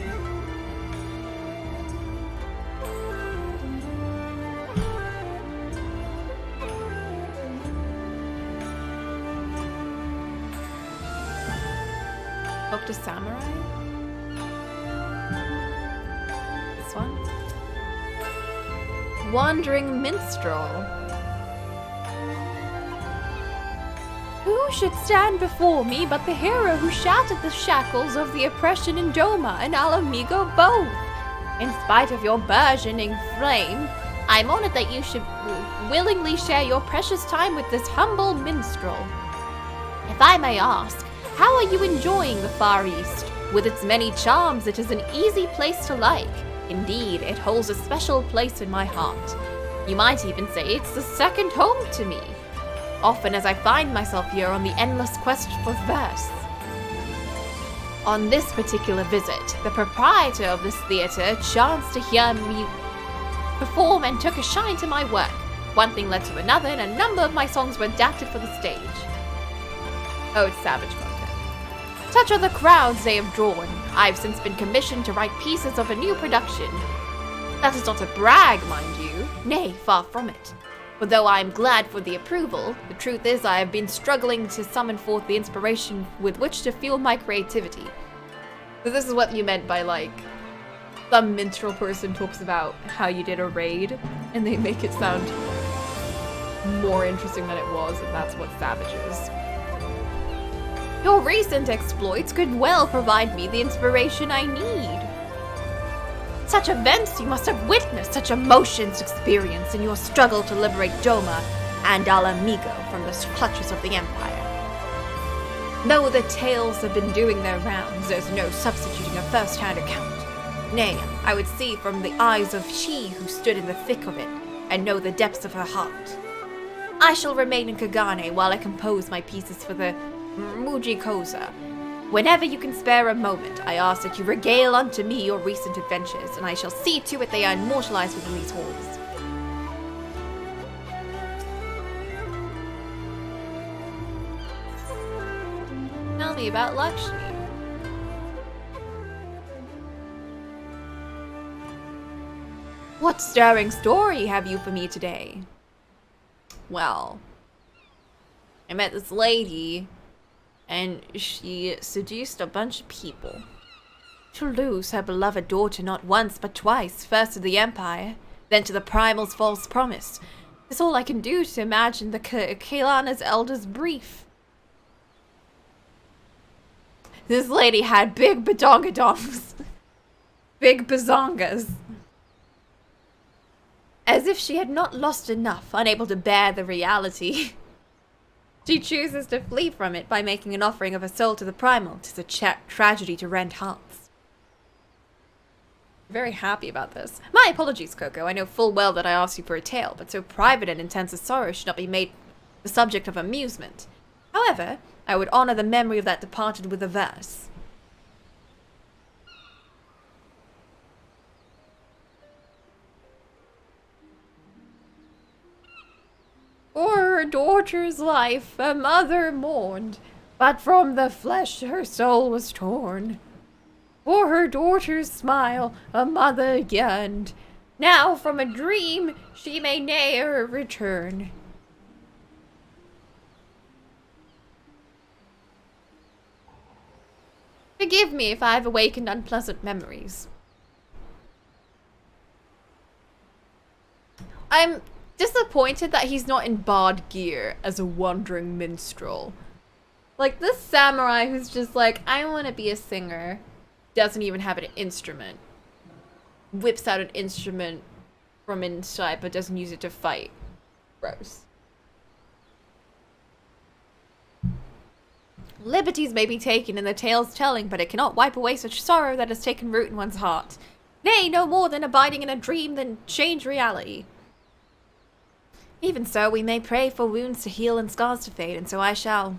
To Samurai? This one? Wandering Minstrel. Who should stand before me but the hero who shattered the shackles of the oppression in Doma and Alamigo both? In spite of your burgeoning flame, I'm honored that you should willingly share your precious time with this humble minstrel. If I may ask, how are you enjoying the Far East? With its many charms, it is an easy place to like. Indeed, it holds a special place in my heart. You might even say it's the second home to me. Often as I find myself here on the endless quest for verse. On this particular visit, the proprietor of this theater chanced to hear me perform and took a shine to my work. One thing led to another, and a number of my songs were adapted for the stage. Oh, it's Savage content. Such are the crowds they have drawn. I've since been commissioned to write pieces of a new production. That is not a brag, mind you. Nay, far from it. For though I am glad for the approval, the truth is I have been struggling to summon forth the inspiration with which to fuel my creativity. So this is what you meant by, like, some minstrel person talks about how you did a raid, and they make it sound more interesting than it was, and that's what Savage is. Your recent exploits could well provide me the inspiration I need. Such events you must have witnessed, such emotions experienced in your struggle to liberate Doma and Alamigo from the clutches of the Empire. Though the tales have been doing their rounds, there's no substituting a first-hand account. Nay, I would see from the eyes of she who stood in the thick of it, and know the depths of her heart. I shall remain in Kagane while I compose my pieces for the Mujikosa. Whenever you can spare a moment, I ask that you regale unto me your recent adventures, and I shall see to it they are immortalized within these halls. Tell me about Lakshmi. What stirring story have you for me today? Well, I met this lady, and she seduced a bunch of people to lose her beloved daughter not once but twice, first to the Empire, then to the Primal's false promise. It's all I can do to imagine the Kaelana's elder's brief. This lady had big badongadongs. Big bazongas. As if she had not lost enough, unable to bear the reality. She chooses to flee from it by making an offering of her soul to the Primal. 'Tis a tragedy to rend hearts. Very happy about this. My apologies, Coco. I know full well that I asked you for a tale, but so private and intense a sorrow should not be made the subject of amusement. However, I would honor the memory of that departed with a verse. For her daughter's life a mother mourned, but from the flesh her soul was torn. For her daughter's smile a mother yearned, now from a dream she may ne'er return. Forgive me if I've awakened unpleasant memories. I'm disappointed that he's not in bard gear as a wandering minstrel. Like this samurai who's just like, I want to be a singer, doesn't even have an instrument. Whips out an instrument from inside but doesn't use it to fight. Gross. Liberties may be taken in the tale's telling, but it cannot wipe away such sorrow that has taken root in one's heart. Nay, no more than abiding in a dream than change reality. Even so, we may pray for wounds to heal and scars to fade, and so I shall.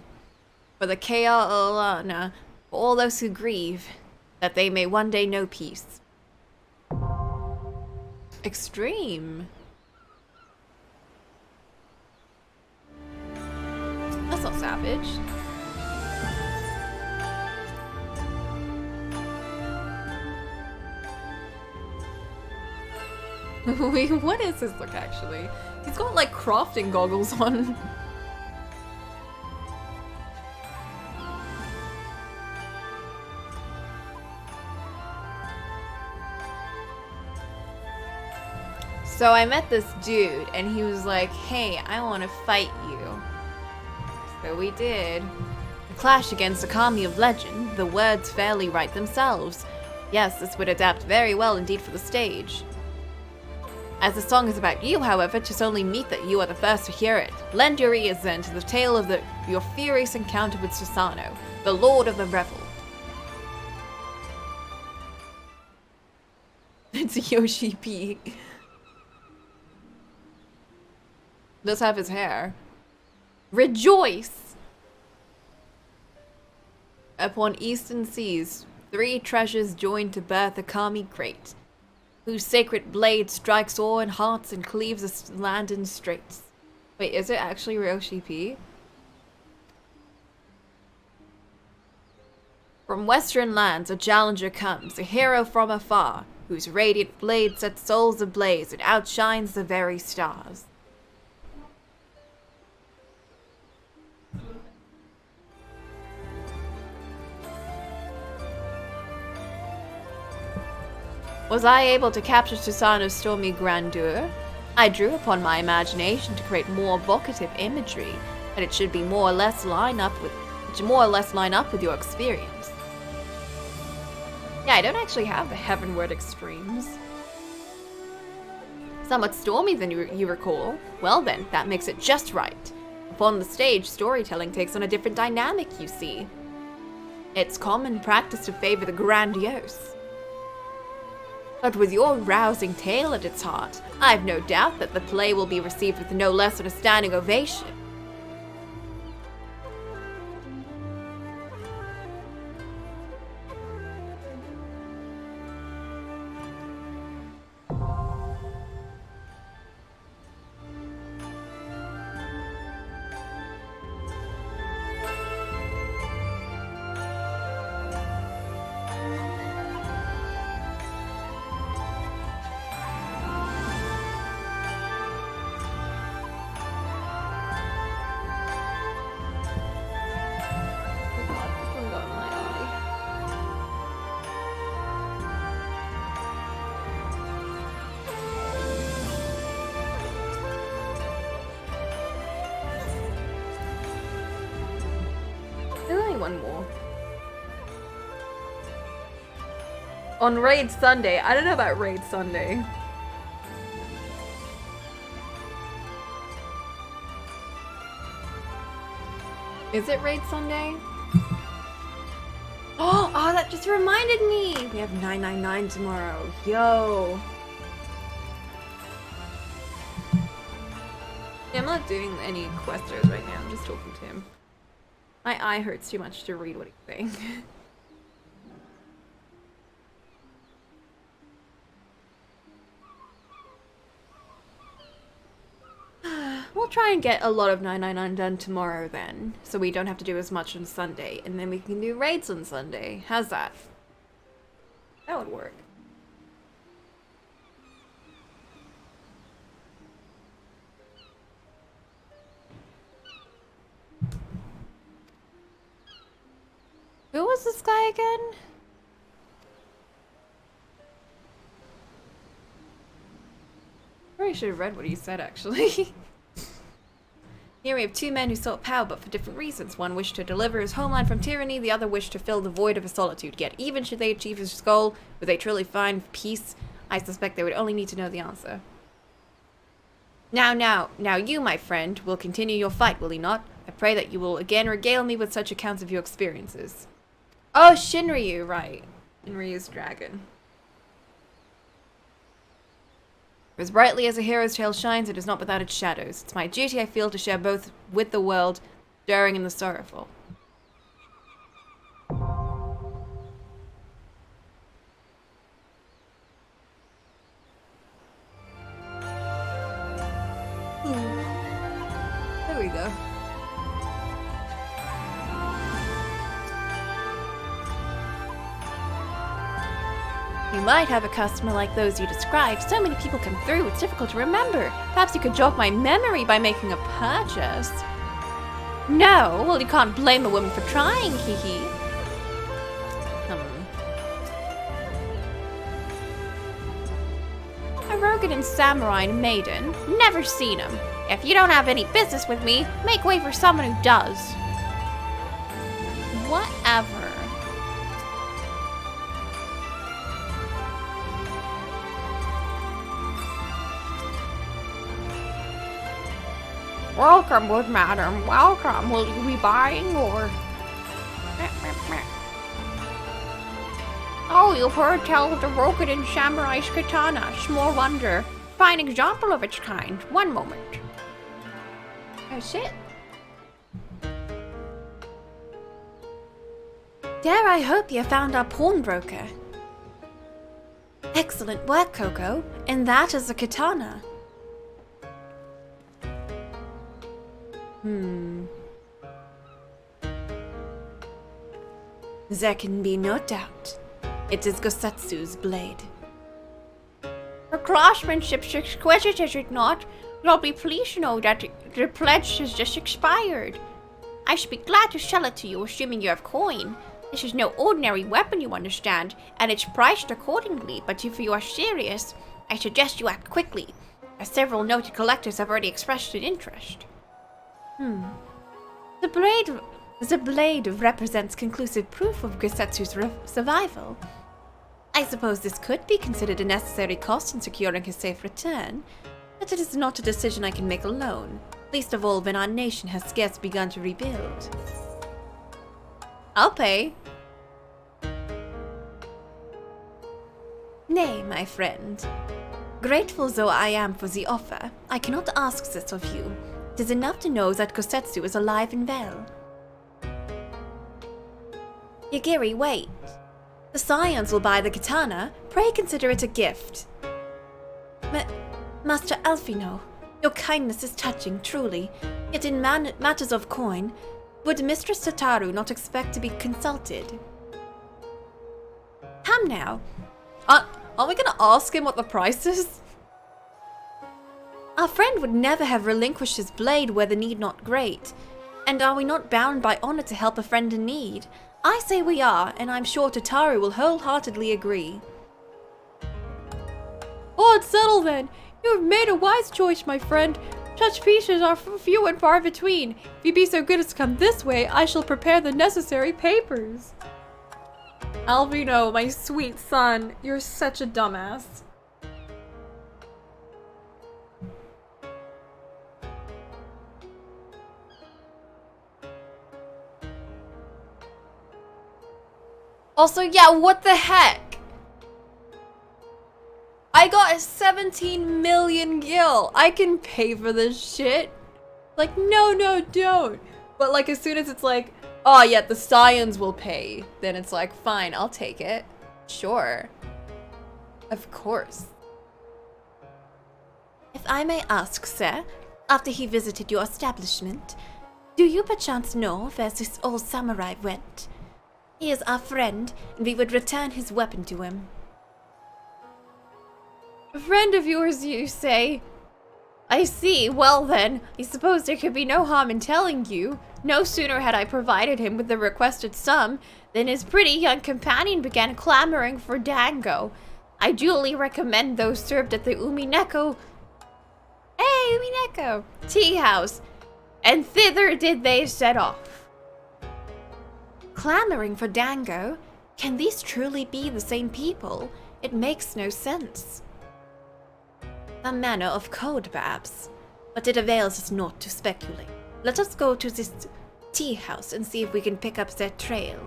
For the Kaelana, for all those who grieve, that they may one day know peace. Extreme. That's not savage. Wait, what is this look actually? He's got like crafting goggles on. So I met this dude and he was like, hey, I want to fight you. So we did. A clash against a army of legend. The words fairly write themselves. Yes, this would adapt very well indeed for the stage. As the song is about you, however, 'tis only meet that you are the first to hear it. Lend your ears then to the tale of your furious encounter with Susano, the Lord of the Revel. It's Yoshi P. Does have his hair. Rejoice! Upon eastern seas, 3 treasures join to birth a kami great, whose sacred blade strikes ore in hearts and cleaves a land in straits. Wait, is it actually Ryoshi P? From western lands a challenger comes, a hero from afar, whose radiant blade sets souls ablaze and outshines the very stars. Was I able to capture Susano's stormy grandeur? I drew upon my imagination to create more evocative imagery, and it should be more or less line up with your experience. Yeah, I don't actually have the heavenward extremes. Somewhat stormy than you recall. Well then, that makes it just right. Upon the stage, storytelling takes on a different dynamic, you see. It's common practice to favor the grandiose. But with your rousing tale at its heart, I've no doubt that the play will be received with no less than a standing ovation. one more. On Raid Sunday. I don't know about Raid Sunday. Is it Raid Sunday? Oh, that just reminded me! We have 999 tomorrow. Yo! Yeah, I'm not doing any questers right now. I'm just talking to him. My eye hurts too much to read what he's saying. We'll try and get a lot of 999 done tomorrow then, so we don't have to do as much on Sunday, and then we can do raids on Sunday. How's that? That would work. Who was this guy again? Probably should have read what he said, actually. Here we have two men who sought power, but for different reasons. One wished to deliver his homeland from tyranny, the other wished to fill the void of his solitude. Yet, even should they achieve his goal, would they truly find peace? I suspect they would only need to know the answer. Now, you, my friend, will continue your fight, will you not? I pray that you will again regale me with such accounts of your experiences. Oh, Shinryu, right. Shinryu's dragon. As brightly as a hero's tale shines, it is not without its shadows. It's my duty, I feel, to share both with the world, daring and the sorrowful. There we go. You might have a customer like those you described. So many people come through, it's difficult to remember. Perhaps you could jog my memory by making a purchase. No, well, you can't blame a woman for trying, hee hee. A Rogan samurai and maiden. Never seen him. If you don't have any business with me, make way for someone who does. Whatever. Welcome, good madam. Welcome. Will you be buying or? Oh, you've heard tell of the Rokugan Samurai's katana. Small wonder. Fine example of its kind. One moment. Oh shit. Dare I hope you found our pawnbroker. Excellent work, Coco. And that is a katana. There can be no doubt. It is Gosetsu's blade. Her craftsmanship's exquisite, is it not? You'll be pleased to know that the pledge has just expired. I should be glad to sell it to you, assuming you have coin. This is no ordinary weapon, you understand, and it's priced accordingly, but if you are serious, I suggest you act quickly, as several noted collectors have already expressed an interest. The blade represents conclusive proof of Gosetsu's survival. I suppose this could be considered a necessary cost in securing his safe return, but it is not a decision I can make alone, least of all when our nation has scarce begun to rebuild. I'll pay. Nay, my friend. Grateful though I am for the offer, I cannot ask this of you. It is enough to know that Gosetsu is alive and well. Yagiri, wait. The Scions will buy the katana. Pray consider it a gift. Master Alfino, your kindness is touching, truly. Yet in matters of coin, would Mistress Tataru not expect to be consulted? Come now. Are we gonna ask him what the price is? Our friend would never have relinquished his blade were the need not great. And are we not bound by honor to help a friend in need? I say we are, and I'm sure Tataru will wholeheartedly agree. Oh, it's settled then. You have made a wise choice, my friend. Such pieces are few and far between. If you be so good as to come this way, I shall prepare the necessary papers. Alvino, my sweet son, you're such a dumbass. Also, yeah, what the heck? I got a 17 million gil. I can pay for this shit. Like, no, don't. But like, as soon as it's like, oh yeah, the Scions will pay, then it's like, fine, I'll take it. Sure. Of course.
If I may ask, sir, after he visited your establishment, do you perchance know where this old samurai went? He is our friend, and we would return his weapon to him.
A friend of yours, you say? I see. Well then, I suppose there could be no harm in telling you. No sooner had I provided him with the requested sum than his pretty young companion began clamoring for dango. I duly recommend those served at the Umineko tea house, and thither did they set off.
Clamoring for dango? Can these truly be the same people? It makes no sense. Some manner of code, perhaps. But it avails us not to speculate. Let us go to this tea house and see if we can pick up their trail.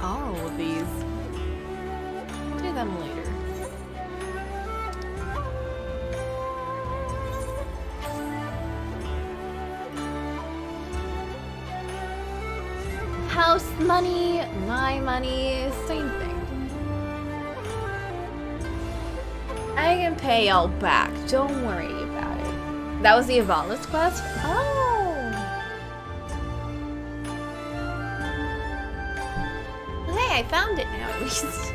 All of these. Do them later. House money, my money, same thing. I can pay y'all back, don't worry about it. That was the Avalis quest? Oh!
Hey, I found it now at least.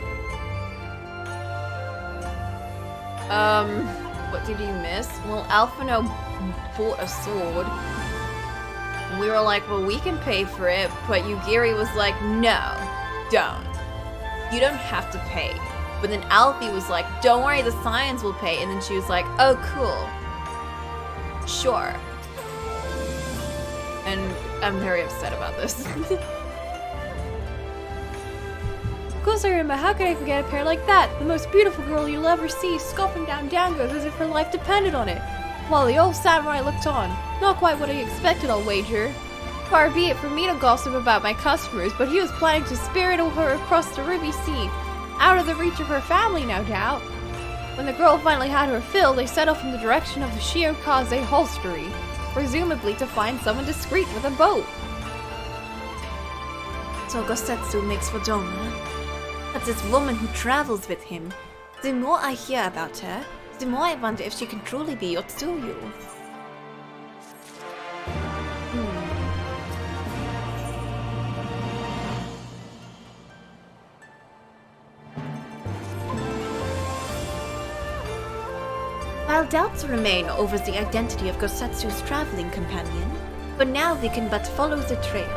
What did you miss? Well, Alphino bought a sword. And we were like, well, we can pay for it, but Yugiri was like, no, don't. You don't have to pay. But then Alfie was like, don't worry, the Scions will pay. And then she was like, oh, cool. Sure. And I'm very upset about this. Of course I remember, how could I forget a pair like that? The most beautiful girl you'll ever see, scoffing down dangos as if her life depended on it. While the old samurai looked on. Not quite what I expected, I'll wager. Far be it for me to gossip about my customers, but he was planning to spirit her across the Ruby Sea. Out of the reach of her family, no doubt. When the girl finally had her fill, they set off in the direction of the Shiokaze Holstery, presumably to find someone discreet with a boat.
So Gosetsu makes for Doma. But this woman who travels with him, the more I hear about her, the more I wonder if she can truly be Yotsuyu. While doubts remain over the identity of Gosetsu's traveling companion, for now we can but follow the trail.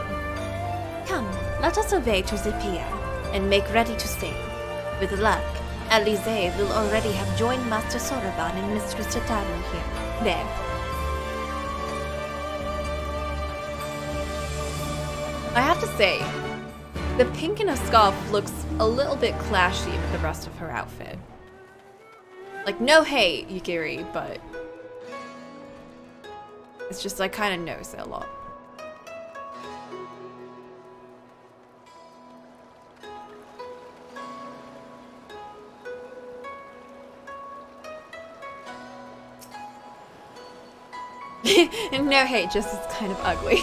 Come, let us away to the pier, and make ready to sail. With luck, Alize will already have joined Master Soroban and Mistress Tataru here. There.
I have to say, the pink in a scarf looks a little bit clashy with the rest of her outfit. Like, no hate, Yugiri, but it's just I kind of notice it a lot. No hate, just it's kind of ugly.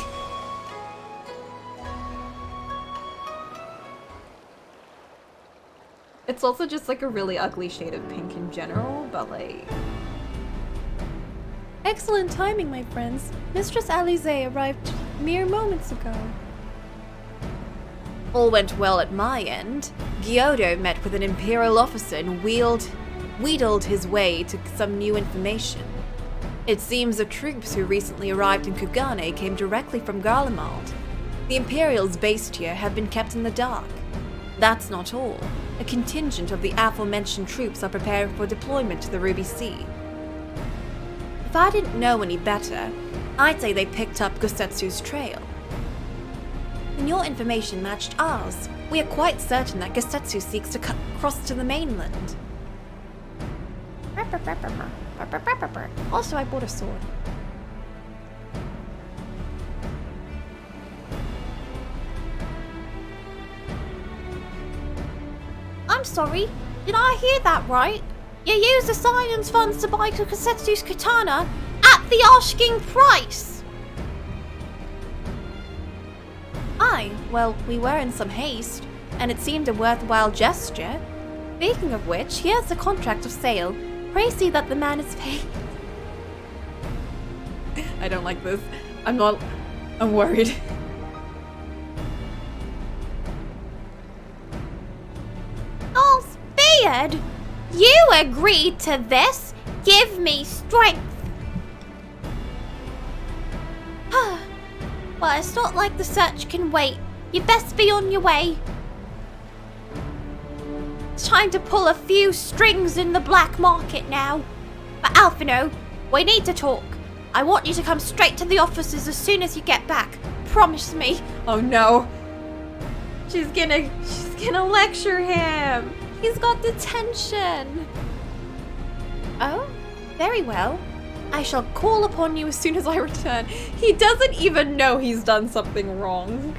It's also just like a really ugly shade of pink in general, but like... Excellent timing, my friends. Mistress Alize arrived mere moments ago.
All went well at my end.
Gyodo met with an Imperial officer and wheedled his way to some new information. It seems the troops who recently arrived in Kugane came directly from Garlemald. The Imperials based here have been kept in the dark. That's not all. A contingent of the aforementioned troops are preparing for deployment to the Ruby Sea. If I didn't know any better, I'd say they picked up Gosetsu's trail. And your information matched ours. We are quite certain that Gosetsu seeks to cross to the mainland. Also, I bought a sword.
I'm sorry, did I hear that right? You used the science funds to buy Gosetsu's katana at the asking price!
Aye, well, we were in some haste, and it seemed a worthwhile gesture. Speaking of which, here's the contract of sale. Pray see that the man is paid. I don't like this. I'm worried.
Oh, Beard! You agreed to this! Give me strength! Well, it's not like the search can wait. You best be on your way. It's time to pull a few strings in the black market now. But Alphino, we need to talk. I want you to come straight to the offices as soon as you get back. Promise me.
Oh no. She's gonna lecture him. He's got detention.
Oh, very well. I shall call upon you as soon as I return.
He doesn't even know he's done something wrong.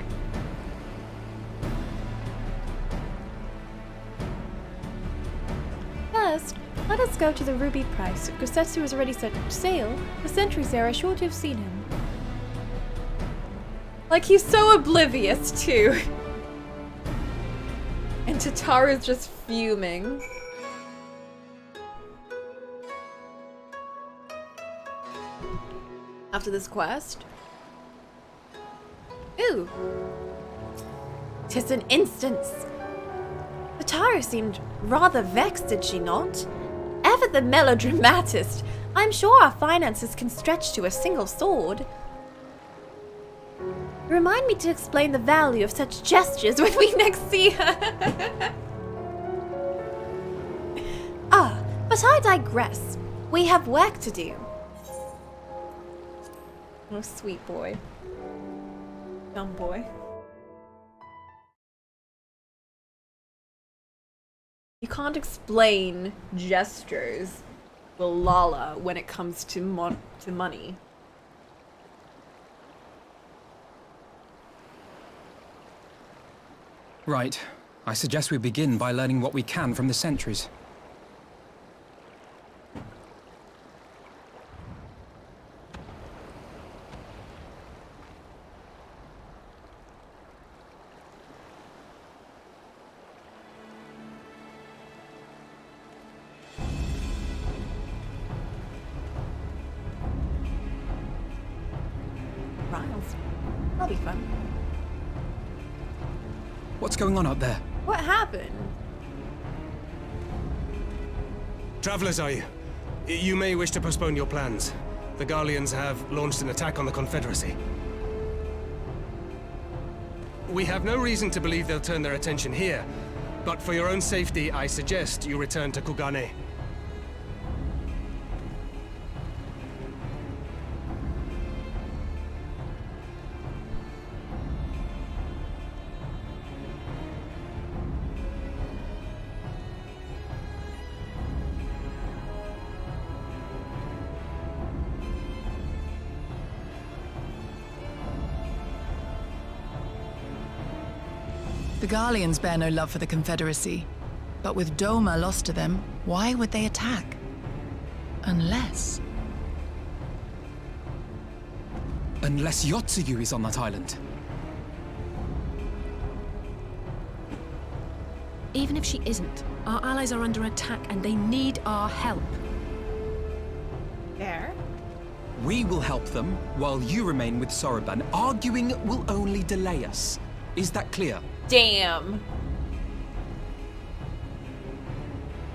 First, let us go to the Ruby Price. If Gosetsu has already set sail, the sentries there are sure to have seen him.
Like, he's so oblivious, too. And Tataru's just fuming.
After this quest... Ooh! 'Tis an instance! Tataru seemed rather vexed, did she not? Ever the melodramatist, I'm sure our finances can stretch to a single sword. Remind me to explain the value of such gestures when we next see her. But I digress. We have work to do.
Oh, sweet boy. Dumb boy. You can't explain gestures to Lala when it comes to money.
Right. I suggest we begin by learning what we can from the sentries.
Riles. That'll be fun.
What's going on up there?
What happened?
Travelers, are you? You may wish to postpone your plans. The Garleans have launched an attack on the Confederacy. We have no reason to believe they'll turn their attention here, but for your own safety, I suggest you return to Kugane.
The Garleans bear no love for the Confederacy, but with Doma lost to them, why would they attack? Unless
Yotsuyu is on that island.
Even if she isn't, our allies are under attack and they need our help.
There.
We will help them while you remain with Soroban. Arguing will only delay us. Is that clear?
Damn.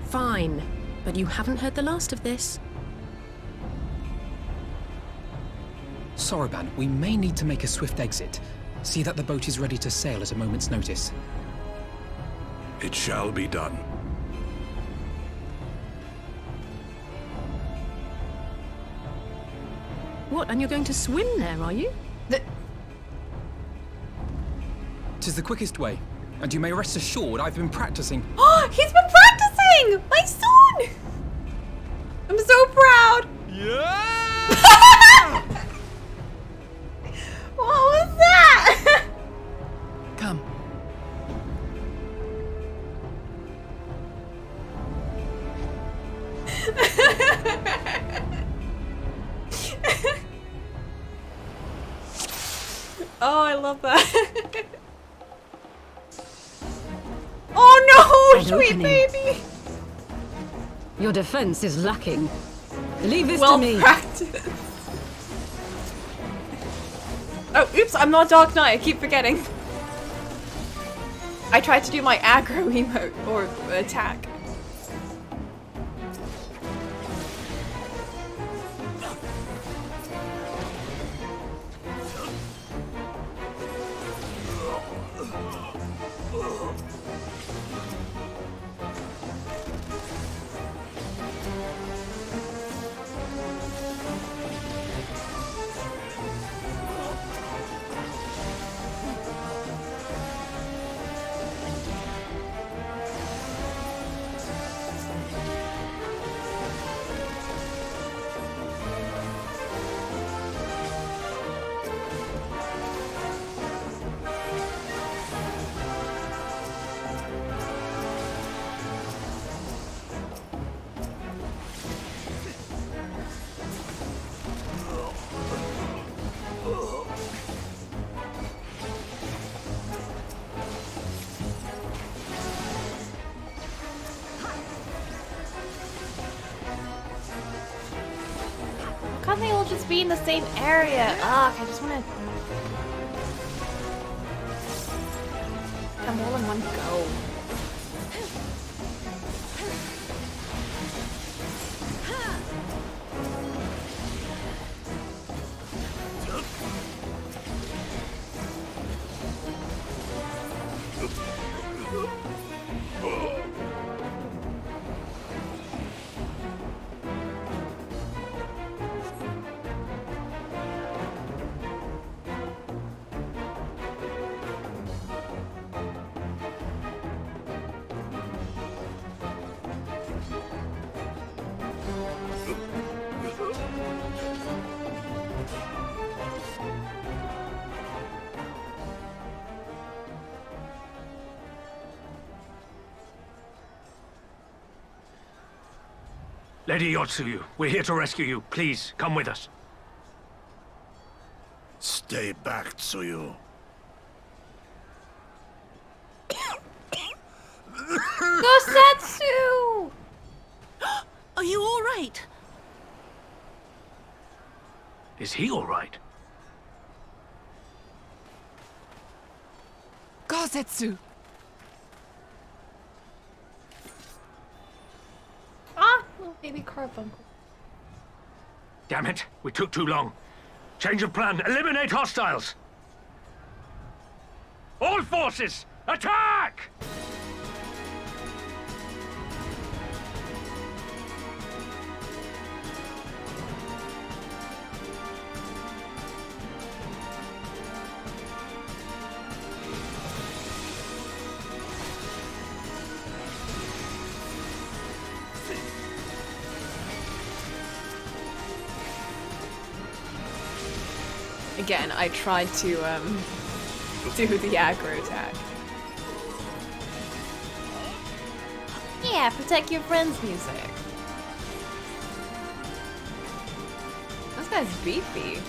Fine, but you haven't heard the last of this.
Soroban, we may need to make a swift exit. See that the boat is ready to sail at a moment's notice.
It shall be done.
What, and you're going to swim there, are you?
Tis the quickest way, and you may rest assured I've been practicing.
Oh, he's been practicing! My son! I'm so proud!
Yeah!
What was that?
Come.
Oh, I love that. Oh no,
An
sweet
opening.
baby.
Your defense is lacking. Leave this
Well
to me.
practiced. Oh, oops, I'm not Dark Knight, I keep forgetting. I tried to do my aggro emote, or attack. Can't they all just be in the same area? Ugh, I just wanna come all in one go.
Lady Yotsuyu, we're here to rescue you. Please, come with us.
Stay back, Tsuyu.
Gosetsu!
Are you all right?
Is he all right?
Gosetsu!
Ah, little baby carbuncle.
Damn it, we took too long. Change of plan, eliminate hostiles! All forces, attack!
Again, I tried to do the aggro attack. Yeah, protect your friends music. This guy's beefy.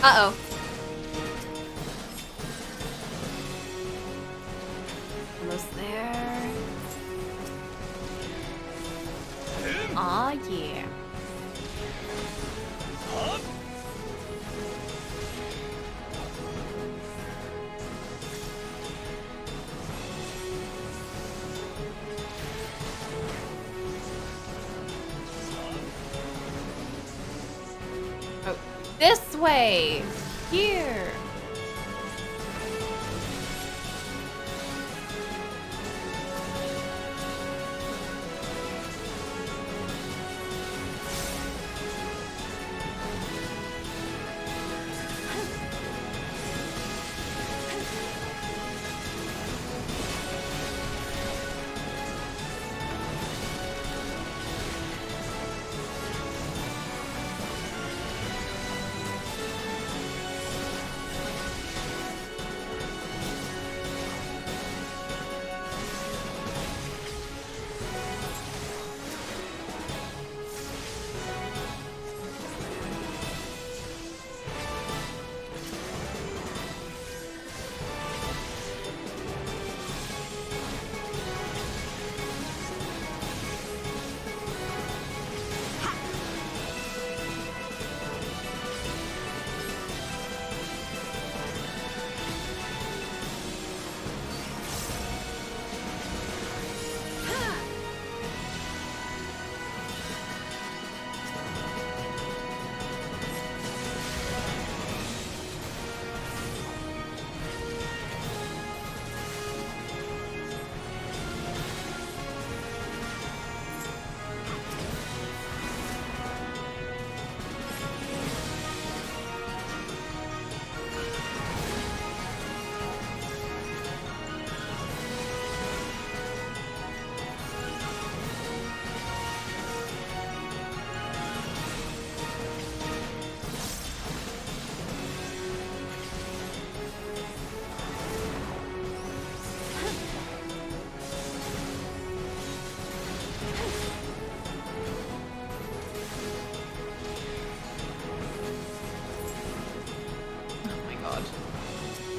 Uh-oh. Almost there. Aw, yeah. Oh, this way! Here!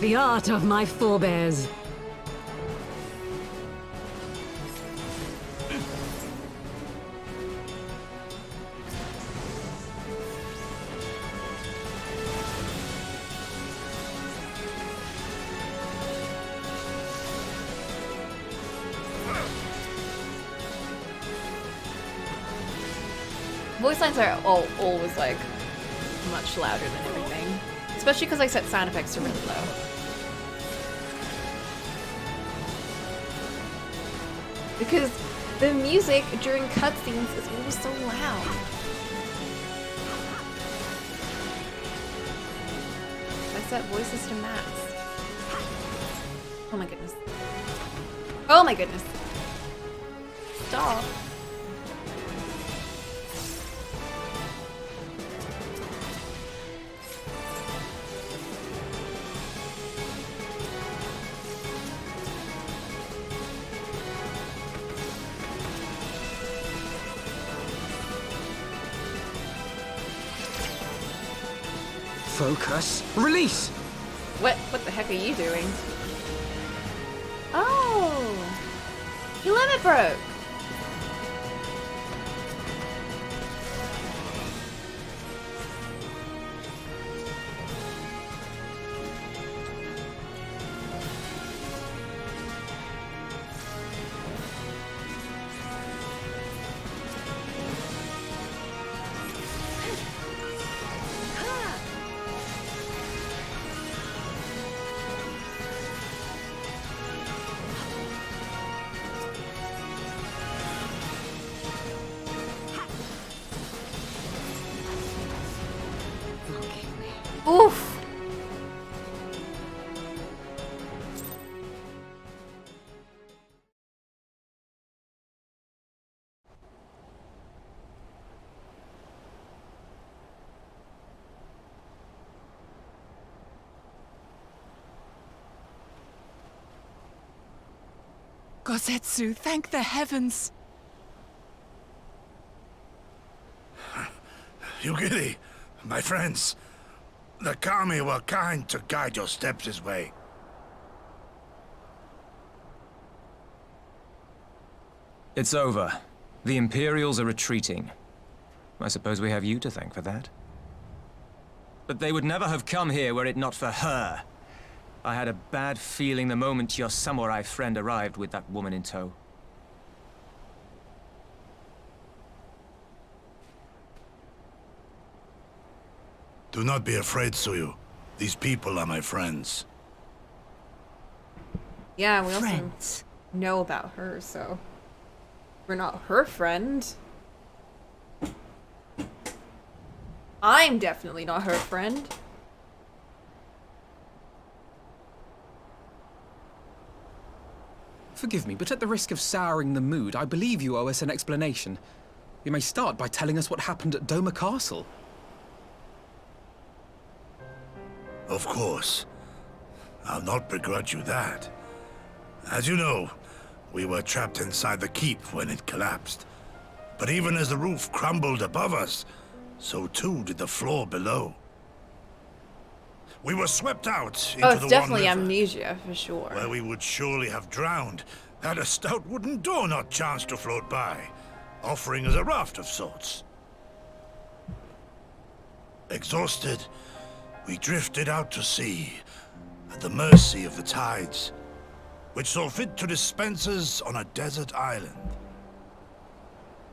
The art of my forebears.
Voice lines are always like much louder than everything. Especially because I set sound effects to really low. Because the music during cutscenes is always so loud. I set voices to max. Oh my goodness. Oh my goodness. Stop.
Focus. Release!
What the heck are you doing? Oh! Your limit broke! Oof!
Gosetsu, thank the heavens!
Yugiri, my friends,
The Kami were kind to guide your steps this way.
It's over. The Imperials are retreating. I suppose we have you to thank for that. But they would never have come here were it not for her. I had a bad feeling the moment your samurai friend arrived with that woman in tow.
Do not be afraid, Suyu. These people are my friends.
Yeah, we also know about her, so we're not her friend. I'm definitely not her friend.
Forgive me, but at the risk of souring the mood, I believe you owe us an explanation. You may start by telling us what happened at Doma Castle.
Of course. I'll not begrudge you that. As you know, we were trapped inside the keep when it collapsed. But even as the roof crumbled above us, so too did the floor below. We were swept out into
it's
the
definitely
One River,
amnesia, for sure.
where we would surely have drowned had a stout wooden door not chanced to float by, offering us a raft of sorts. Exhausted, we drifted out to sea, at the mercy of the tides, which saw fit to dispense us on a desert island.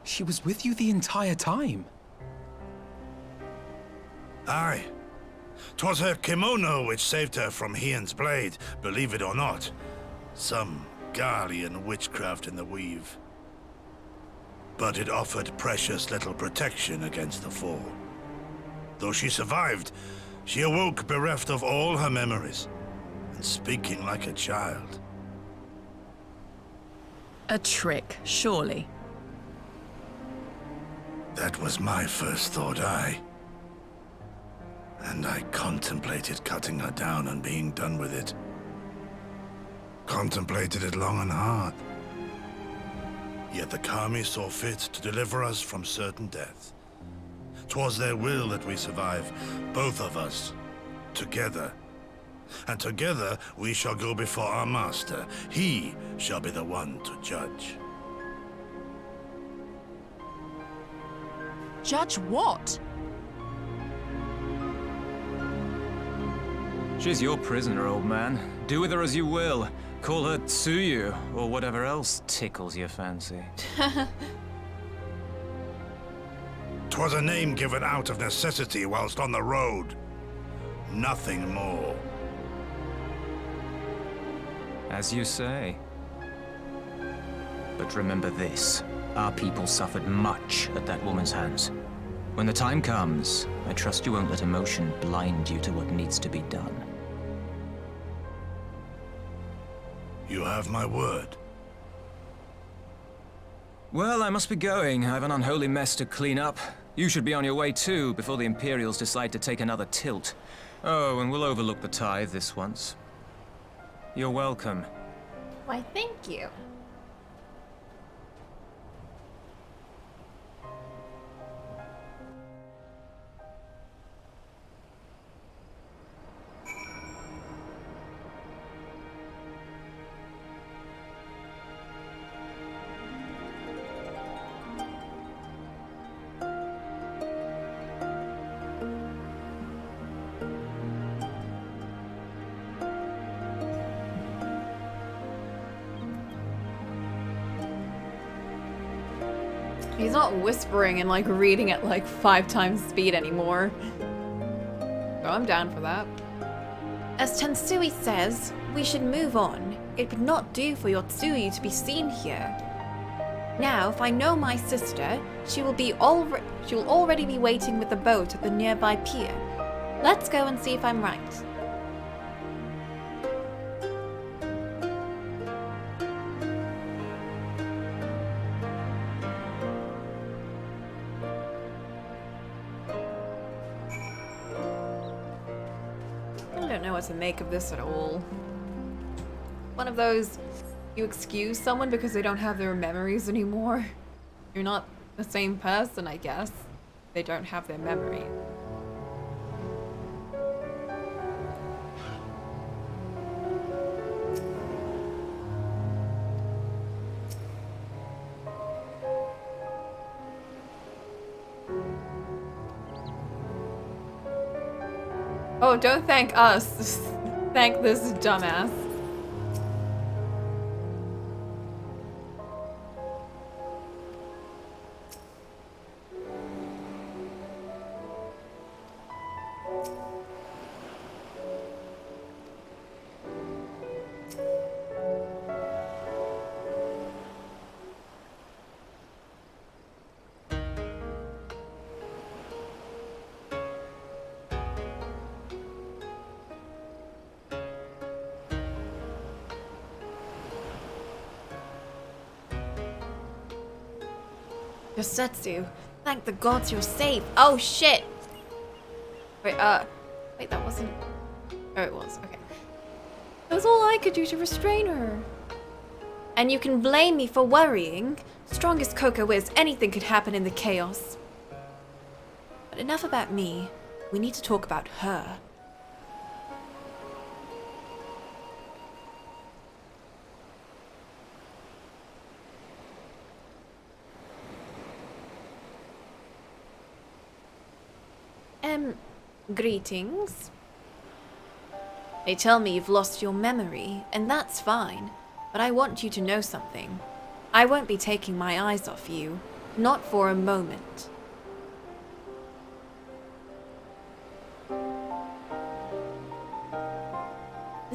She was with you the entire time?
Aye. 'Twas her kimono which saved her from Hien's blade, believe it or not. Some Garlean witchcraft in the weave. But it offered precious little protection against the fall. Though she survived, she awoke bereft of all her memories, and speaking like a child.
A trick, surely.
That was my first thought, aye. And I contemplated cutting her down and being done with it. Contemplated it long and hard. Yet the Kami saw fit to deliver us from certain death. 'Twas their will that we survive, both of us, together. And together we shall go before our master. He shall be the one to judge.
Judge what?
She's your prisoner, old man. Do with her as you will. Call her Tsuyu, or whatever else tickles your fancy.
'Twas a name given out of necessity whilst on the road. Nothing more.
As you say. But remember this. Our people suffered much at that woman's hands. When the time comes, I trust you won't let emotion blind you to what needs to be done.
You have my word.
Well, I must be going. I have an unholy mess to clean up. You should be on your way too, before the Imperials decide to take another tilt. Oh, and we'll overlook the tithe this once. You're welcome.
Why, thank you. He's not whispering and like reading at like 5 times speed anymore. So I'm down for that.
As Tansui says, we should move on. It would not do for your Tsuyu to be seen here. Now, if I know my sister, she will already be waiting with the boat at the nearby pier. Let's go and see if I'm right.
I don't know what to make of this at all. One of those, you excuse someone because they don't have their memories anymore. You're not the same person, I guess. They don't have their memory. Oh, don't thank us. Thank this dumbass. Yosetsu, thank the gods you're safe. Oh shit! Wait, wait, that wasn't... Oh, it was, okay. That was all I could do to restrain her. And you can blame me for worrying. Strongest Coco is, anything could happen in the chaos. But enough about me. We need to talk about her. Greetings. They tell me you've lost your memory, and that's fine, but I want you to know something. I won't be taking my eyes off you, not for a moment.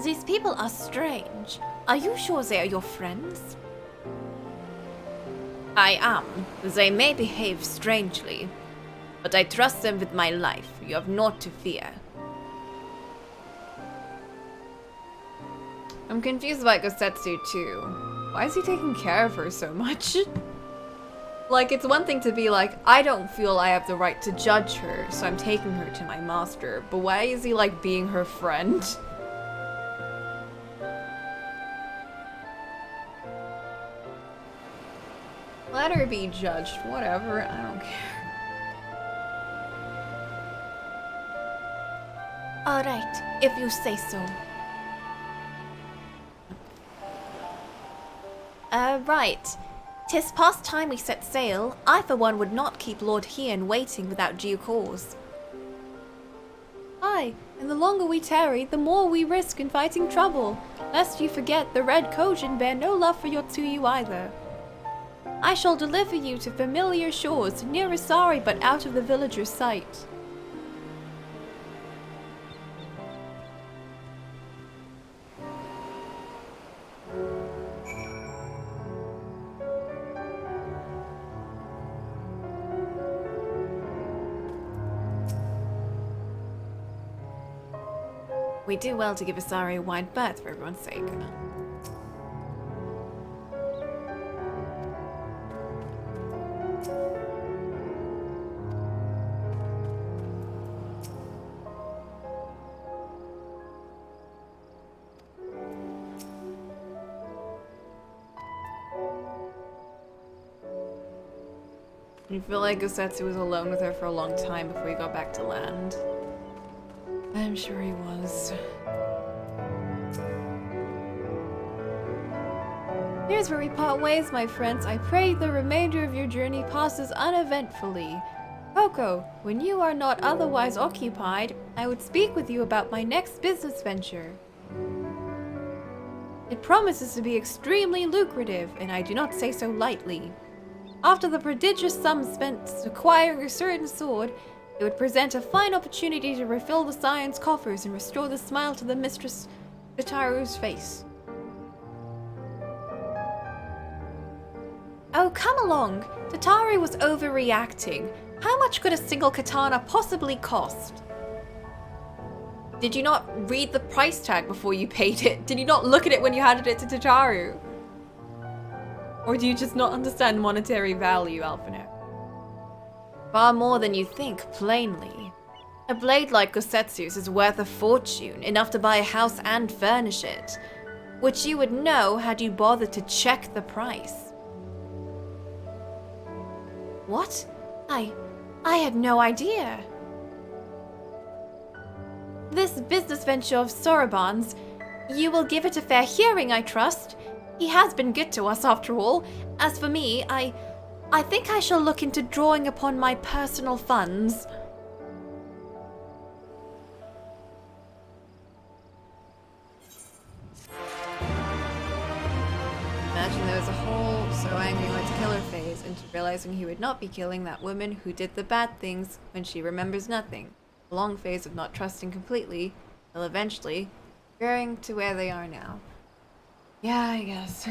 These people are strange. Are you sure they are your friends? I am. They may behave strangely, but I trust them with my life. You have naught to fear. I'm confused about Gosetsu too. Why is he taking care of her so much? Like, it's one thing to be like, I don't feel I have the right to judge her, so I'm taking her to my master. But why is he like being her friend? Let her be judged. Whatever. I don't care. Alright, if you say so. Right. 'Tis past time we set sail. I for one would not keep Lord Hien waiting without due cause. Aye, and the longer we tarry, the more we risk inviting trouble. Lest you forget, the Red Kojin bear no love for your Tsuyu either. I shall deliver you to familiar shores, near Asari but out of the villager's sight. We do well to give Asari a wide berth for everyone's sake. I feel like Gosetsu was alone with her for a long time before he got back to land. I'm sure he was. Here's where we part ways, my friends. I pray the remainder of your journey passes uneventfully. Coco, when you are not otherwise occupied, I would speak with you about my next business venture. It promises to be extremely lucrative, and I do not say so lightly. After the prodigious sum spent acquiring a certain sword, it would present a fine opportunity to refill the Scion's coffers and restore the smile to the Mistress Itaru's face. Oh, come along! Tatari was overreacting. How much could a single katana possibly cost? Did you not read the price tag before you paid it? Did you not look at it when you handed it to Tataru? Or do you just not understand monetary value, Alphinaud? Far more than you think, plainly. A blade like Gosetsu's is worth a fortune, enough to buy a house and furnish it, which you would know had you bothered to check the price. What? I had no idea. This business venture of Soroban's, you will give it a fair hearing, I trust. He has been good to us, after all. As for me, I think I shall look into drawing upon my personal funds. imagine there was a whole so angry went to killer phase into realizing he would not be killing that woman who did the bad things when she remembers nothing. A long phase of not trusting completely, till eventually growing to where they are now. Yeah, I guess.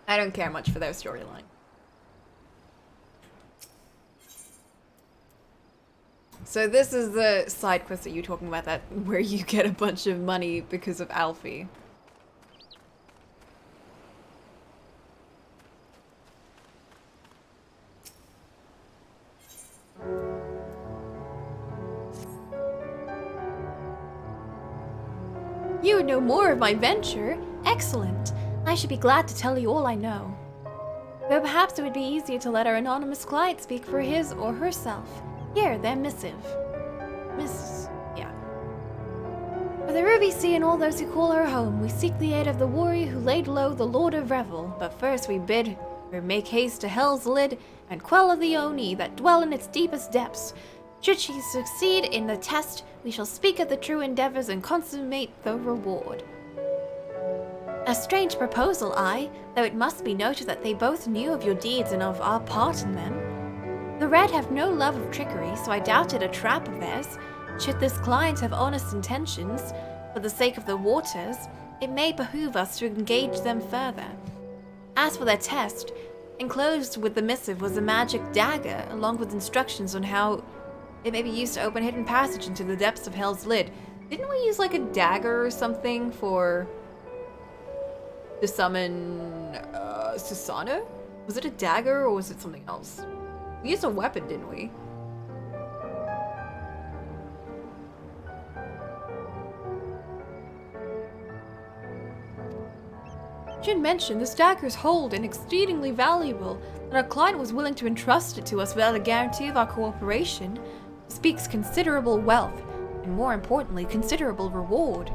I don't care much for their storyline. So this is the side quest that you're talking about, that where you get a bunch of money because of Alfie.
You would know more of my venture? Excellent. I should be glad to tell you all I know. Though perhaps it would be easier to let our anonymous client speak for his or herself. Here, their missive. Yeah. For the Ruby Sea and all those who call her home, we seek the aid of the warrior who laid low the Lord of Revel. But first we bid her make haste to Hell's Lid and quell the Oni that dwell in its deepest depths. Should she succeed in the test, we shall speak of the true endeavors and consummate the reward. A strange proposal, though it must be noted that they both knew of your deeds and of our part in them. The Red have no love of trickery, so I doubted a trap of theirs. Should this client have honest intentions, for the sake of the waters, it may behoove us to engage them further. As for their test, enclosed with the missive was a magic dagger, along with instructions on how it may be used to open a hidden passage into the depths of Hell's Lid. Didn't we use like a dagger or something to summon Susano? Was it a dagger or was it something else? We used a weapon, didn't we? Should mention, this dagger's hold and exceedingly valuable, and our client was willing to entrust it to us without a guarantee of our cooperation. Speaks considerable wealth, and more importantly, considerable reward.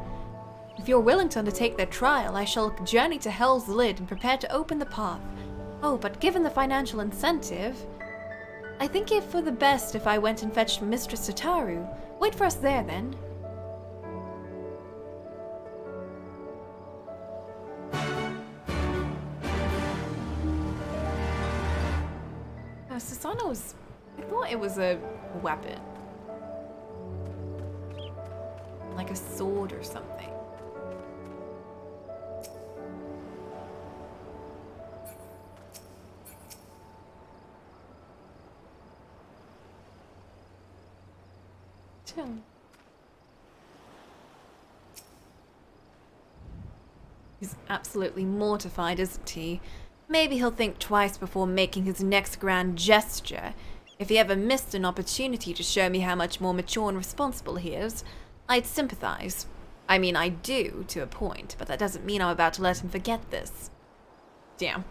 If you're willing to undertake their trial, I shall journey to Hell's Lid and prepare to open the path. Oh, but given the financial incentive, I think it for the best if I went and fetched Mistress Sataru. Wait for us there, then. Susano's... I thought it was a weapon. Like a sword or something. He's absolutely mortified, isn't he? Maybe he'll think twice before making his next grand gesture. If he ever missed an opportunity to show me how much more mature and responsible he is, I'd sympathize. I mean, I do, to a point, but that doesn't mean I'm about to let him forget this. Damn.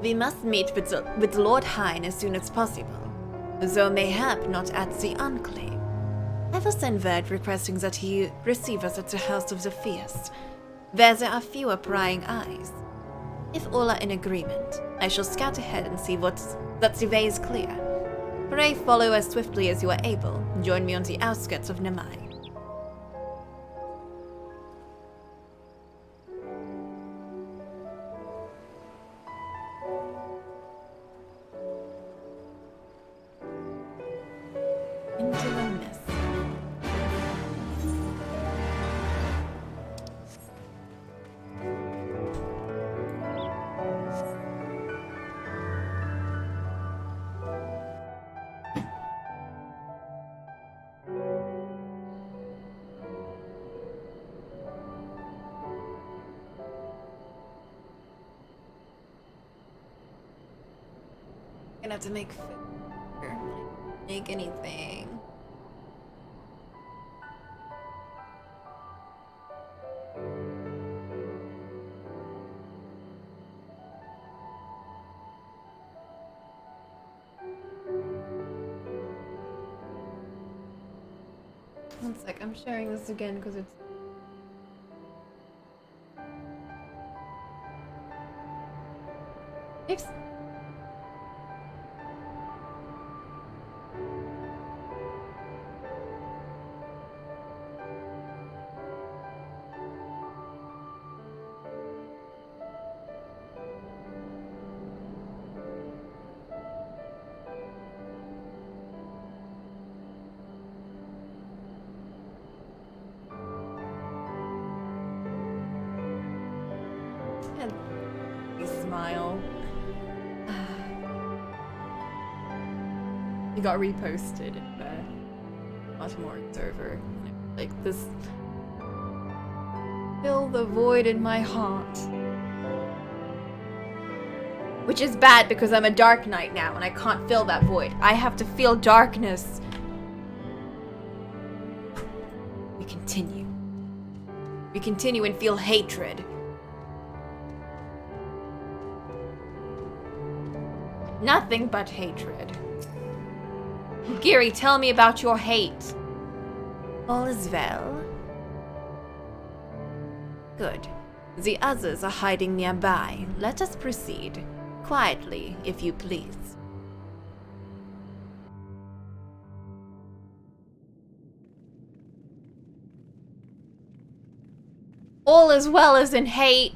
We must meet with Lord Hine as soon as possible, though mayhap not at the Enclave. I will send word requesting that he receive us at the House of Zephyrs, where there are fewer prying eyes. If all are in agreement, I shall scout ahead and see that the way is clear. Pray follow as swiftly as you are able, and join me on the outskirts of Namai. Gonna have to make food. Make anything. One sec, I'm sharing this again because it's
Oops. And you smile. He got reposted in the Baltimore Observer. Like this. Fill the void in my heart. Which is bad because I'm a Dark Knight now and I can't fill that void. I have to feel darkness. We continue. We continue and feel hatred. Nothing but hatred. Giri, tell me about your hate. All is well. Good. The others are hiding nearby. Let us proceed. Quietly, if you please. All as well as in hate.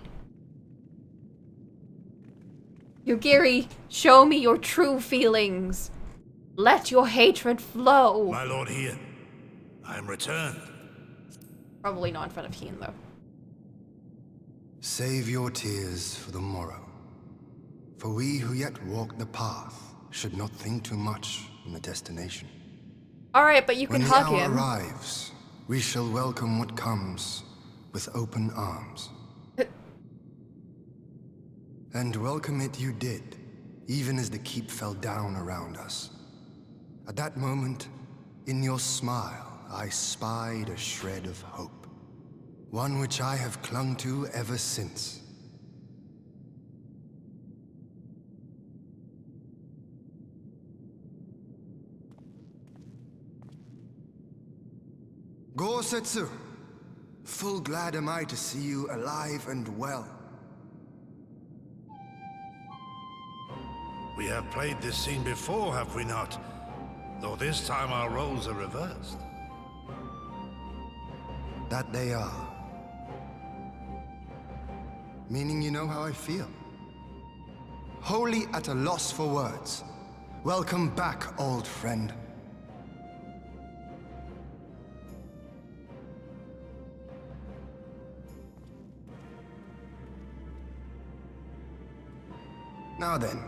Yugiri, show me your true feelings. Let your hatred flow.
My lord Hien, I am returned.
Probably not in front of Hien, though.
Save your tears for the morrow. For we who yet walk the path should not think too much on the destination.
Alright, but you can hug
When the
him.
hour arrives, we shall welcome what comes with open arms. And welcome it you did, even as the keep fell down around us. At that moment, in your smile, I spied a shred of hope. One which I have clung to ever since. Gosetsu, full glad am I to see you alive and well.
We have played this scene before, have we not? Though this time our roles are reversed.
That they are. Meaning you know how I feel. Wholly at a loss for words. Welcome back, old friend. Now then,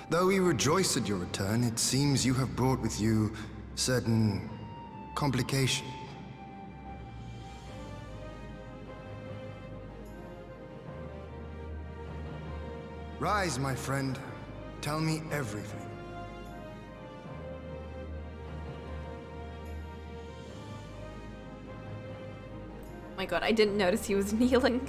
though we rejoice at your return, it seems you have brought with you certain complications. Rise, my friend. Tell me everything.
Oh my god, I didn't notice he was kneeling.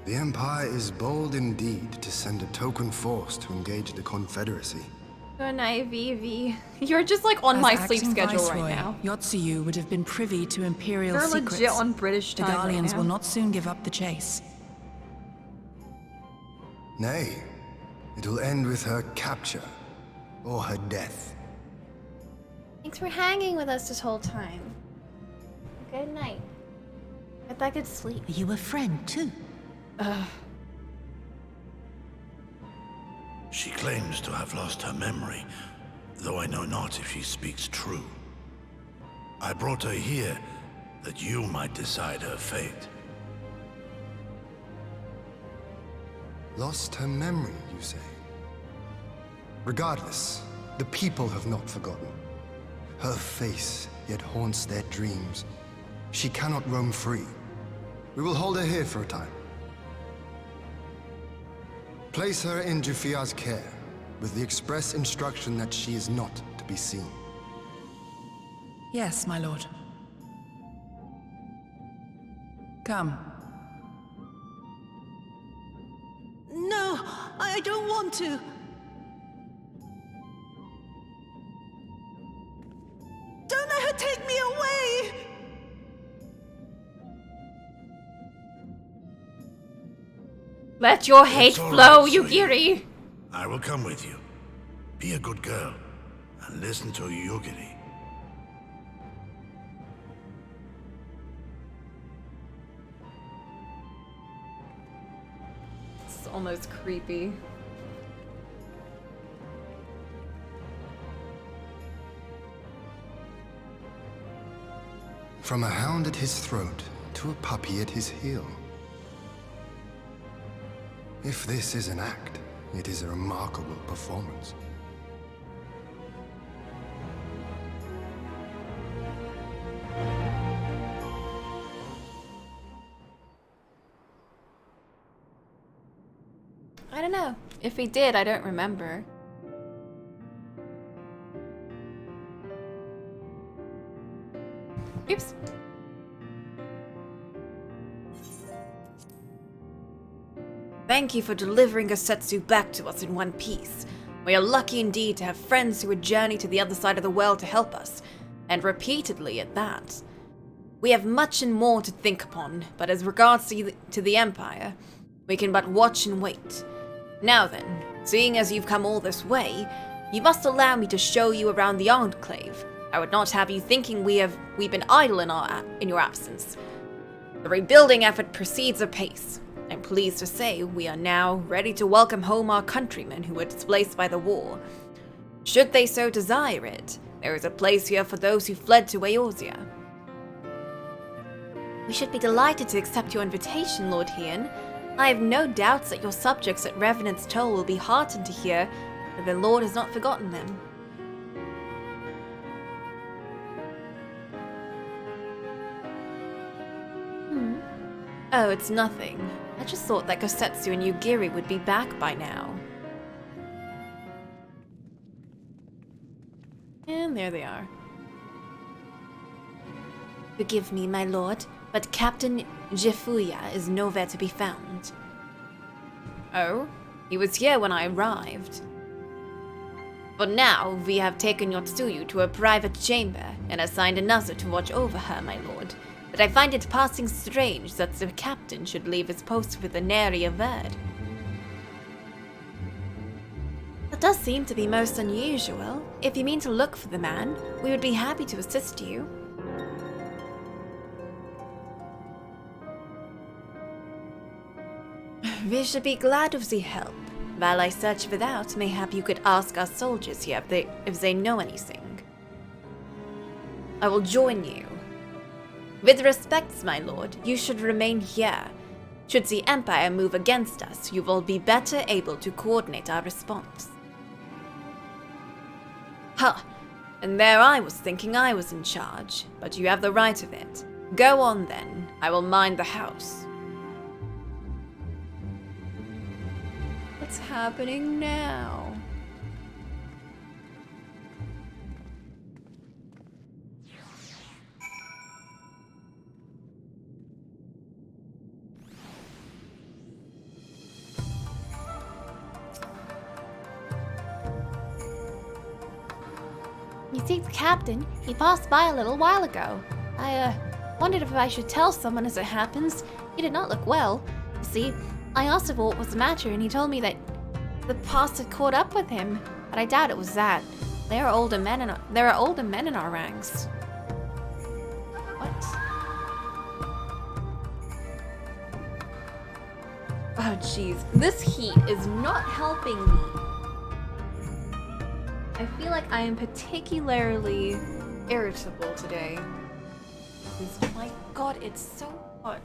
The Empire is bold indeed to send a token force to engage the Confederacy.
Good night, Vivi. You're just like on
As
my sleep
acting
schedule
Viceroy,
right now.
Yotsuyu would have been privy to Imperial
You're
secrets.
legit on British
The
time right
Garleans
now.
will not soon give up the chase.
Nay, it will end with her capture or her death.
Thanks for hanging with us this whole time. Good night. If I could sleep.
Are you a friend too?
She claims to have lost her memory, though I know not if she speaks true. I brought her here that you might decide her fate.
Lost her memory, you say? Regardless, the people have not forgotten. Her face yet haunts their dreams. She cannot roam free. We will hold her here for a time. Place her in Jufia's care, with the express instruction that she is not to be seen.
Yes, my lord. Come.
No, I don't want to. Don't let her take me away!
Let your hate
It's all
flow,
right, Sui.
Yugiri!
I will come with you. Be a good girl and listen to Yugiri.
It's almost creepy.
From a hound at his throat to a puppy at his heel. If this is an act, it is a remarkable performance.
I don't know. If he did, I don't remember. Oops.
Thank you for delivering Gosetsu back to us in one piece. We are lucky indeed to have friends who would journey to the other side of the world to help us, and repeatedly at that. We have much and more to think upon, but as regards to the Empire, we can but watch and wait. Now then, seeing as you've come all this way, you must allow me to show you around the Enclave. I would not have you thinking we've been idle in your absence. The rebuilding effort proceeds apace. I'm pleased to say we are now ready to welcome home our countrymen who were displaced by the war. Should they so desire it, there is a place here for those who fled to Eorzea.
We should be delighted to accept your invitation, Lord Hien. I have no doubts that your subjects at Revenant's Toll will be heartened to hear that their lord has not forgotten them.
Oh, it's nothing. I just thought that Gosetsu and Yugiri would be back by now. And there they are.
Forgive me, my lord, but Captain Jefuya is nowhere to be found.
Oh? He was here when I arrived. But now we have taken Yotsuyu to a private chamber and assigned another to watch over her, my lord. But I find it passing strange that the captain should leave his post with nary a word.
That does seem to be most unusual. If you mean to look for the man, we would be happy to assist you.
We should be glad of the help. While I search without, mayhap you could ask our soldiers here if they know anything. I will join you. With respects, my lord, you should remain here. Should the Empire move against us, you will be better able to coordinate our response. Huh, and there I was thinking I was in charge, but you have the right of it. Go on then, I will mind the house.
What's happening now?
You see the captain? He passed by a little while ago. I wondered if I should tell someone as it happens. He did not look well. You see, I asked him what was the matter, and he told me that the past had caught up with him. But I doubt it was that. There are older men in our ranks.
What? Oh jeez, this heat is not helping me. I feel like I am particularly irritable today. My god, it's so hot.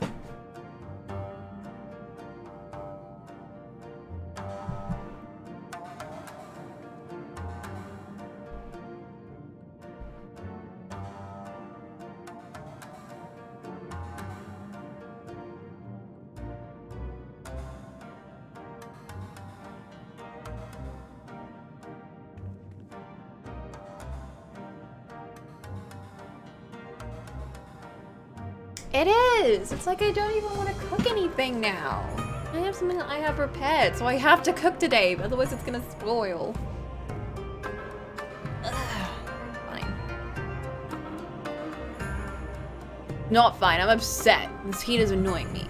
It is! It's like I don't even want to cook anything now. I have something that I have prepared, so I have to cook today, otherwise it's gonna spoil. Ugh, fine.
Not fine, I'm upset. This heat is annoying me.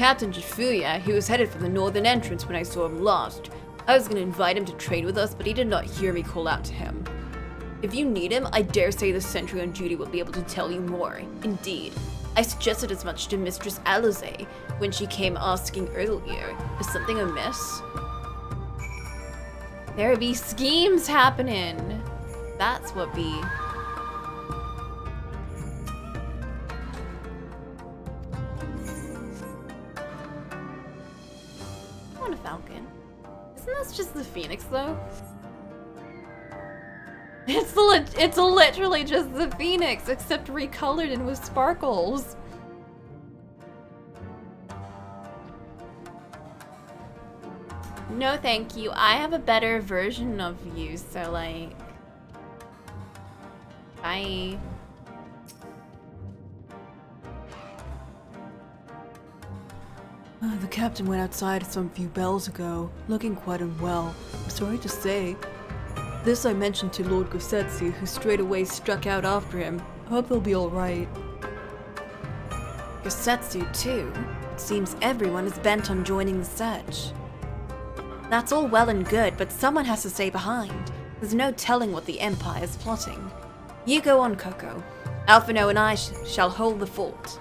Captain Jifuya. He was headed for the northern entrance when I saw him last. I was gonna invite him to trade with us, but he did not hear me call out to him. If you need him, I dare say the sentry on duty will be able to tell you more. Indeed. I suggested as much to Mistress Alize when she came asking earlier. Is something amiss? There be schemes happening. That's what be. I want a falcon. Isn't this just the phoenix though? It's literally just the phoenix, except recolored and with sparkles. No, thank you. I have a better version of you, so like... Bye.
The captain went outside some few bells ago, looking quite unwell. I'm sorry to say. This I mentioned to Lord Gosetsu, who straight away struck out after him. I hope he'll be alright.
Gosetsu, too? It seems everyone is bent on joining the search. That's all well and good, but someone has to stay behind. There's no telling what the Empire is plotting. You go on, Coco. Alphino and I shall hold the fort.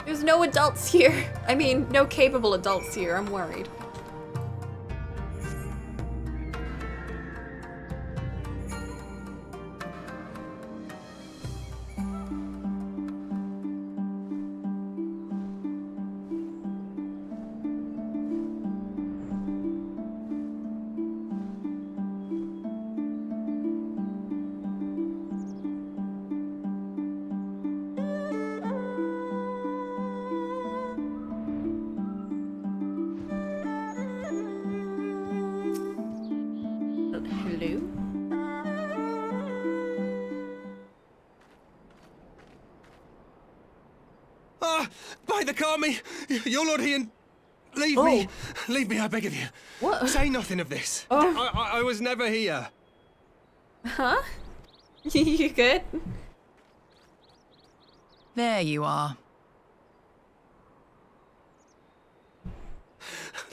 There's no adults here. I mean, no capable adults here. I'm worried. Hello?
By the Kami! Your Lord Heian! Leave me! Leave me, I beg of you.
What?
Say nothing of this.
Oh.
I was never here.
Huh? You good?
There you are.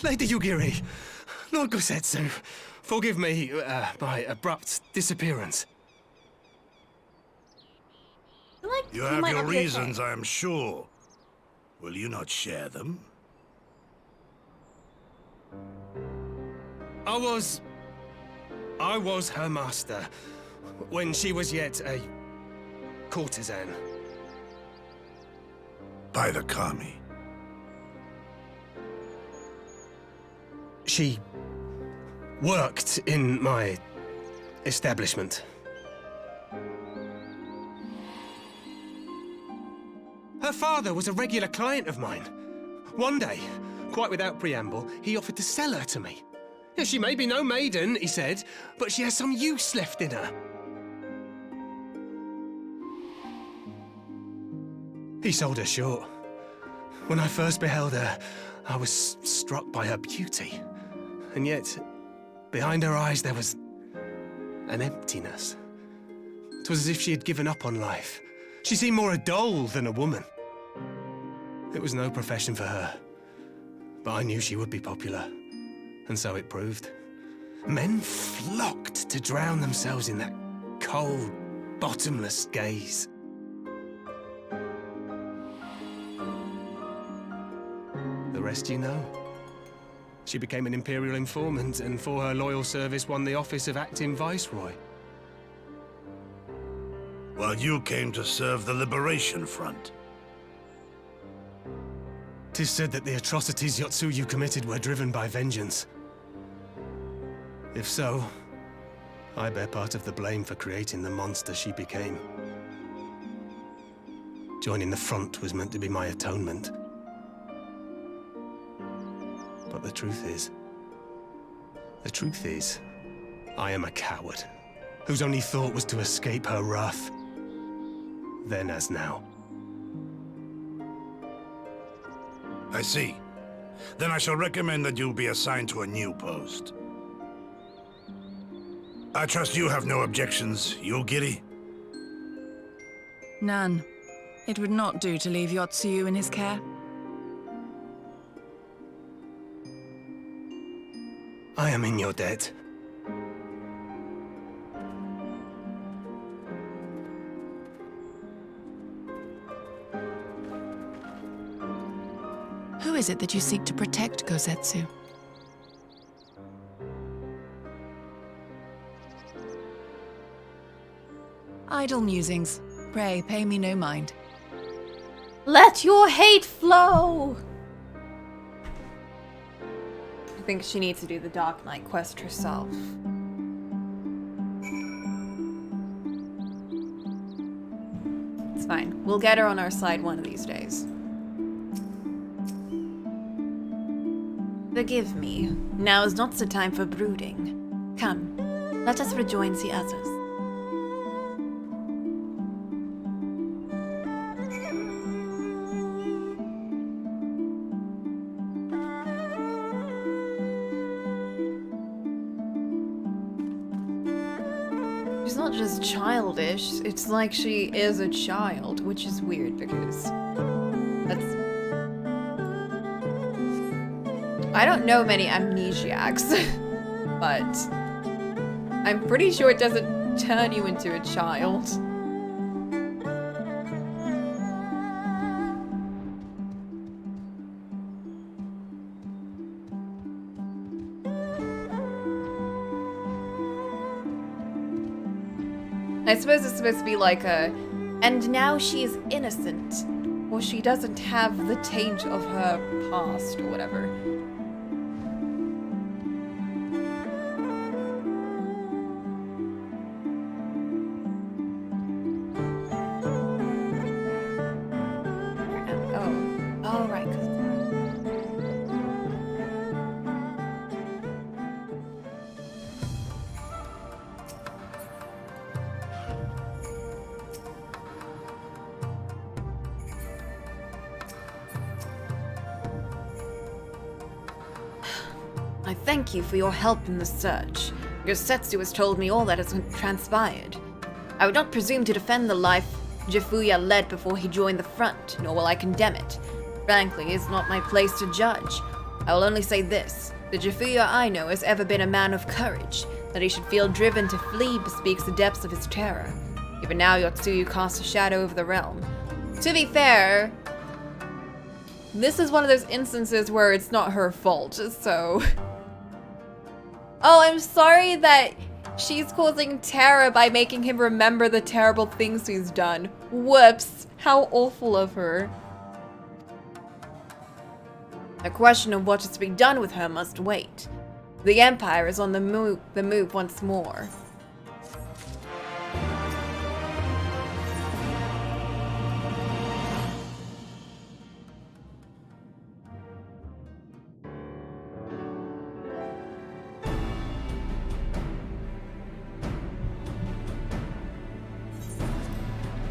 Lady Yugiri, Lord Gosetsu, forgive me my abrupt disappearance.
You have your reasons, I am sure. Will you not share them?
I was her master when she was yet a courtesan.
By the Kami.
She worked in my establishment. Her father was a regular client of mine. One day, quite without preamble, he offered to sell her to me. Yeah, she may be no maiden, he said, but she has some use left in her. He sold her short. When I first beheld her, I was struck by her beauty. And yet, behind her eyes there was an emptiness. It was as if she had given up on life. She seemed more a doll than a woman. It was no profession for her, but I knew she would be popular, and so it proved. Men flocked to drown themselves in that cold, bottomless gaze. The rest you know. She became an Imperial informant, and for her loyal service won the office of Acting Viceroy.
While you came to serve the Liberation Front.
'Tis said that the atrocities Yotsuyu committed were driven by vengeance. If so, I bear part of the blame for creating the monster she became. Joining the front was meant to be my atonement. But the truth is, I am a coward, whose only thought was to escape her wrath. Then as now.
I see. Then I shall recommend that you be assigned to a new post. I trust you have no objections, Yugiri?
None. It would not do to leave Yotsuyu in his care.
I am in your debt.
Who is it that you seek to protect, Gosetsu? Idle musings. Pray, pay me no mind.
Let your hate flow! I think she needs to do the Dark Knight quest herself. It's fine. We'll get her on our side one of these days.
Forgive me. Now is not the time for brooding. Come, let us rejoin the others.
She's not just childish, it's like she is a child, which is weird because that's... I don't know many amnesiacs, but I'm pretty sure it doesn't turn you into a child. I suppose it's supposed to be like a, and now she is innocent, or she doesn't have the taint of her past, or whatever. Oh, right.
I thank you for your help in the search. Gosetsu has told me all that has transpired. I would not presume to defend the life Jifuya led before he joined the front, nor will I condemn it. Frankly, it's not my place to judge. I will only say this. The Jifuya I know has ever been a man of courage. That he should feel driven to flee bespeaks the depths of his terror. Even now, Yotsuyu casts a shadow over the realm.
To be fair, this is one of those instances where it's not her fault, so... Oh, I'm sorry that she's causing terror by making him remember the terrible things he's done. Whoops, how awful of her.
The question of what is to be done with her must wait. The Empire is on the move once more.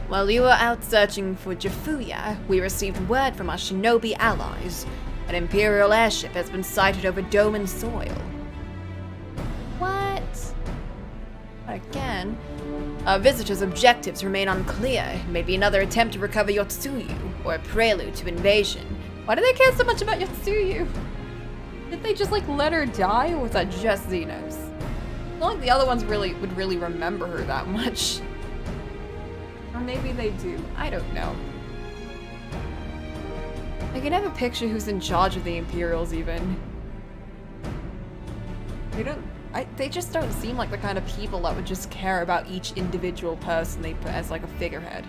While you were out searching for Jifuya, we received word from our shinobi allies. An Imperial airship has been sighted over Doman soil.
What?
Again? Our visitors' objectives remain unclear. Maybe another attempt to recover Yotsuyu, or a prelude to invasion.
Why do they care so much about Yotsuyu? Did they just like let her die, or was that just Xenos? It's not like the other ones would really remember her that much. Or maybe they do. I don't know. I can never picture who's in charge of the Imperials, even. They just don't seem like the kind of people that would just care about each individual person they put as like a figurehead.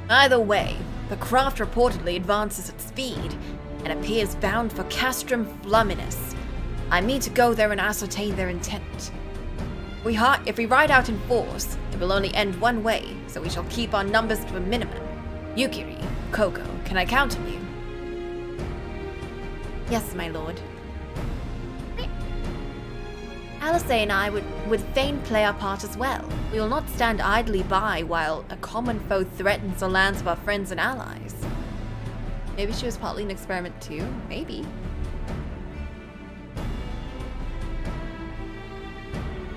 Either way, the craft reportedly advances at speed and appears bound for Castrum Fluminus. I mean to go there and ascertain their intent. If we ride out in force, it will only end one way, so we shall keep our numbers to a minimum. Yukiri, Koko, can I count on you? Yes, my lord. Alice and I would fain play our part as well. We will not stand idly by while a common foe threatens the lands of our friends and allies.
Maybe she was partly an experiment too? Maybe.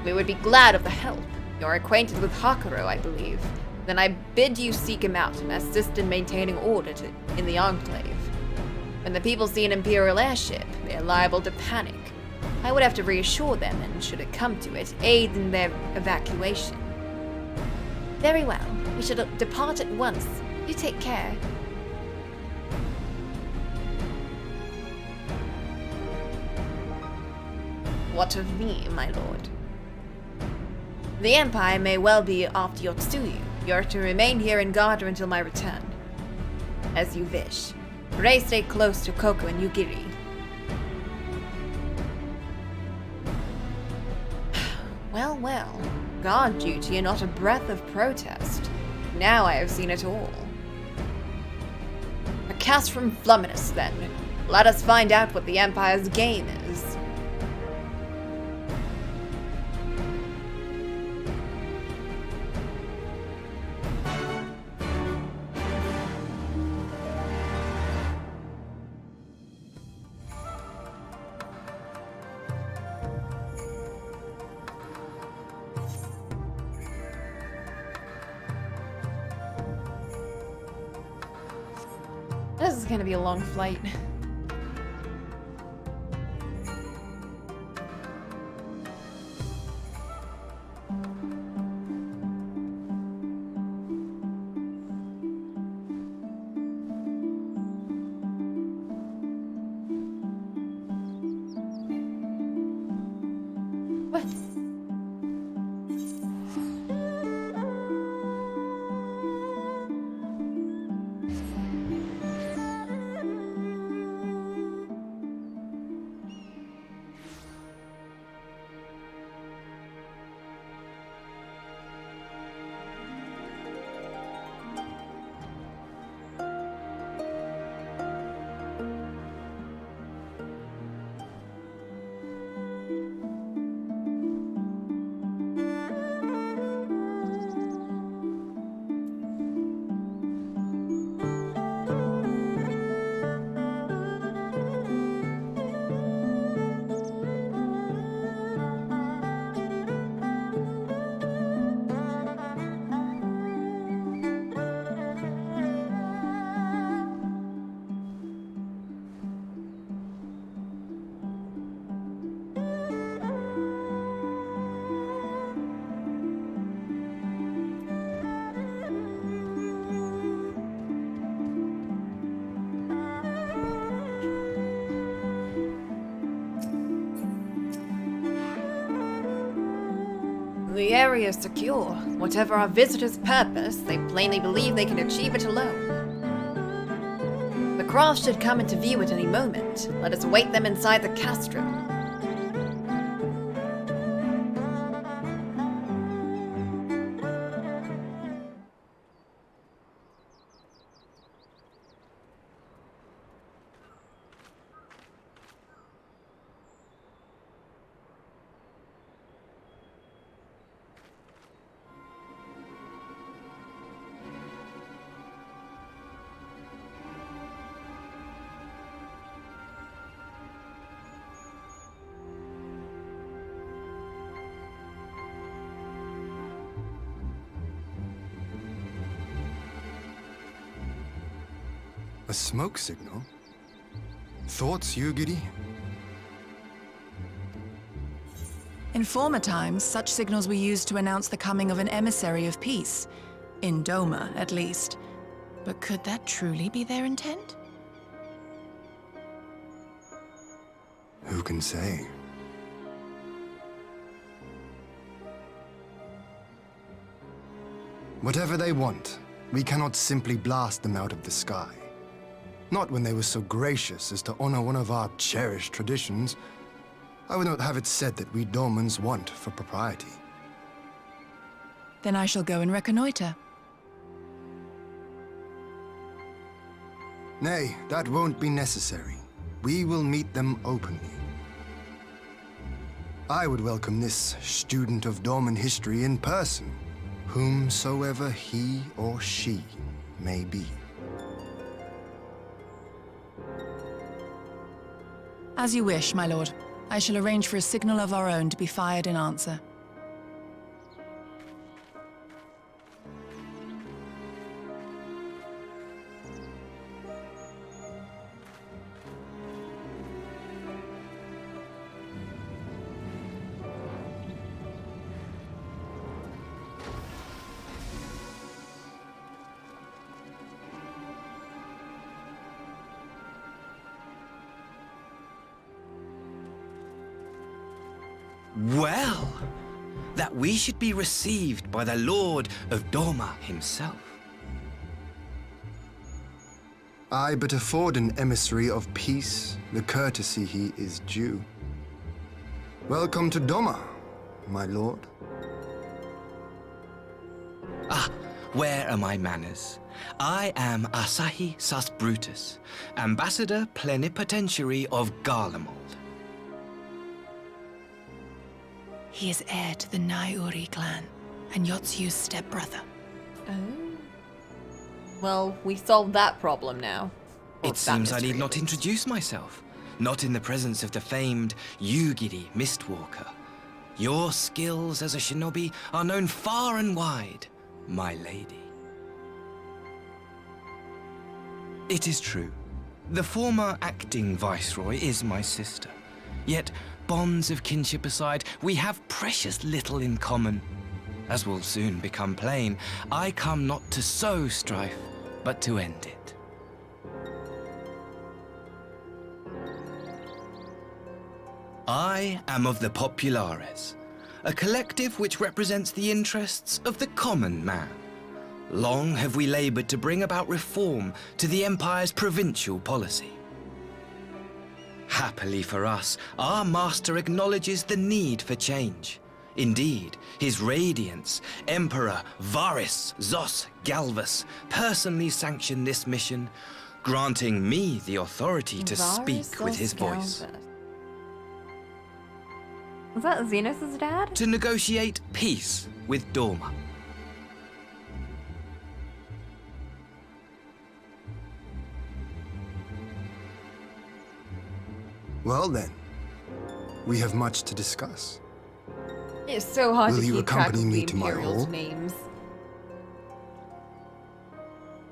We would be glad of the help.
You're acquainted with Hakuro, I believe. Then I bid you seek him out and assist in maintaining order in the Enclave. When the people see an Imperial airship, they're liable to panic. I would have to reassure them and, should it come to it, aid in their evacuation. Very well. We should depart at once. You take care. What of me, my lord? The Empire may well be after Yotsuyu. You're to remain here and guard her until my return. As you wish. Pray stay close to Koko and Yugiri. Well, well. Guard duty and not a breath of protest. Now I have seen it all. A cast from Flumminus, then. Let us find out what the Empire's game is. This is gonna be a long flight. What? The area is secure. Whatever our visitors' purpose, they plainly believe they can achieve it alone. The craft should come into view at any moment. Let us await them inside the castrum.
A smoke signal? Thoughts, Yugiri?
In former times, such signals were used to announce the coming of an emissary of peace. In Doma, at least. But could that truly be their intent?
Who can say? Whatever they want, we cannot simply blast them out of the sky. Not when they were so gracious as to honor one of our cherished traditions. I would not have it said that we Domans want for propriety.
Then I shall go and reconnoiter.
Nay, that won't be necessary. We will meet them openly. I would welcome this student of Doman history in person, whomsoever he or she may be.
As you wish, my lord. I shall arrange for a signal of our own to be fired in answer.
Well, that we should be received by the Lord of Doma himself.
I but afford an emissary of peace the courtesy he is due. Welcome to Doma, my lord.
Ah, where are my manners? I am Asahi Sus Brutus, ambassador plenipotentiary of Garlemald.
He is heir to the Naiuri clan, and Yotsu's stepbrother.
Oh. Well, we solved that problem now. Or
It seems I
mystery,
need not
at least.
introduce myself, not in the presence of the famed Yugiri Mistwalker. Your skills as a shinobi are known far and wide, my lady. It is true. The former acting viceroy is my sister. Yet, bonds of kinship aside, we have precious little in common. As will soon become plain, I come not to sow strife, but to end it. I am of the Populares, a collective which represents the interests of the common man. Long have we labored to bring about reform to the Empire's provincial policy. Happily for us, our master acknowledges the need for change. Indeed, His Radiance, Emperor Varys Zos Galvus, personally sanctioned this mission, granting me the authority to speak with his voice.
Was that Xenos' dad?
To negotiate peace with Doma.
Well then, we have much to discuss.
It's so hard
Will
to
you
keep track of
accompany
the
me to my
Imperials'
hall?
names.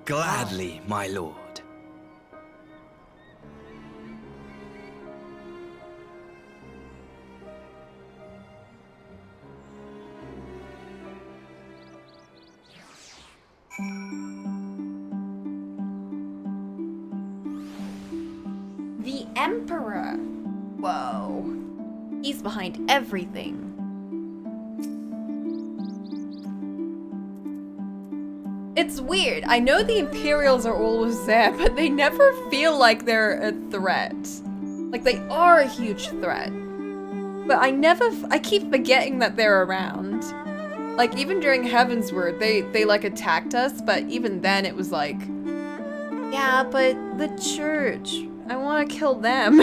Gladly, my lord.
The Emperor! Whoa. He's behind everything. It's weird. I know the Imperials are always there, but they never feel like they're a threat. Like, they are a huge threat. But I keep forgetting that they're around. Like, even during Heavensward, they like attacked us, but even then it was like, yeah, but the church, I want to kill them.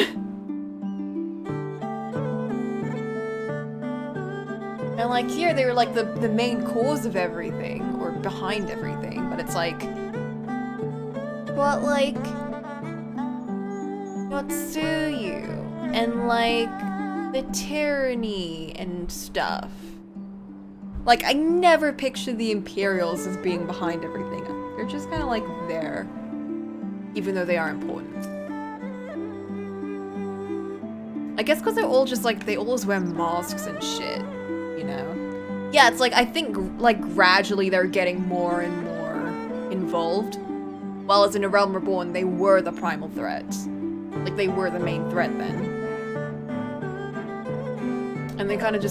And like here, they were like the main cause of everything, or behind everything, but it's like, but like, Yotsuyu, and like, the tyranny and stuff. Like, I never pictured the Imperials as being behind everything. They're just kind of like there, even though they are important. I guess because they're all just like, they always wear masks and shit, you know? Yeah, it's like, I think like gradually they're getting more and more involved. While as in A Realm Reborn, they were the primal threat. Like, they were the main threat then. And they kind of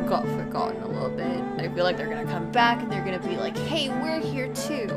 got forgotten a little bit. I feel like they're gonna come back and they're gonna be like, hey, we're here too.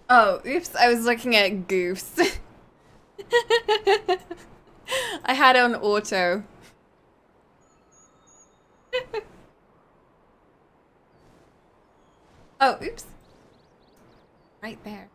Oh, oops, I was looking at Goofs. I had it on auto. Oh, oops. Right there.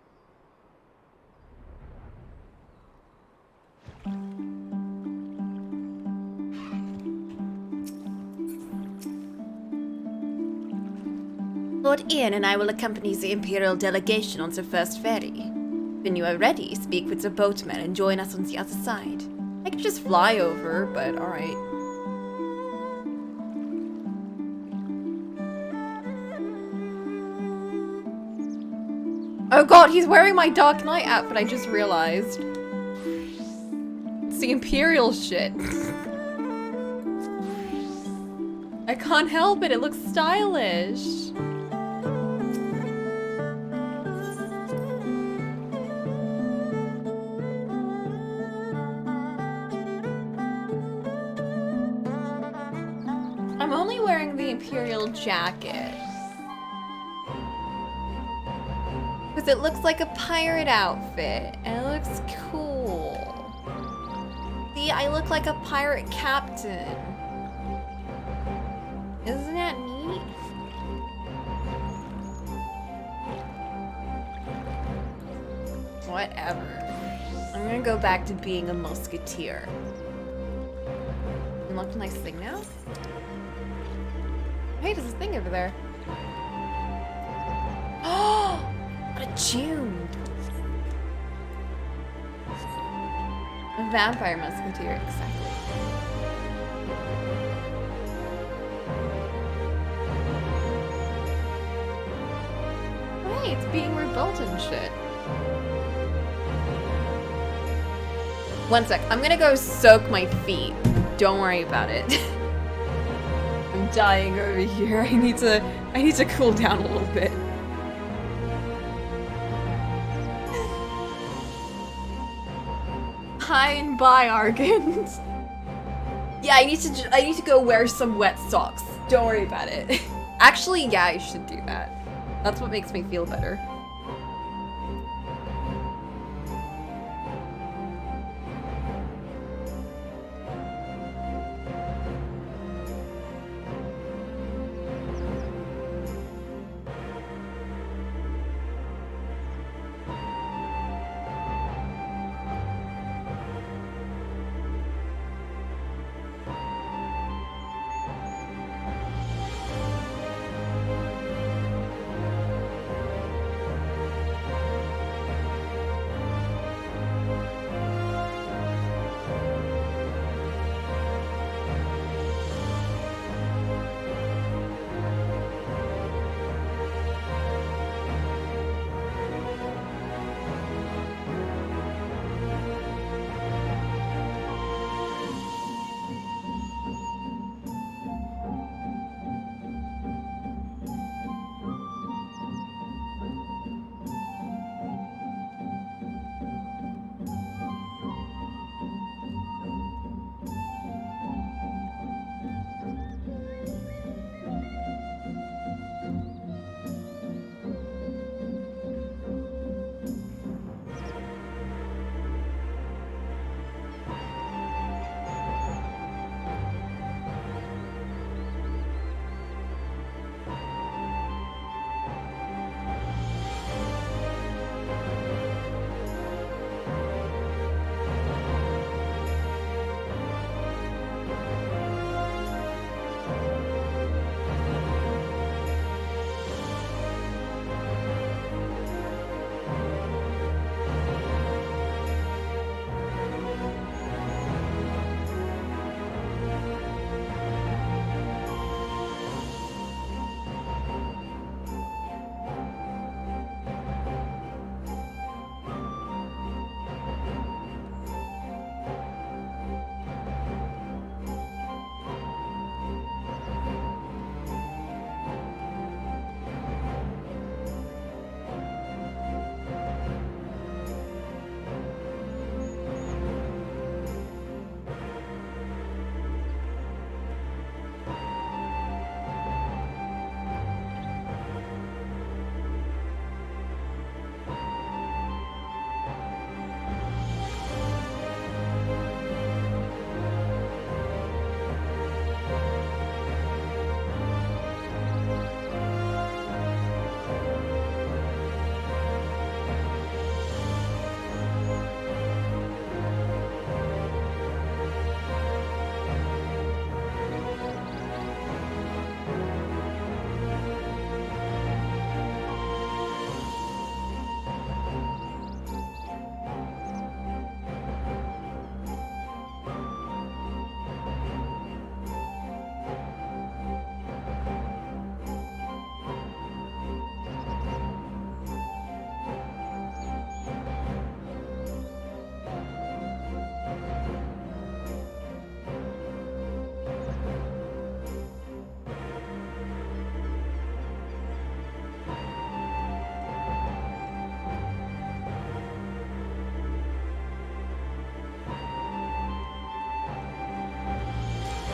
Lord Ian and I will accompany the Imperial delegation on the first ferry. When you are ready, speak with the boatman and join us on the other side.
I could just fly over, but alright. Oh god, he's wearing my Dark Knight outfit, I just realized. It's the Imperial shit. I can't help it, it looks stylish. I'm only wearing the Imperial jacket. Because it looks like a pirate outfit, and it looks cool. See, I look like a pirate captain. Isn't that neat? Whatever. I'm gonna go back to being a musketeer. Unlocked a nice thing now? Hey, there's a thing over there. Oh! What a tune! A vampire musketeer, exactly. Hey, it's being rebuilt and shit. One sec, I'm gonna go soak my feet. Don't worry about it. I'm dying over here. I need to cool down a little bit. Hi and bye, Argand. Yeah, I need to go wear some wet socks. Don't worry about it. Actually, yeah, I should do that. That's what makes me feel better.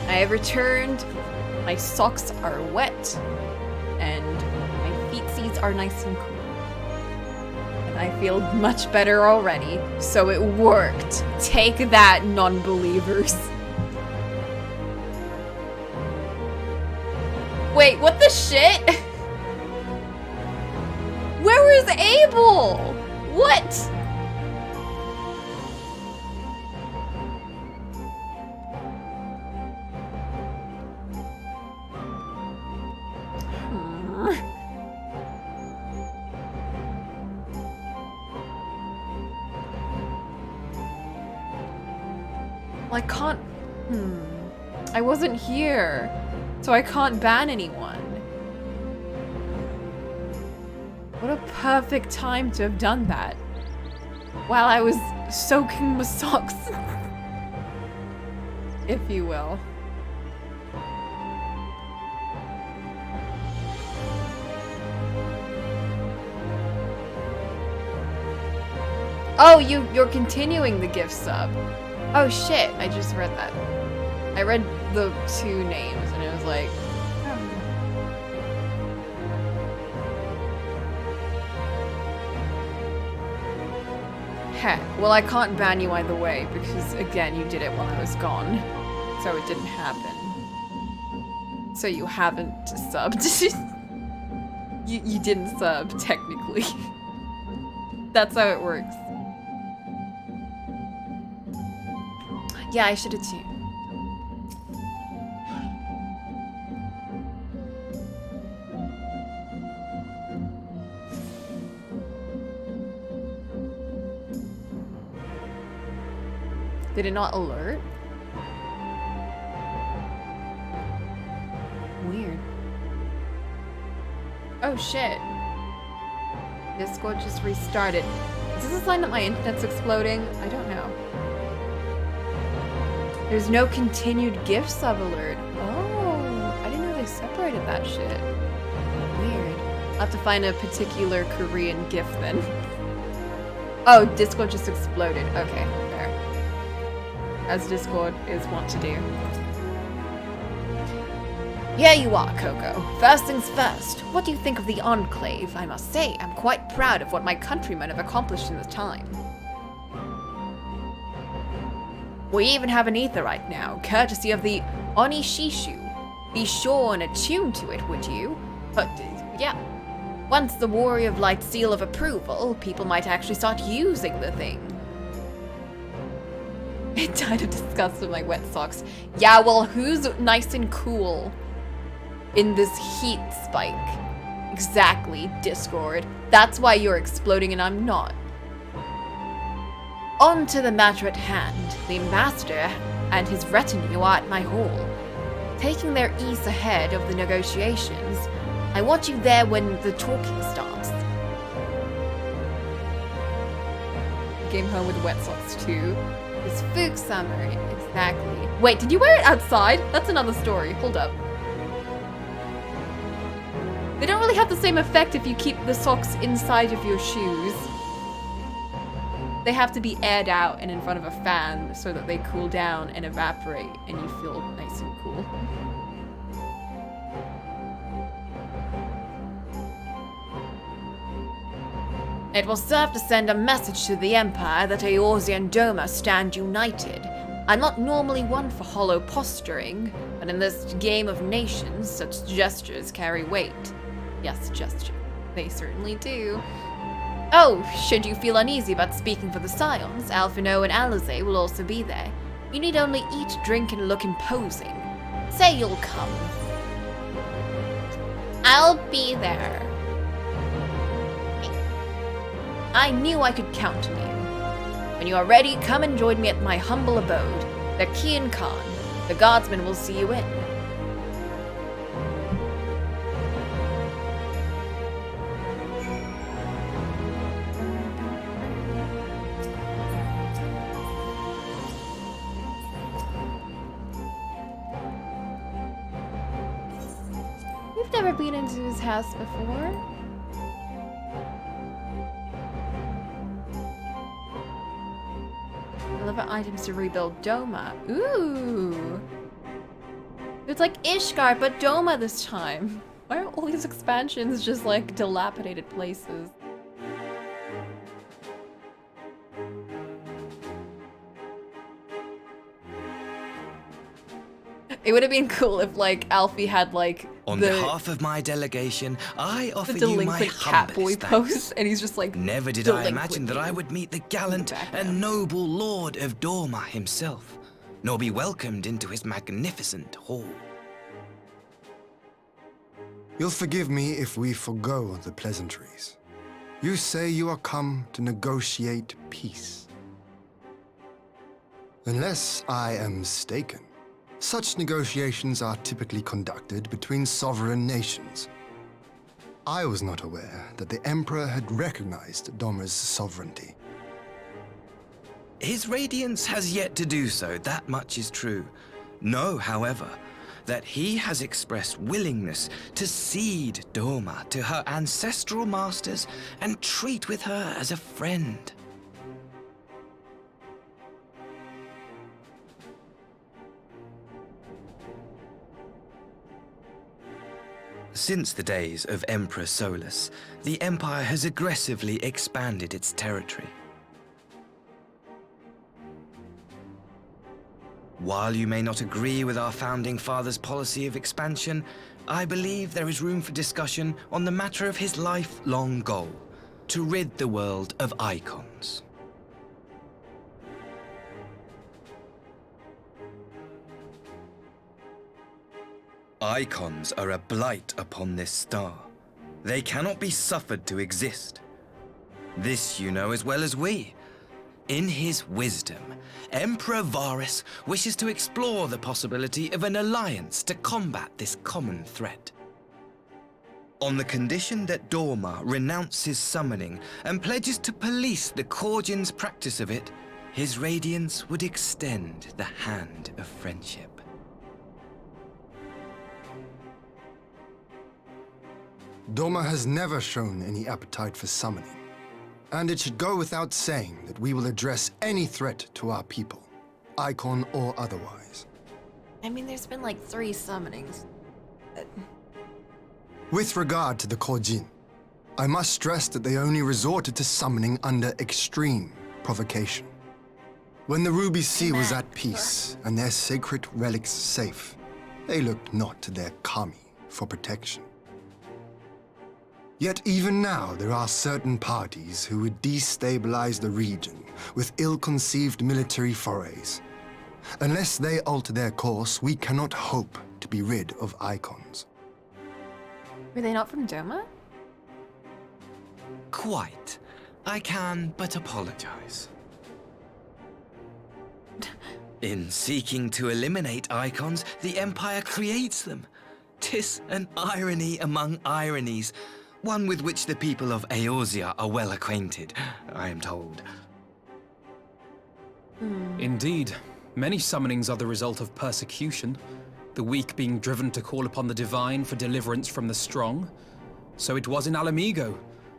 I have returned. My socks are wet. And my feetsies are nice and cool. And I feel much better already. So it worked. Take that, non-believers. Wait, what the shit? Where is Abel? What? Well, I can't... I wasn't here, so I can't ban anyone. What a perfect time to have done that. While I was soaking my socks. If you will. Oh, you're continuing the gift sub. Oh shit, I just read that. I read the 2 names and it was like... Heck, well I can't ban you either way because again you did it while I was gone. So it didn't happen. So you haven't subbed. you didn't sub, technically. That's how it works. Yeah, I should have too. Did it not alert? Weird. Oh shit. Discord just restarted. Is this a sign that my internet's exploding? I don't know. There's no continued gift sub alert. Oh, I didn't know they separated that shit. Weird. I'll have to find a particular Korean gift then. Oh, Discord just exploded. Okay, fair. As Discord is wont to do. Here you are, Coco. First things first, what do you think of the Enclave? I must say, I'm quite proud of what my countrymen have accomplished in this time. We even have an aetherite now, courtesy of the Onishishu. Be sure and attune to it, would you? But, yeah. Once the Warrior of Light seal of approval, people might actually start using the thing. It died of disgust with my wet socks. Yeah, well, who's nice and cool in this heat spike? Exactly, Discord. That's why you're exploding and I'm not. On to the matter at hand. The ambassador and his retinue are at my hall, taking their ease ahead of the negotiations. I want you there when the talking starts. Came home with wet socks too. It's Fook summer, exactly. Wait, did you wear it outside? That's another story. Hold up. They don't really have the same effect if you keep the socks inside of your shoes. They have to be aired out and in front of a fan so that they cool down and evaporate and you feel nice and cool. It will serve to send a message to the Empire that Eorzea and Doma stand united. I'm not normally one for hollow posturing, but in this game of nations, such gestures carry weight. Yes, gesture. They certainly do. Oh, should you feel uneasy about speaking for the Scions, Alphino and Alize will also be there. You need only eat, drink, and look imposing. Say you'll come. I'll be there. I knew I could count on you. When you are ready, come and join me at my humble abode, the Kian Khan. The guardsmen will see you in. We've never been into his house before. Relevant items to rebuild Doma. Ooh. It's like Ishgard, but Doma this time. Why are all these expansions just like dilapidated places? It would have been cool if like Alfie had like
On behalf of my delegation, I offer
the
you my
delinquent cat boy
humblest thanks.
pose, and he's just like
Never did I imagine that I would meet the gallant and noble Lord of Dorma himself, nor be welcomed into his magnificent hall.
You'll forgive me if we forgo the pleasantries. You say you are come to negotiate peace. Unless I am mistaken, such negotiations are typically conducted between sovereign nations. I was not aware that the Emperor had recognized Dorma's sovereignty.
His Radiance has yet to do so, that much is true. Know, however, that he has expressed willingness to cede Dorma to her ancestral masters and treat with her as a friend. Since the days of Emperor Solus, the Empire has aggressively expanded its territory. While you may not agree with our founding father's policy of expansion, I believe there is room for discussion on the matter of his lifelong goal, to rid the world of icons. Icons are a blight upon this star. They cannot be suffered to exist. This you know as well as we. In his wisdom, Emperor Varus wishes to explore the possibility of an alliance to combat this common threat. On the condition that Dorma renounces summoning and pledges to police the Korgin's practice of it, his Radiance would extend the hand of friendship.
Dorma has never shown any appetite for summoning. And it should go without saying that we will address any threat to our people, icon or otherwise.
I mean, there's been like 3 summonings.
With regard to the Korjin, I must stress that they only resorted to summoning under extreme provocation. When the Ruby Sea was at peace and their sacred relics safe, they looked not to their kami for protection. Yet even now, there are certain parties who would destabilize the region with ill-conceived military forays. Unless they alter their course, we cannot hope to be rid of icons.
Were they not from Doma?
Quite. I can but apologize. In seeking to eliminate icons, the Empire creates them. 'Tis an irony among ironies, one with which the people of Eorzea are well acquainted, I am told.
Indeed. Many summonings are the result of persecution, the weak being driven to call upon the divine for deliverance from the strong. So it was in Alamigo,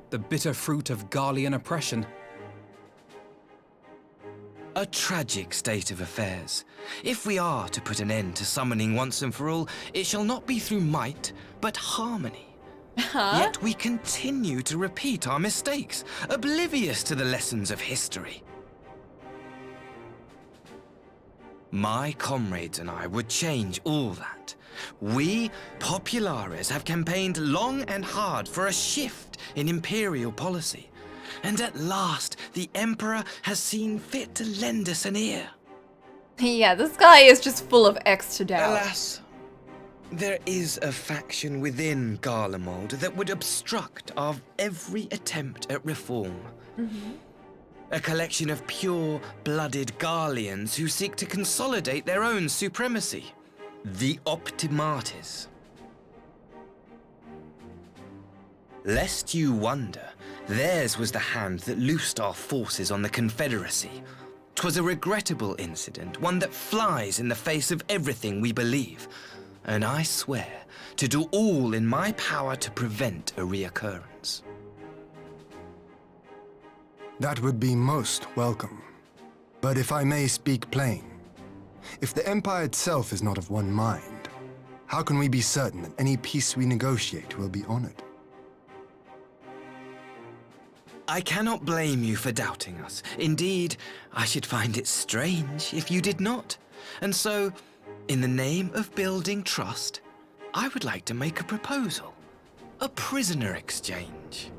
the bitter fruit of Garlean oppression.
A tragic state of affairs. If we are to put an end to summoning once and for all, it shall not be through might, but harmony. Yet we continue to repeat our mistakes, oblivious to the lessons of history. My comrades and I would change all that. We, Populares, have campaigned long and hard for a shift in imperial policy. And at last, the Emperor has seen fit to lend us an ear.
Yeah, this guy is just full of extra doubt.
Alas, there is a faction within Garlemald that would obstruct our every attempt at reform. A collection of pure-blooded Garleans who seek to consolidate their own supremacy. The Optimates. Lest you wonder, theirs was the hand that loosed our forces on the Confederacy. 'Twas a regrettable incident, one that flies in the face of everything we believe. And I swear to do all in my power to prevent a reoccurrence.
That would be most welcome. But if I may speak plain, if the Empire itself is not of one mind, How can we be certain that any peace we negotiate will be honored?
I cannot blame you for doubting us. Indeed, I should find it strange if you did not. And so, in the name of building trust, I would like to make a proposal. A prisoner exchange.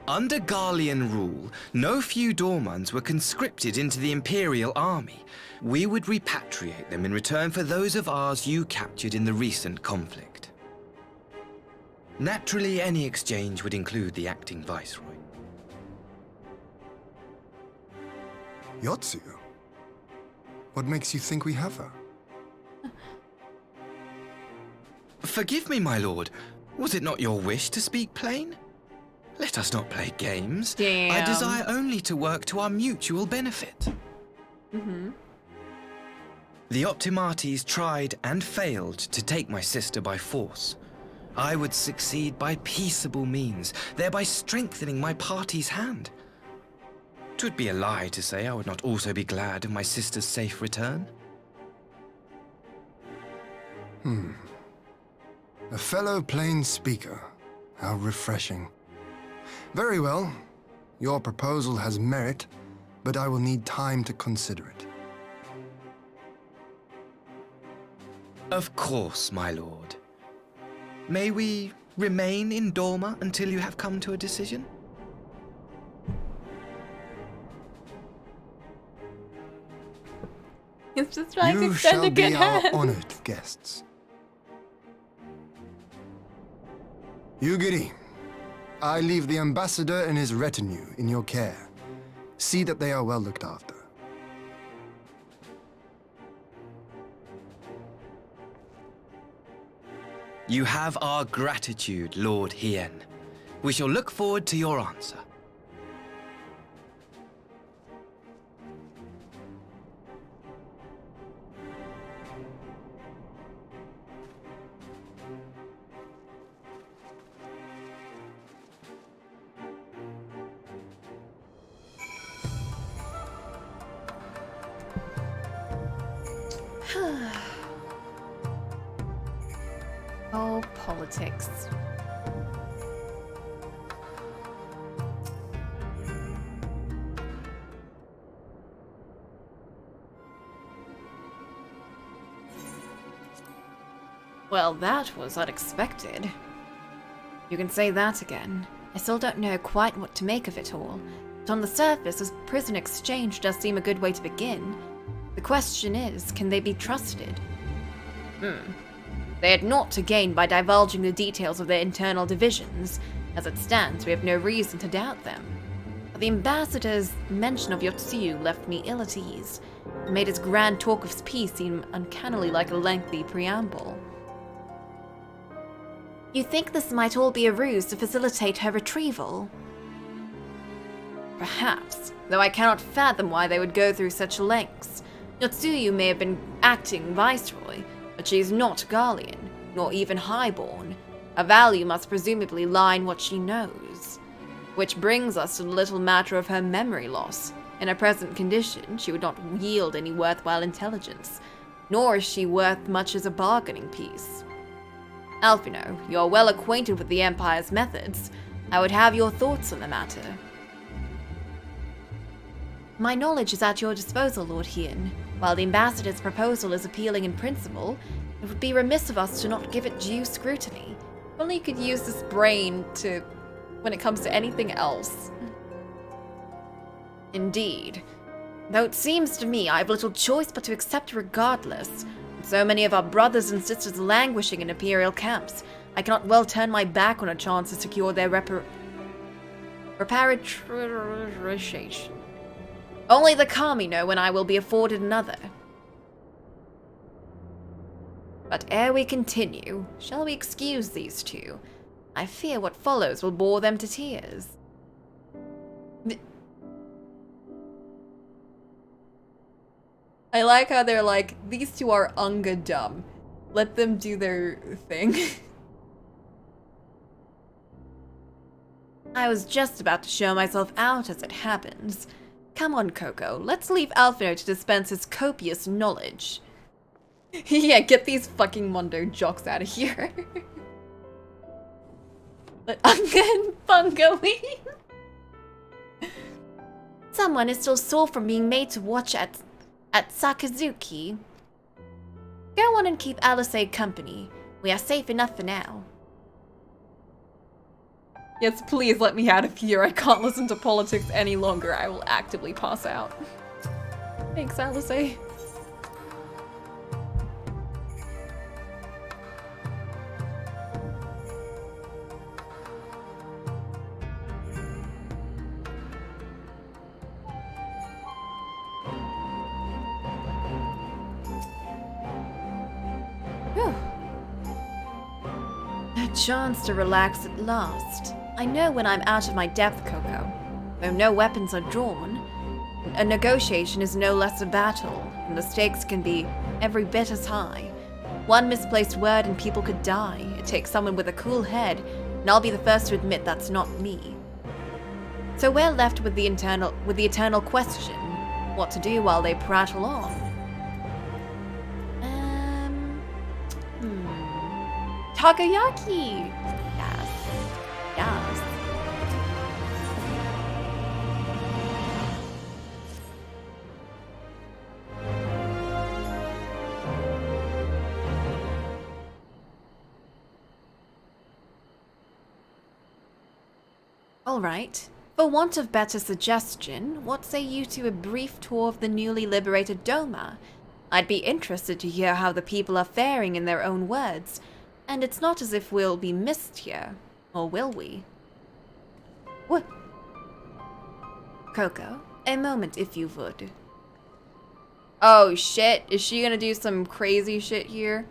Under Garlean rule, no few Dormans were conscripted into the Imperial army. We would repatriate them in return for those of ours you captured in the recent conflict. Naturally, any exchange would include the acting Viceroy.
Yotsu? What makes you think we have her?
Forgive me, my lord. Was it not your wish to speak plain? Let us not play games.
Damn.
I desire only to work to our mutual benefit. The Optimates tried and failed to take my sister by force. I would succeed by peaceable means, thereby strengthening my party's hand. 'Twould be a lie to say I would not also be glad of my sister's safe return.
A fellow plain speaker. How refreshing. Very well. Your proposal has merit, but I will need time to consider it.
Of course, my lord. May we remain in Dorma until you have come to a decision?
He's just trying to
You
extend
shall
a
be
good
our
hand.
honored guests. Yugiri, I leave the ambassador and his retinue in your care. See that they are well looked after.
You have our gratitude, Lord Hien. We shall look forward to your answer.
Oh, politics. Well, that was unexpected. You can say that again. I still don't know quite what to make of it all. But on the surface, this prison exchange does seem a good way to begin. The question is, can they be trusted? They had naught to gain by divulging the details of their internal divisions. As it stands, we have no reason to doubt them. But the ambassador's mention of Yotsuyu left me ill at ease, and made his grand talk of peace seem uncannily like a lengthy preamble. You think this might all be a ruse to facilitate her retrieval? Perhaps, though I cannot fathom why they would go through such lengths. Yotsuyu may have been acting viceroy, but she is not Garlean, nor even highborn. Her value must presumably lie in what she knows. Which brings us to the little matter of her memory loss. In her present condition, she would not yield any worthwhile intelligence, nor is she worth much as a bargaining piece. Alphino, you are well acquainted with the Empire's methods. I would have your thoughts on the matter. My knowledge is at your disposal, Lord Hien. While the ambassador's proposal is appealing in principle, it would be remiss of us to not give it due scrutiny. Only you could use this brain to, when it comes to anything else. Indeed. Though it seems to me I have little choice but to accept regardless. With so many of our brothers and sisters languishing in Imperial camps, I cannot well turn my back on a chance to secure their repatriation. Only the Kami know when I will be afforded another. But ere we continue, shall we excuse these two? I fear what follows will bore them to tears. I like how they're like, these two are unga dumb. Let them do their thing. I was just about to show myself out as it happens. Come on, Coco. Let's leave Alphino to dispense his copious knowledge. Yeah, get these fucking Mondo jocks out of here. But Unga and Bunga leave.
Someone is still sore from being made to watch at Sakazuki. Go on and keep Alice company. We are safe enough for now.
Yes, please let me out of here. I can't listen to politics any longer. I will actively pass out. Thanks, Alice.
A chance to relax at last. I know when I'm out of my depth, Coco. Though no weapons are drawn, a negotiation is no less a battle, and the stakes can be every bit as high. One misplaced word and people could die. It takes someone with a cool head, and I'll be the first to admit that's not me. So we're left with the eternal question: what to do while they prattle on?
Takoyaki!
Yes. Yes.
Alright. For want of better suggestion, what say you to a brief tour of the newly liberated Doma? I'd be interested to hear how the people are faring in their own words, and it's not as if we'll be missed here. Or will we? What? Coco, a moment if you would. Oh shit, is she gonna do some crazy shit here?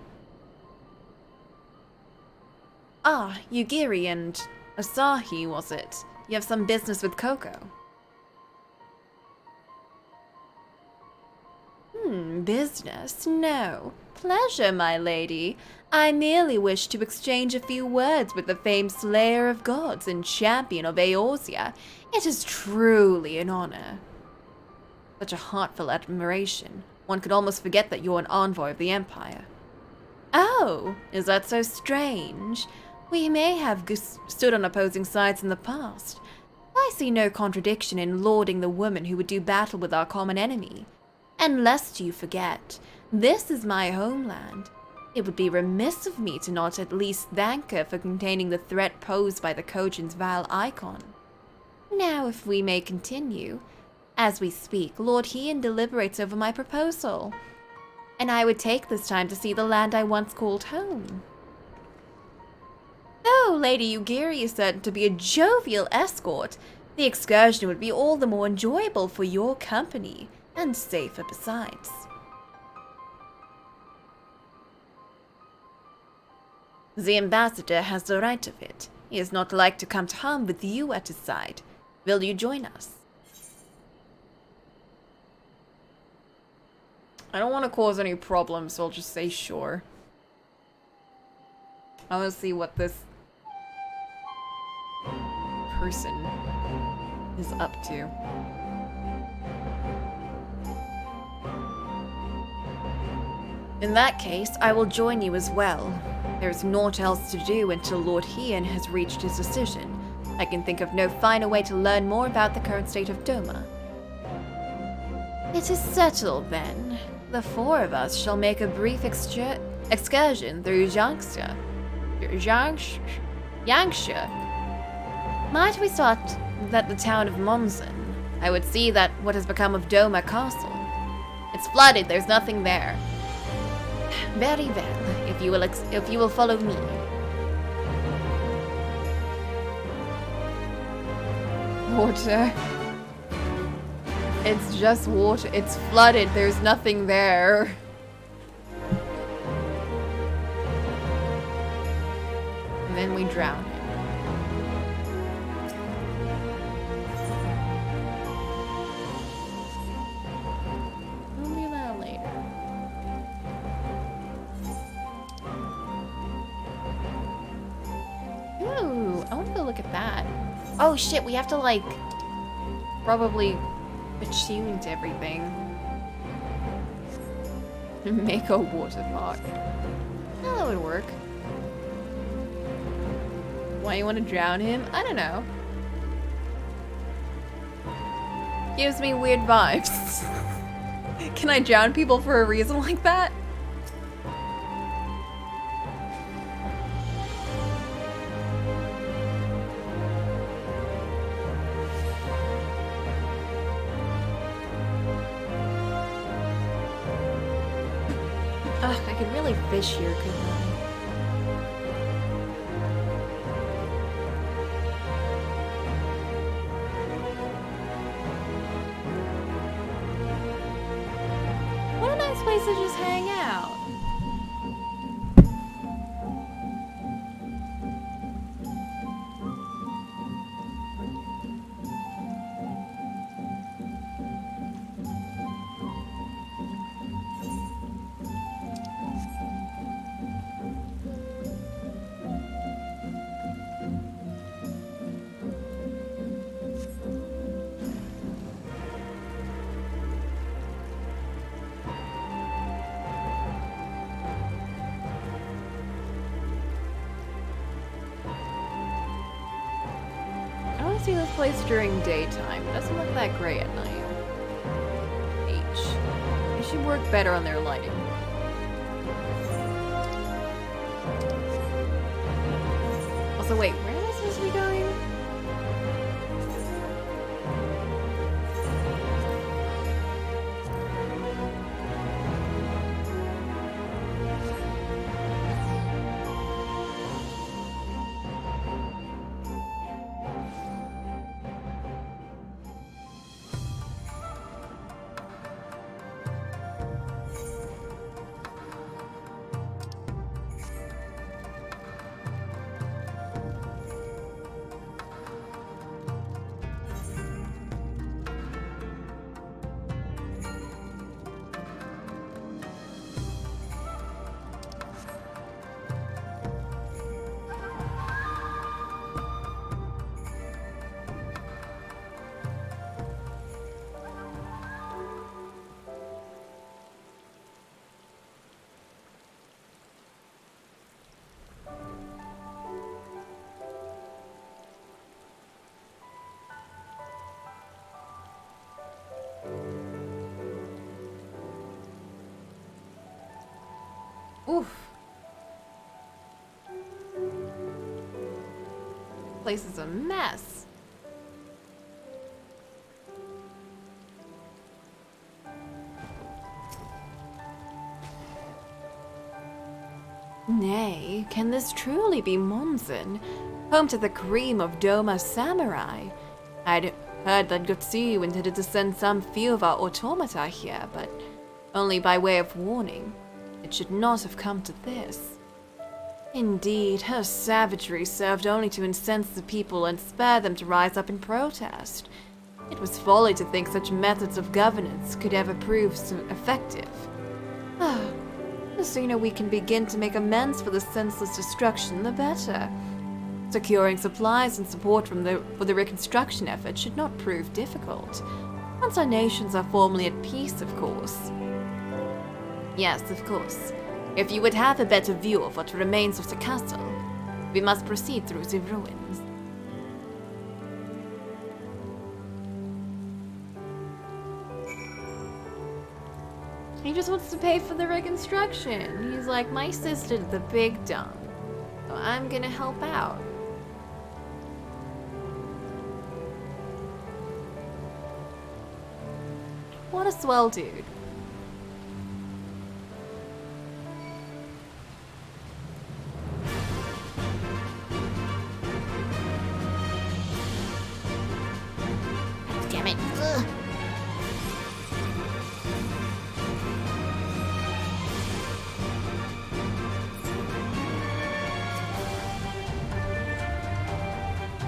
Ah, Yugiri and Asahi, was it? You have some business with Coco. Business? No. Pleasure, my lady. I merely wish to exchange a few words with the famed slayer of gods and champion of Eorzea. It is truly an honor. Such a heartfelt admiration. One could almost forget that you're an envoy of the Empire. Oh, is that so strange? We may have stood on opposing sides in the past. I see no contradiction in lauding the woman who would do battle with our common enemy. And lest you forget, this is my homeland. It would be remiss of me to not at least thank her for containing the threat posed by the Kojin's vile icon. Now, if we may continue. As we speak, Lord Heian deliberates over my proposal. And I would take this time to see the land I once called home. Though Lady Yugiri is certain to be a jovial escort, the excursion would be all the more enjoyable for your company, and safer besides. The ambassador has the right of it. He is not like to come to harm with you at his side. Will you join us? I don't want to cause any problems, so I'll just say sure. I want to see what this person is up to. In that case, I will join you as well. There's naught else to do until Lord Heian has reached his decision. I can think of no finer way to learn more about the current state of Doma. It is settled, then. The four of us shall make a brief excursion through Yangsha. Might we start at the town of Momsen? I would see that what has become of Doma Castle. It's flooded, there's nothing there. Very well, if you will follow me. Water. It's just water. It's flooded. There's nothing there. And then we drown him. We'll do that later. Ooh, I want to go look at that. Oh shit, we have to like probably attuned to everything. Make a water park. Oh, that would work. Why you want to drown him? I don't know. Gives me weird vibes. Can I drown people for a reason like that? Ugh, I could really fish here, couldn't I? What a nice place to just hang out. I want to see this place during daytime. It doesn't look that great at night. They should work better on their lighting. Also, wait, where am I supposed to be going? Oof. Place is a mess. Nay, can this truly be Monzen, home to the cream of Doma samurai? I'd heard that Gotsu intended to send some few of our automata here, but only by way of warning. It should not have come to this. Indeed, her savagery served only to incense the people and spur them to rise up in protest. It was folly to think such methods of governance could ever prove so effective. The sooner we can begin to make amends for the senseless destruction, the better. Securing supplies and support for the reconstruction effort should not prove difficult. Once our nations are formally at peace, of course. Yes, of course. If you would have a better view of what remains of the castle, we must proceed through the ruins. He just wants to pay for the reconstruction. He's like, my sister did the big dump, so I'm gonna help out. What a swell dude.
Damn it. Ugh.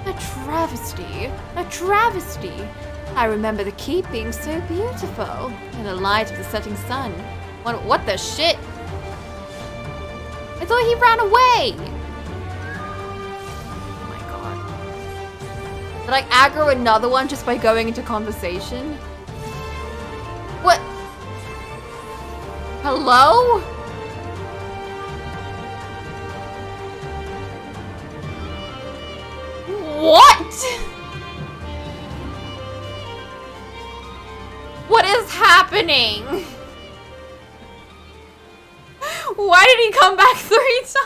A travesty. A travesty. I remember the keep being so beautiful in the light of the setting sun. What the shit? I thought he ran away. Oh my god. Did I aggro another one just by going into conversation? Hello? What? What is happening? Why did he come back 3 times?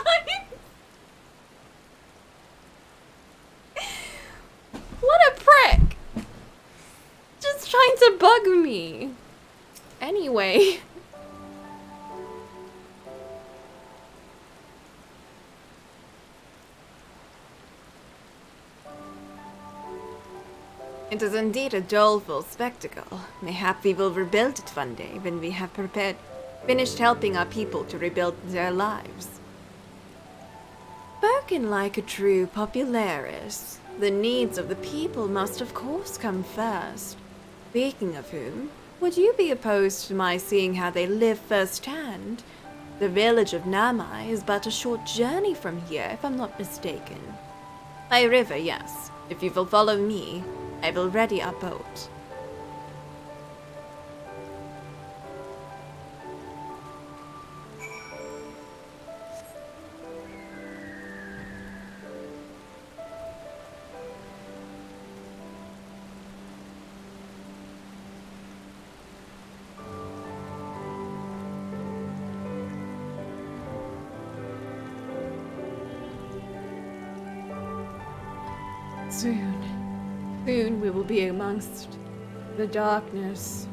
What a prick. Just trying to bug me. Anyway.
It is indeed a doleful spectacle. Mayhap we will rebuild it one day when we have finished helping our people to rebuild their lives. Spoken like a true popularis, the needs of the people must of course come first. Speaking of whom, would you be opposed to my seeing how they live firsthand? The village of Namai is but a short journey from here, if I'm not mistaken. By river, yes. If you will follow me, I will ready our boat.
Soon we will be amongst the darkness.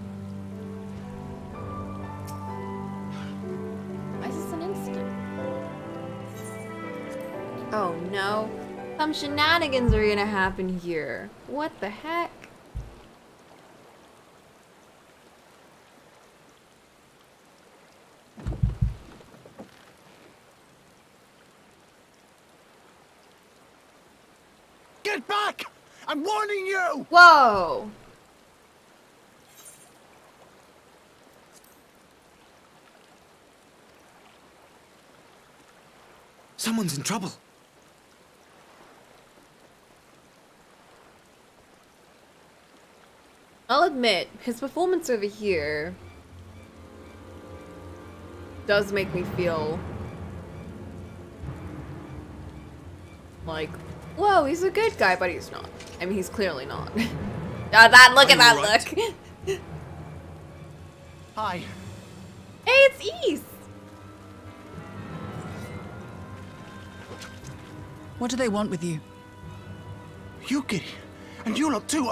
Why is this an instant? Oh no. Some shenanigans are gonna happen here. What the heck?
Get back! I'm warning you!
Whoa!
Someone's in trouble.
I'll admit, his performance over here does make me feel like, whoa, he's a good guy, but he's not. I mean, he's clearly not. Look at that look.
Hi.
Hey, it's East.
What do they want with you?
Yuki, and you lot too.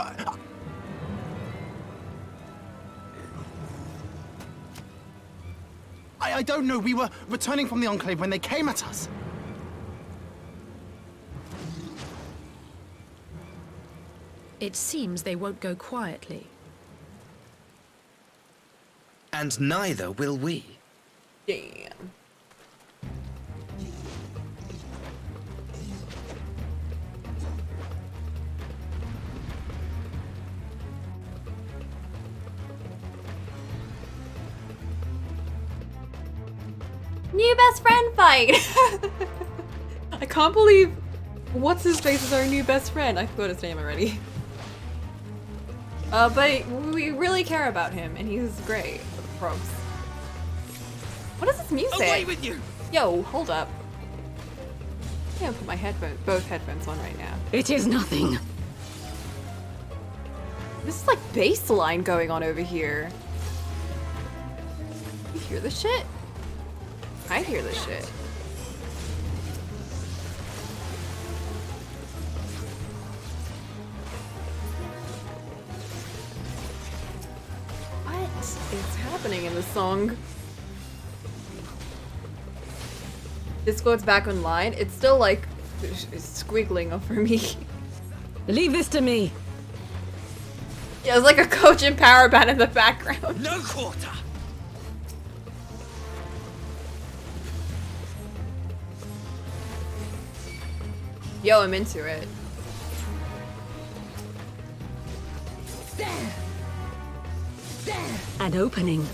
I don't know. We were returning from the Enclave when they came at us.
It seems they won't go quietly.
And neither will we.
Damn. New best friend fight! I can't believe what's his face is our new best friend. I forgot his name already. But we really care about him, and he's great. Probs. What is this music?
Away with you!
Yo, hold up. I can't put my both headphones on right now.
It is nothing.
This is like bass line going on over here. You hear this shit? I hear this shit. What is happening in this song? Discord's back online. It's still like it's squiggling over me.
Leave this to me.
Yeah, it's like a coach and power band in the background.
No quarter.
Yo, I'm into it.
An opening.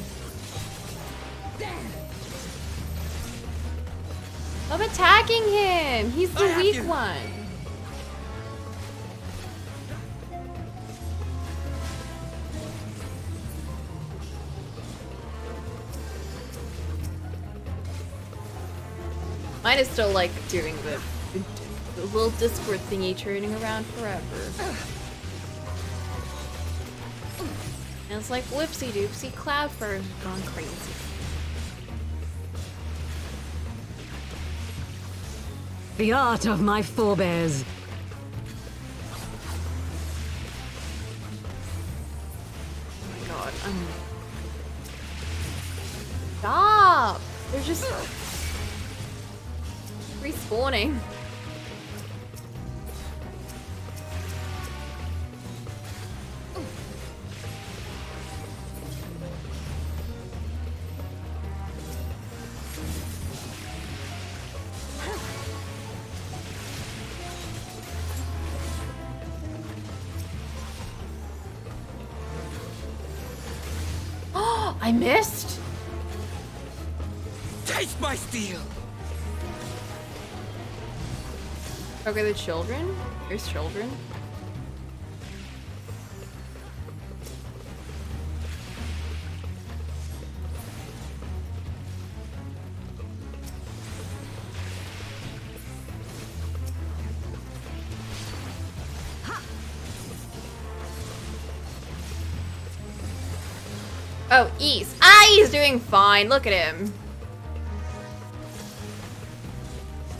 I'm attacking him. He's the weak one. Mine is still like doing the little Discord thingy turning around forever. And it's like whoopsie doopsie, Cloudfur's gone crazy.
The art of my forebears.
Oh my god, Stop! They're just respawning. I missed?
Taste my steel!
Okay, the children? There's children? Oh, East. Ah, he's doing fine. Look at him.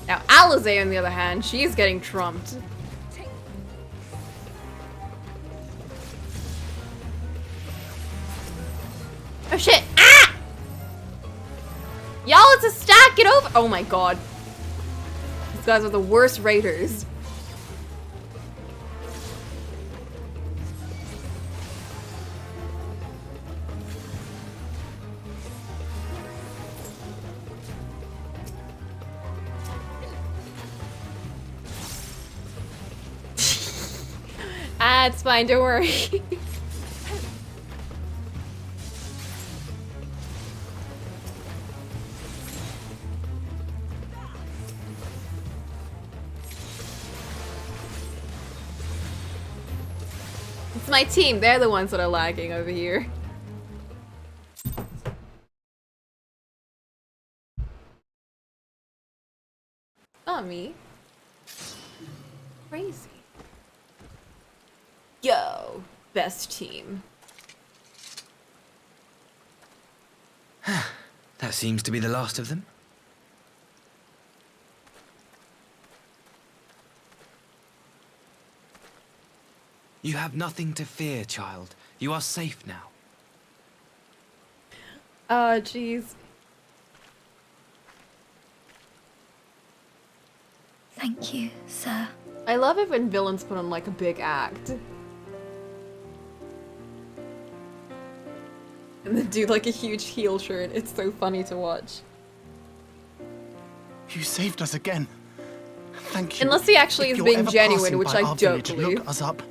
Now, Alizé, on the other hand, she's getting trumped. Oh, shit. Ah! Y'all, it's a stack. Get over. Oh, my God. These guys are the worst raiders. Ah, it's fine, don't worry. It's my team, they're the ones that are lagging over here. Not me. Crazy. Yo, best team.
That seems to be the last of them. You have nothing to fear, child. You are safe now.
Oh, jeez.
Thank you, sir.
I love it when villains put on like a big act. And then do like a huge heel shirt. It's so funny to watch.
You saved us again. Thank you.
Unless he actually
If
is
you're
being
ever
genuine,
passing
which
by
I
our
don't
village and
believe.
Look us up.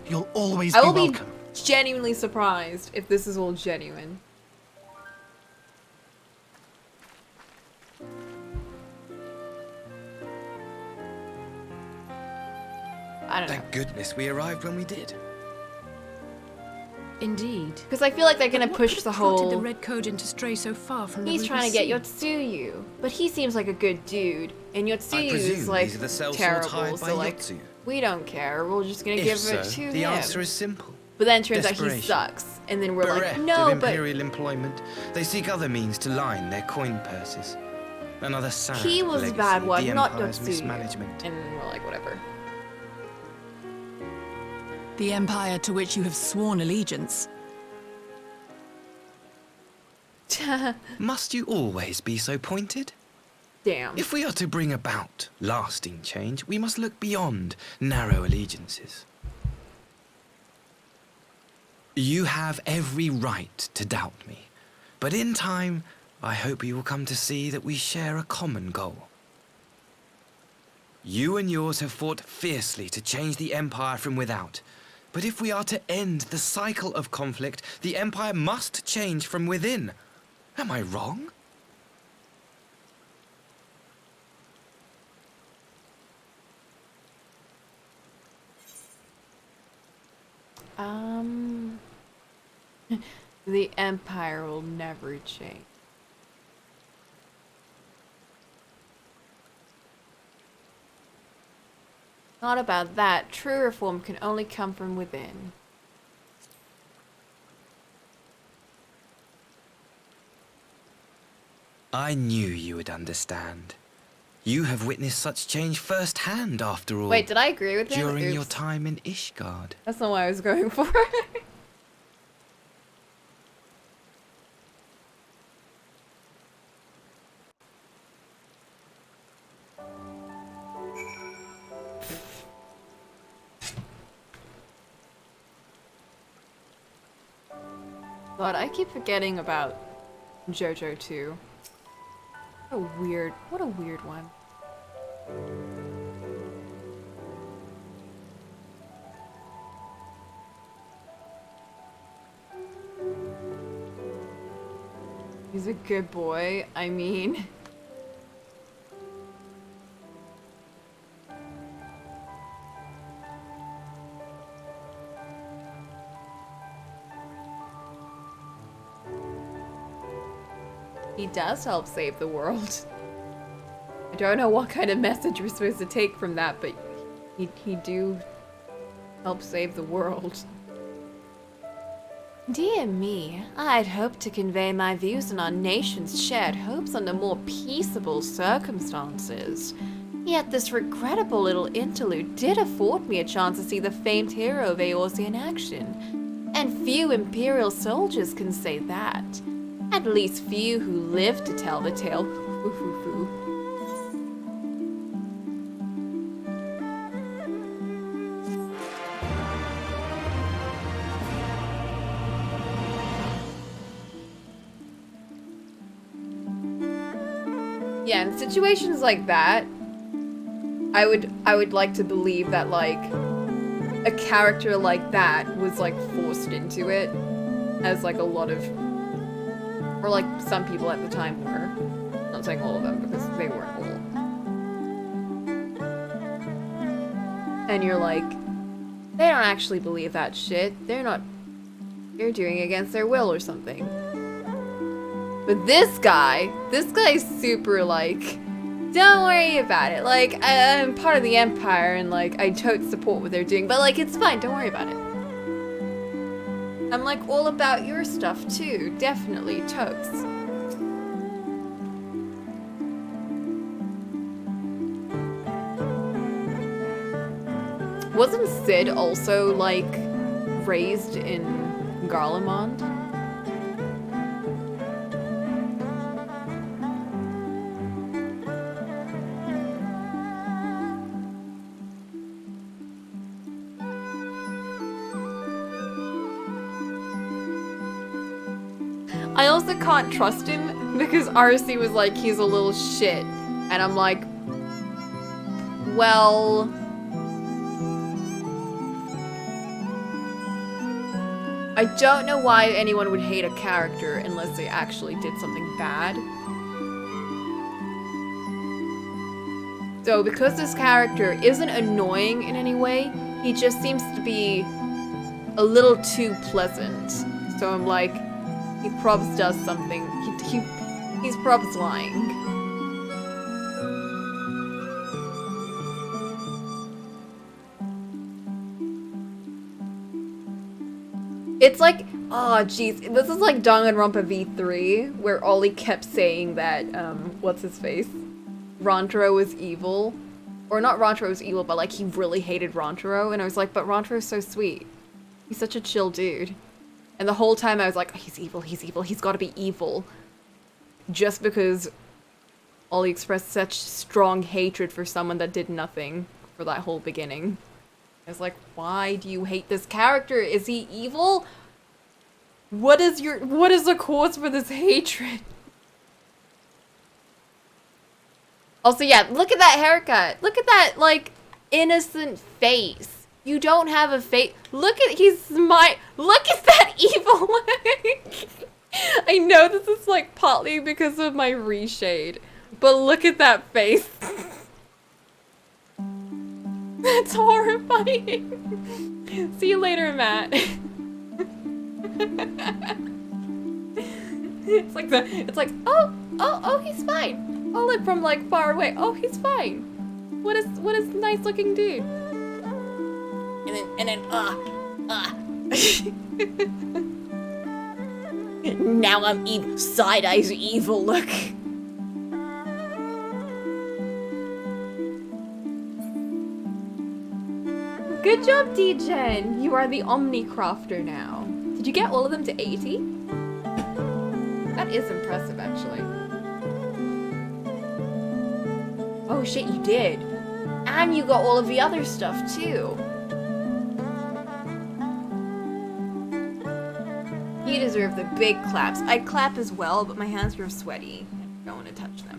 You'll always
I
be
will be
welcome.
genuinely surprised if this is all genuine. I don't know.
Thank goodness we arrived when we did.
Indeed.
Because I feel like they're gonna push the
Prompted the
whole...
Red Kojin to stray so far from the
He's
Ruby
trying to get
Sea.
Yotsuyu, but he seems like a good dude, and Yotsuyu
presume
is like
these are the sellswords
terrible.
hired
So
by
like,
Yotsuyu?
we don't care. We're just gonna
If
give
so,
it to
the
him.
answer is simple.
But then it turns out he
Desperation.
sucks, and then we're
Bereft
like, no,
of
but
imperial employment, they seek other means to line their coin purses. Another sad
he was a
legacy
bad
of
one,
the
not
Empire's
Yotsuyu.
mismanagement.
And we're like, whatever.
The empire to which you have sworn allegiance.
Must you always be so pointed?
Damn.
If we are to bring about lasting change, we must look beyond narrow allegiances. You have every right to doubt me, but in time, I hope you will come to see that we share a common goal. You and yours have fought fiercely to change the Empire from without, but if we are to end the cycle of conflict, the Empire must change from within. Am I wrong?
The Empire will never change. Not about that. True reform can only come from within.
I knew you would understand. You have witnessed such change firsthand, after all.
Wait, did I agree with him?
During your
Oops.
time in Ishgard.
That's not what I was going for. God, I keep forgetting about JoJo too. What a weird one. He's a good boy, I mean. He does help save the world. I don't know what kind of message we're supposed to take from that, but he do help save the world.
Dear me, I'd hoped to convey my views on our nation's shared hopes under more peaceable circumstances. Yet this regrettable little interlude did afford me a chance to see the famed hero of Eorzea in action. And few Imperial soldiers can say that. At least few who live to tell the tale.
Yeah, in situations like that, I would like to believe that like a character like that was like forced into it, as like a lot of, or like some people at the time were. I'm not saying all of them because they weren't all. And you're like, they don't actually believe that shit. They're doing it against their will or something. But this guy's super like, don't worry about it. Like, I'm part of the Empire and like, I totally support what they're doing, but like, it's fine, don't worry about it. I'm like all about your stuff too, definitely, totes. Wasn't Sid also like raised in Garlemald? I also can't trust him because RC was like, he's a little shit. And I'm like, well, I don't know why anyone would hate a character unless they actually did something bad. So because this character isn't annoying in any way, he just seems to be a little too pleasant. So I'm like, he probs does something. He's probs lying. It's like, oh jeez, this is like Danganronpa V3, where Ollie kept saying that, what's his face? Rantaro was evil. Or not Rantaro was evil, but like he really hated Rantaro, and I was like, but Rantaro's so sweet. He's such a chill dude. And the whole time I was like, oh, he's evil, he's gotta be evil. Just because Ollie expressed such strong hatred for someone that did nothing for that whole beginning. I was like, why do you hate this character? Is he evil? What is the cause for this hatred? Also, yeah, look at that haircut. Look at that, like, innocent face. You don't have a face. Look at look at that evil look. I know this is like partly because of my reshade, but look at that face. That's horrifying. See you later, Matt. It's like, oh, he's fine. Oh, look from like far away. Oh, he's fine. What is nice looking dude.
and then, Now I'm side-eyes evil, look.
Good job, D-Gen! You are the Omni Crafter now. Did you get all of them to 80? That is impressive, actually. Oh shit, you did. And you got all of the other stuff, too. You deserve the big claps. I'd clap as well, but my hands were sweaty. I don't want to touch them.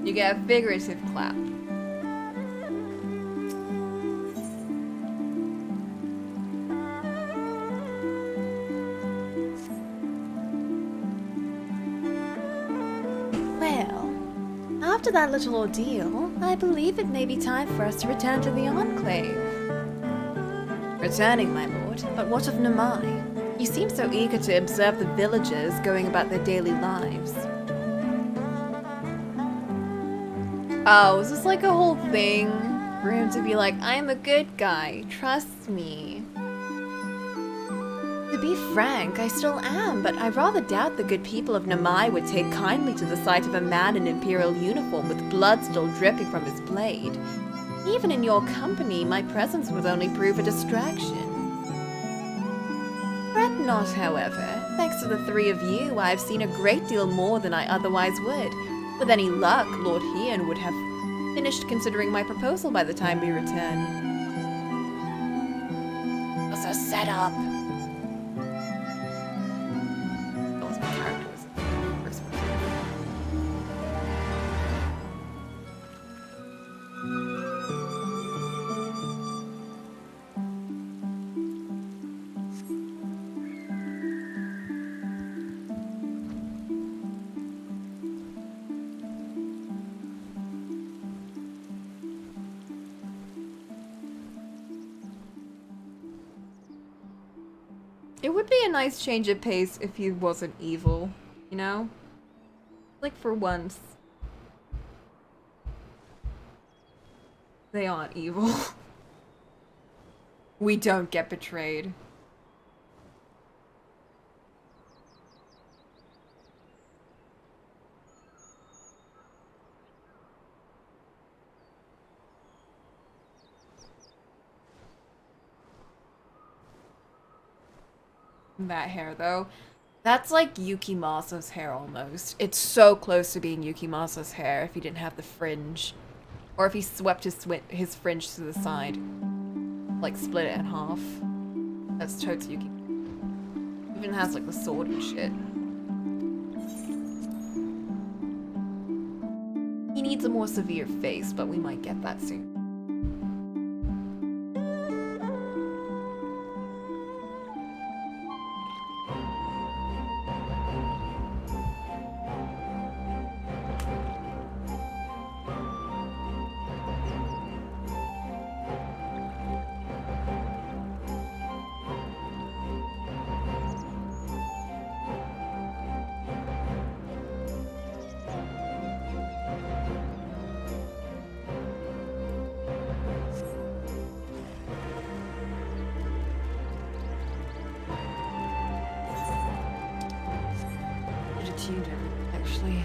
You get a figurative clap.
Well, after that little ordeal, I believe it may be time for us to return to the Enclave.
Returning, my lord, but what of Namai? You seem so eager to observe the villagers going about their daily lives. Oh, is this like a whole thing for him to be like, I'm a good guy, trust me?
To be frank, I still am, but I rather doubt the good people of Namai would take kindly to the sight of a man in Imperial uniform with blood still dripping from his blade. Even in your company, my presence would only prove a distraction. Fret not, however. Thanks to the three of you, I have seen a great deal more than I otherwise would. With any luck, Lord Heian would have finished considering my proposal by the time we return.
What's a setup?
It would be a nice change of pace if he wasn't evil, you know? Like, for once. They aren't evil. We don't get betrayed. That hair, though. That's like Yukimasa's hair almost. It's so close to being Yukimasa's hair if he didn't have the fringe. Or if he swept his fringe to the side. Like, split it in half. That's totes Yuki. Even has, like, the sword and shit. He needs a more severe face, but we might get that soon. Actually.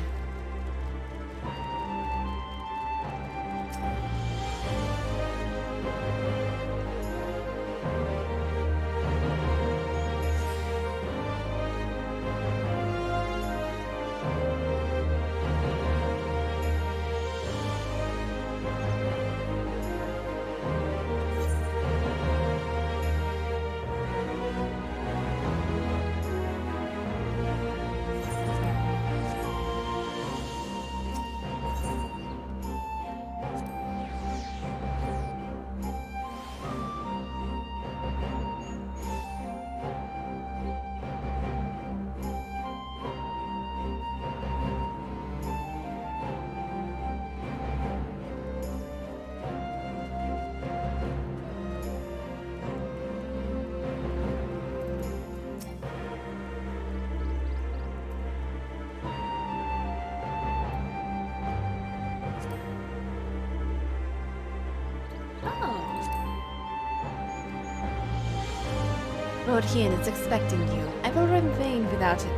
Lord Hien is expecting you. I will remain without it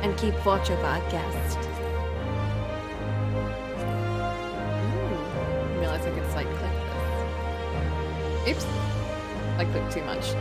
and keep watch over our guest. I realize I could side click this. Oops. I clicked too much.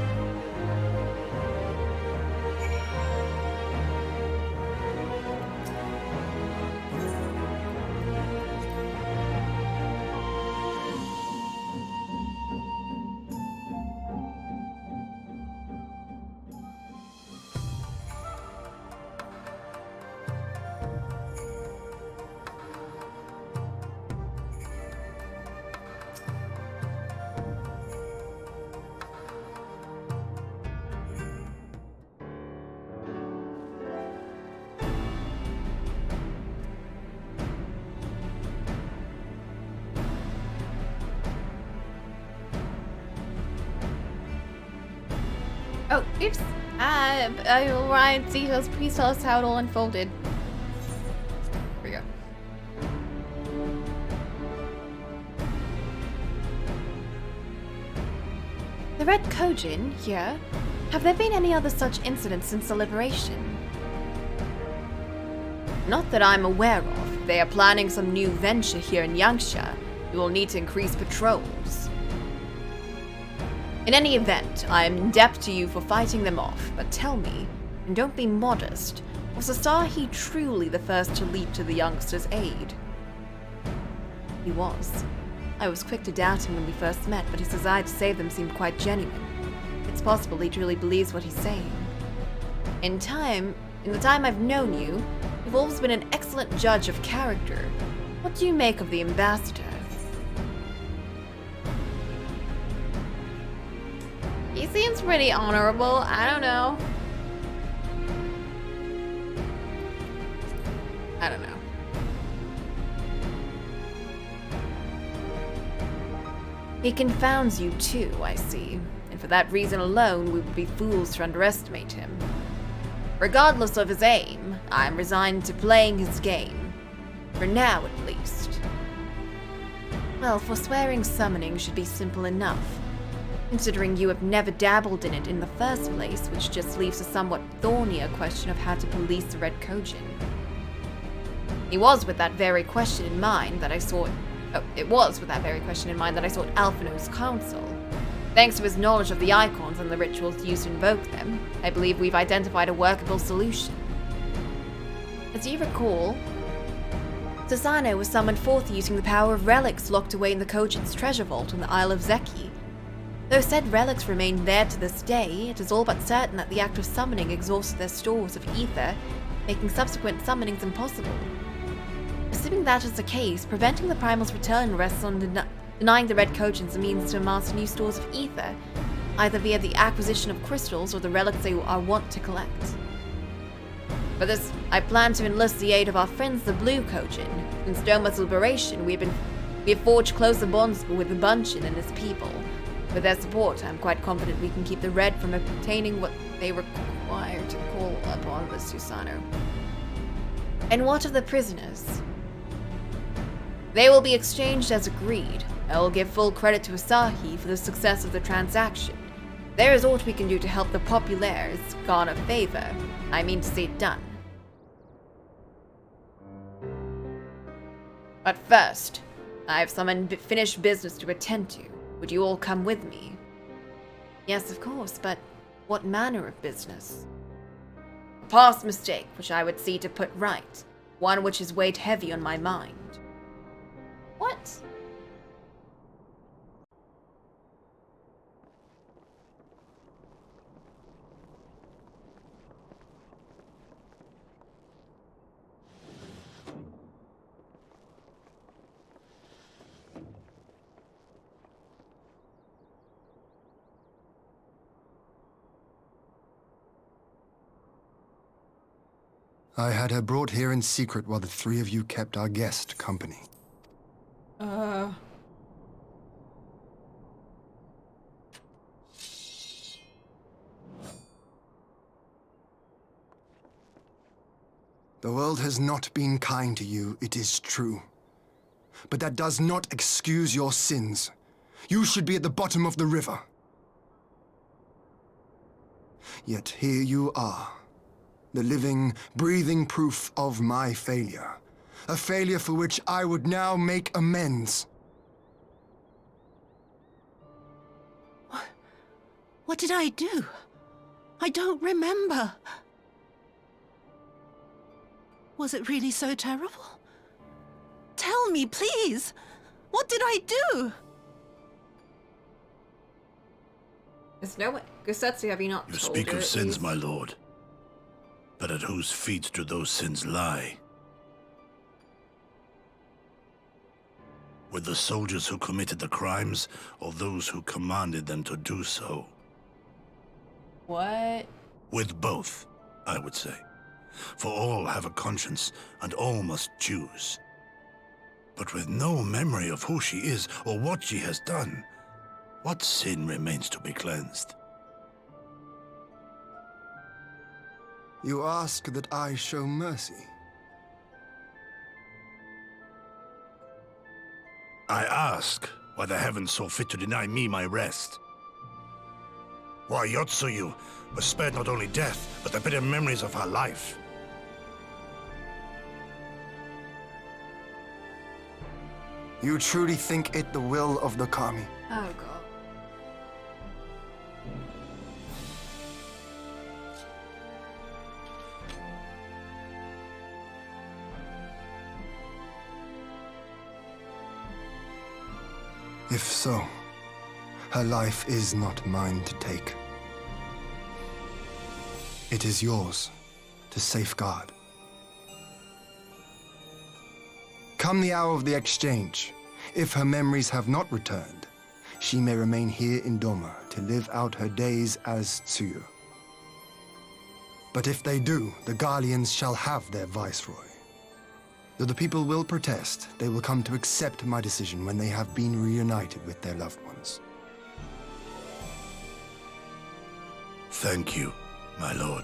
Oh, oops. I will write details. Please tell us how it all unfolded. Here we go. The Red Kojin here? Have there been any other such incidents since the liberation? Not that I'm aware of. They are planning some new venture here in Yangsha. We will need to increase patrols. In any event, I am in debt to you for fighting them off, but tell me, and don't be modest, was Asahi truly the first to leap to the youngster's aid? He was. I was quick to doubt him when we first met, but his desire to save them seemed quite genuine. It's possible he truly believes what he's saying. In the time I've known you, you've always been an excellent judge of character. What do you make of the ambassador? He seems pretty honorable. I don't know. I don't know. He confounds you too, I see. And for that reason alone, we would be fools to underestimate him. Regardless of his aim, I am resigned to playing his game. For now, at least. Well, forswearing summoning should be simple enough. Considering you have never dabbled in it in the first place, which just leaves a somewhat thornier question of how to police the Red Kojin. It was with that very question in mind that I sought Alphino's counsel. Thanks to his knowledge of the icons and the rituals used to invoke them, I believe we've identified a workable solution. As you recall, Susano was summoned forth using the power of relics locked away in the Kojin's treasure vault on the Isle of Zeki. Though said relics remain there to this day, it is all but certain that the act of summoning exhausted their stores of ether, making subsequent summonings impossible. Assuming that is the case, preventing the Primal's return rests on denying the Red Kojins a means to amass new stores of ether, either via the acquisition of crystals or the relics they are wont to collect. For this, I plan to enlist the aid of our friends the Blue Kojin. Since Doma's liberation, we have forged closer bonds with the Bunchin and his people. With their support, I'm quite confident we can keep the Red from obtaining what they require to call upon the Susano. And what of the prisoners? They will be exchanged as agreed. I will give full credit to Asahi for the success of the transaction. There is aught we can do to help the populares garner favor. I mean to see it done. But first, I have some unfinished business to attend to. Would you all come with me? Yes, of course, but what manner of business? A past mistake which I would see to put right. One which has weighed heavy on my mind. What?
I had her brought here in secret while the three of you kept our guest company. The world has not been kind to you, it is true. But that does not excuse your sins. You should be at the bottom of the river. Yet here you are, the living, breathing proof of my failure. A failure for which I would now make amends.
What did I do? I don't remember. Was it really so terrible? Tell me, please! What did I do?
There's no way. Gusetsu, have you not
You
told
speak
her
of
at
sins,
least?
my lord. But at whose feet do those sins lie? With the soldiers who committed the crimes, or those who commanded them to do so?
What?
With both, I would say. For all have a conscience, and all must choose. But with no memory of who she is, or what she has done, what sin remains to be cleansed?
You ask that I show mercy.
I ask why the heavens saw fit to deny me my rest. Why Yotsuyu was spared not only death, but the bitter memories of her life.
You truly think it the will of the Kami?
Oh god.
If so, her life is not mine to take. It is yours to safeguard. Come the hour of the exchange, if her memories have not returned, she may remain here in Doma to live out her days as Tsuyu. But if they do, the Garleans shall have their viceroy. Though the people will protest, they will come to accept my decision when they have been reunited with their loved ones.
Thank you, my lord.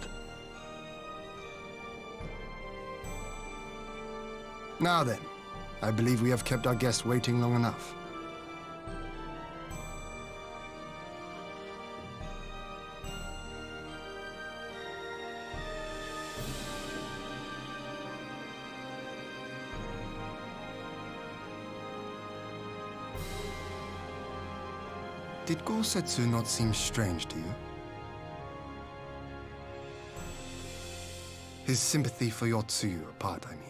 Now then, I believe we have kept our guest waiting long enough. Did Gosetsu not seem strange to you? His sympathy for Yotsuyu apart, I mean.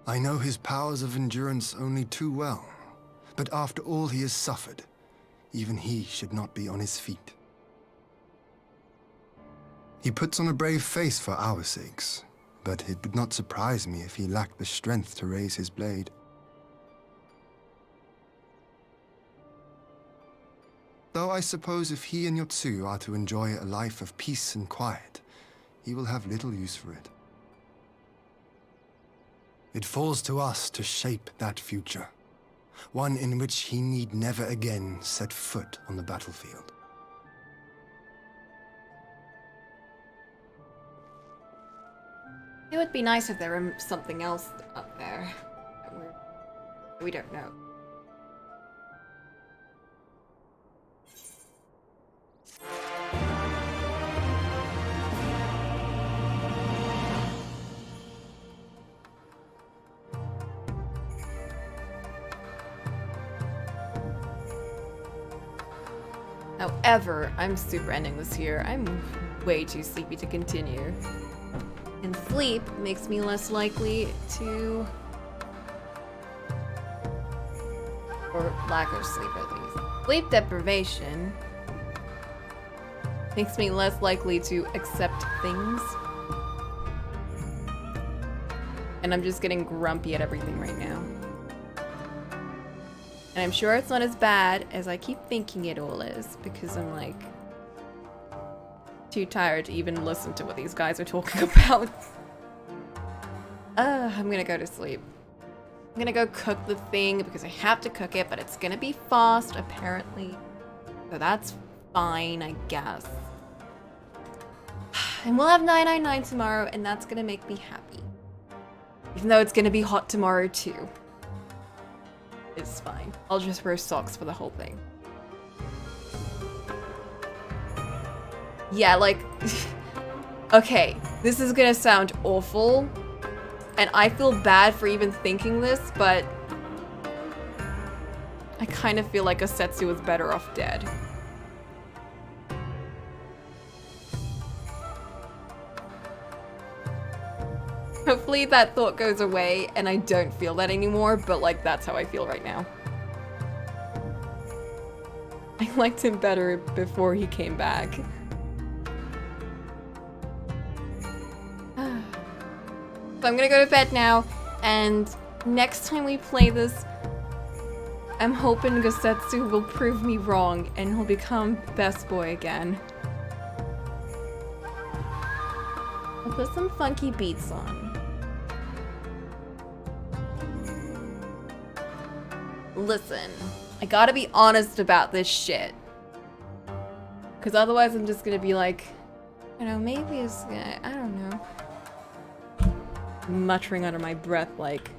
I know his powers of endurance only too well, but after all he has suffered, even he should not be on his feet. He puts on a brave face for our sakes, but it would not surprise me if he lacked the strength to raise his blade. Though I suppose if he and Yotsuyu are to enjoy a life of peace and quiet, he will have little use for it. It falls to us to shape that future, one in which he need never again set foot on the battlefield.
It would be nice if there were something else up there that we don't know. However, I'm super ending this here. I'm way too sleepy to continue. And sleep makes me less likely to... or lack of sleep at least. Sleep deprivation makes me less likely to accept things. And I'm just getting grumpy at everything right now. And I'm sure it's not as bad as I keep thinking it all is, because I'm like too tired to even listen to what these guys are talking about. I'm gonna go to sleep. I'm gonna go cook the thing because I have to cook it, but it's gonna be fast apparently. So that's fine, I guess. And we'll have 999 tomorrow, and that's gonna make me happy. Even though it's gonna be hot tomorrow too. It's fine. I'll just wear socks for the whole thing. Yeah, like, okay, this is gonna sound awful, and I feel bad for even thinking this, but I kind of feel like Gosetsu was better off dead. Hopefully that thought goes away and I don't feel that anymore, but like that's how I feel right now. I liked him better before he came back. So I'm gonna go to bed now, and next time we play this, I'm hoping Gosetsu will prove me wrong and he'll become best boy again. I'll put some funky beats on. Listen, I gotta be honest about this shit. Cause otherwise I'm just gonna be like, you know, maybe it's gonna, I don't know. Muttering under my breath like,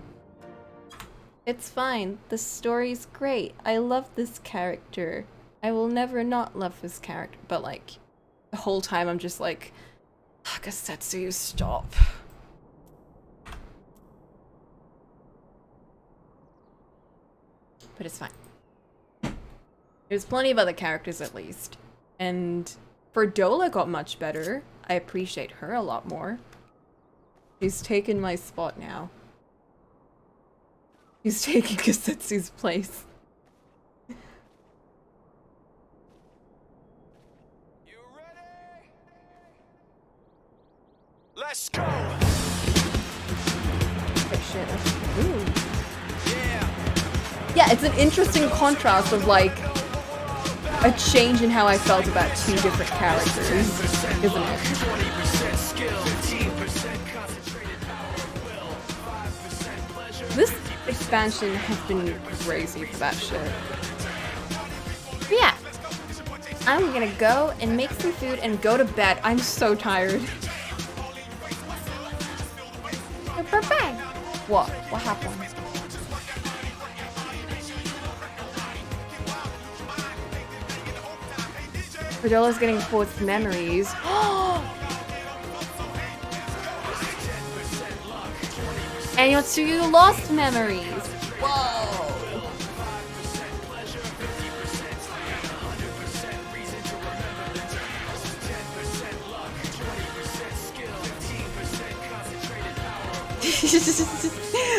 it's fine, the story's great, I love this character. I will never not love this character. But like, the whole time I'm just like, Gosetsu, stop. But it's fine. There's plenty of other characters at least. And Ferdola got much better. I appreciate her a lot more. She's taken my spot now. He's taking Gosetsu's place.
Let's go.
Oh shit. Ooh. Yeah, it's an interesting contrast of like a change in how I felt about two different characters, isn't it? This expansion has been crazy for that shit. But yeah, I'm gonna go and make some food and go to bed. I'm so tired. What? What happened? Ferdola's getting forced memories. And Yotsuyu lost memories. Whoa.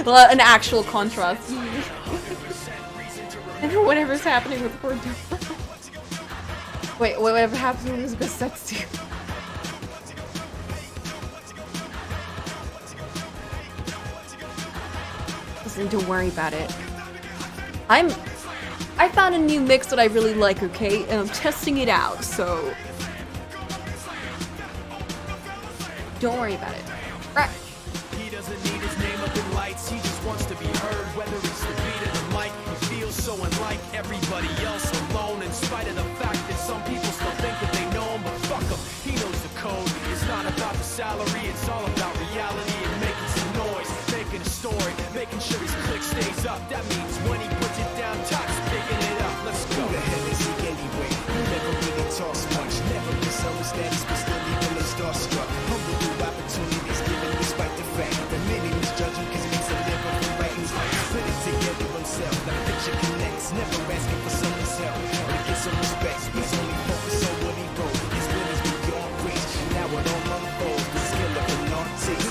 Well, an actual contrast. And whatever's happening with Ferdola. Wait, whatever happened with Gosetsu. Listen, don't worry about it. I found a new mix that I really like, okay? And I'm testing it out, so don't worry about it. Right.
He doesn't need his name up in lights, he just wants to be heard, whether it's the beat of the mic. He feels so unlike everybody else, alone, in spite of the fact that some people still think that they know him, but fuck him, he knows the code. It's not about the salary, it's all about reality and making some noise, making a story, making sure his click stays up. That means when he puts it down, Tox picking it up. Let's go. Who the hell is he anyway? He never really talks much, never misunderstands, but still even is starstruck. Humble through opportunities given despite the fact that many misjudge him because he makes a living from writing songs. Put it together himself, the picture connects, never asking for someone's help. To get some respect, he's only focused on what he wrote. His will is beyond reach, now it all unfolds. The skill of an artist.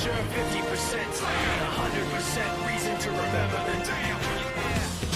sure 50%, 100% reason to remember the damn.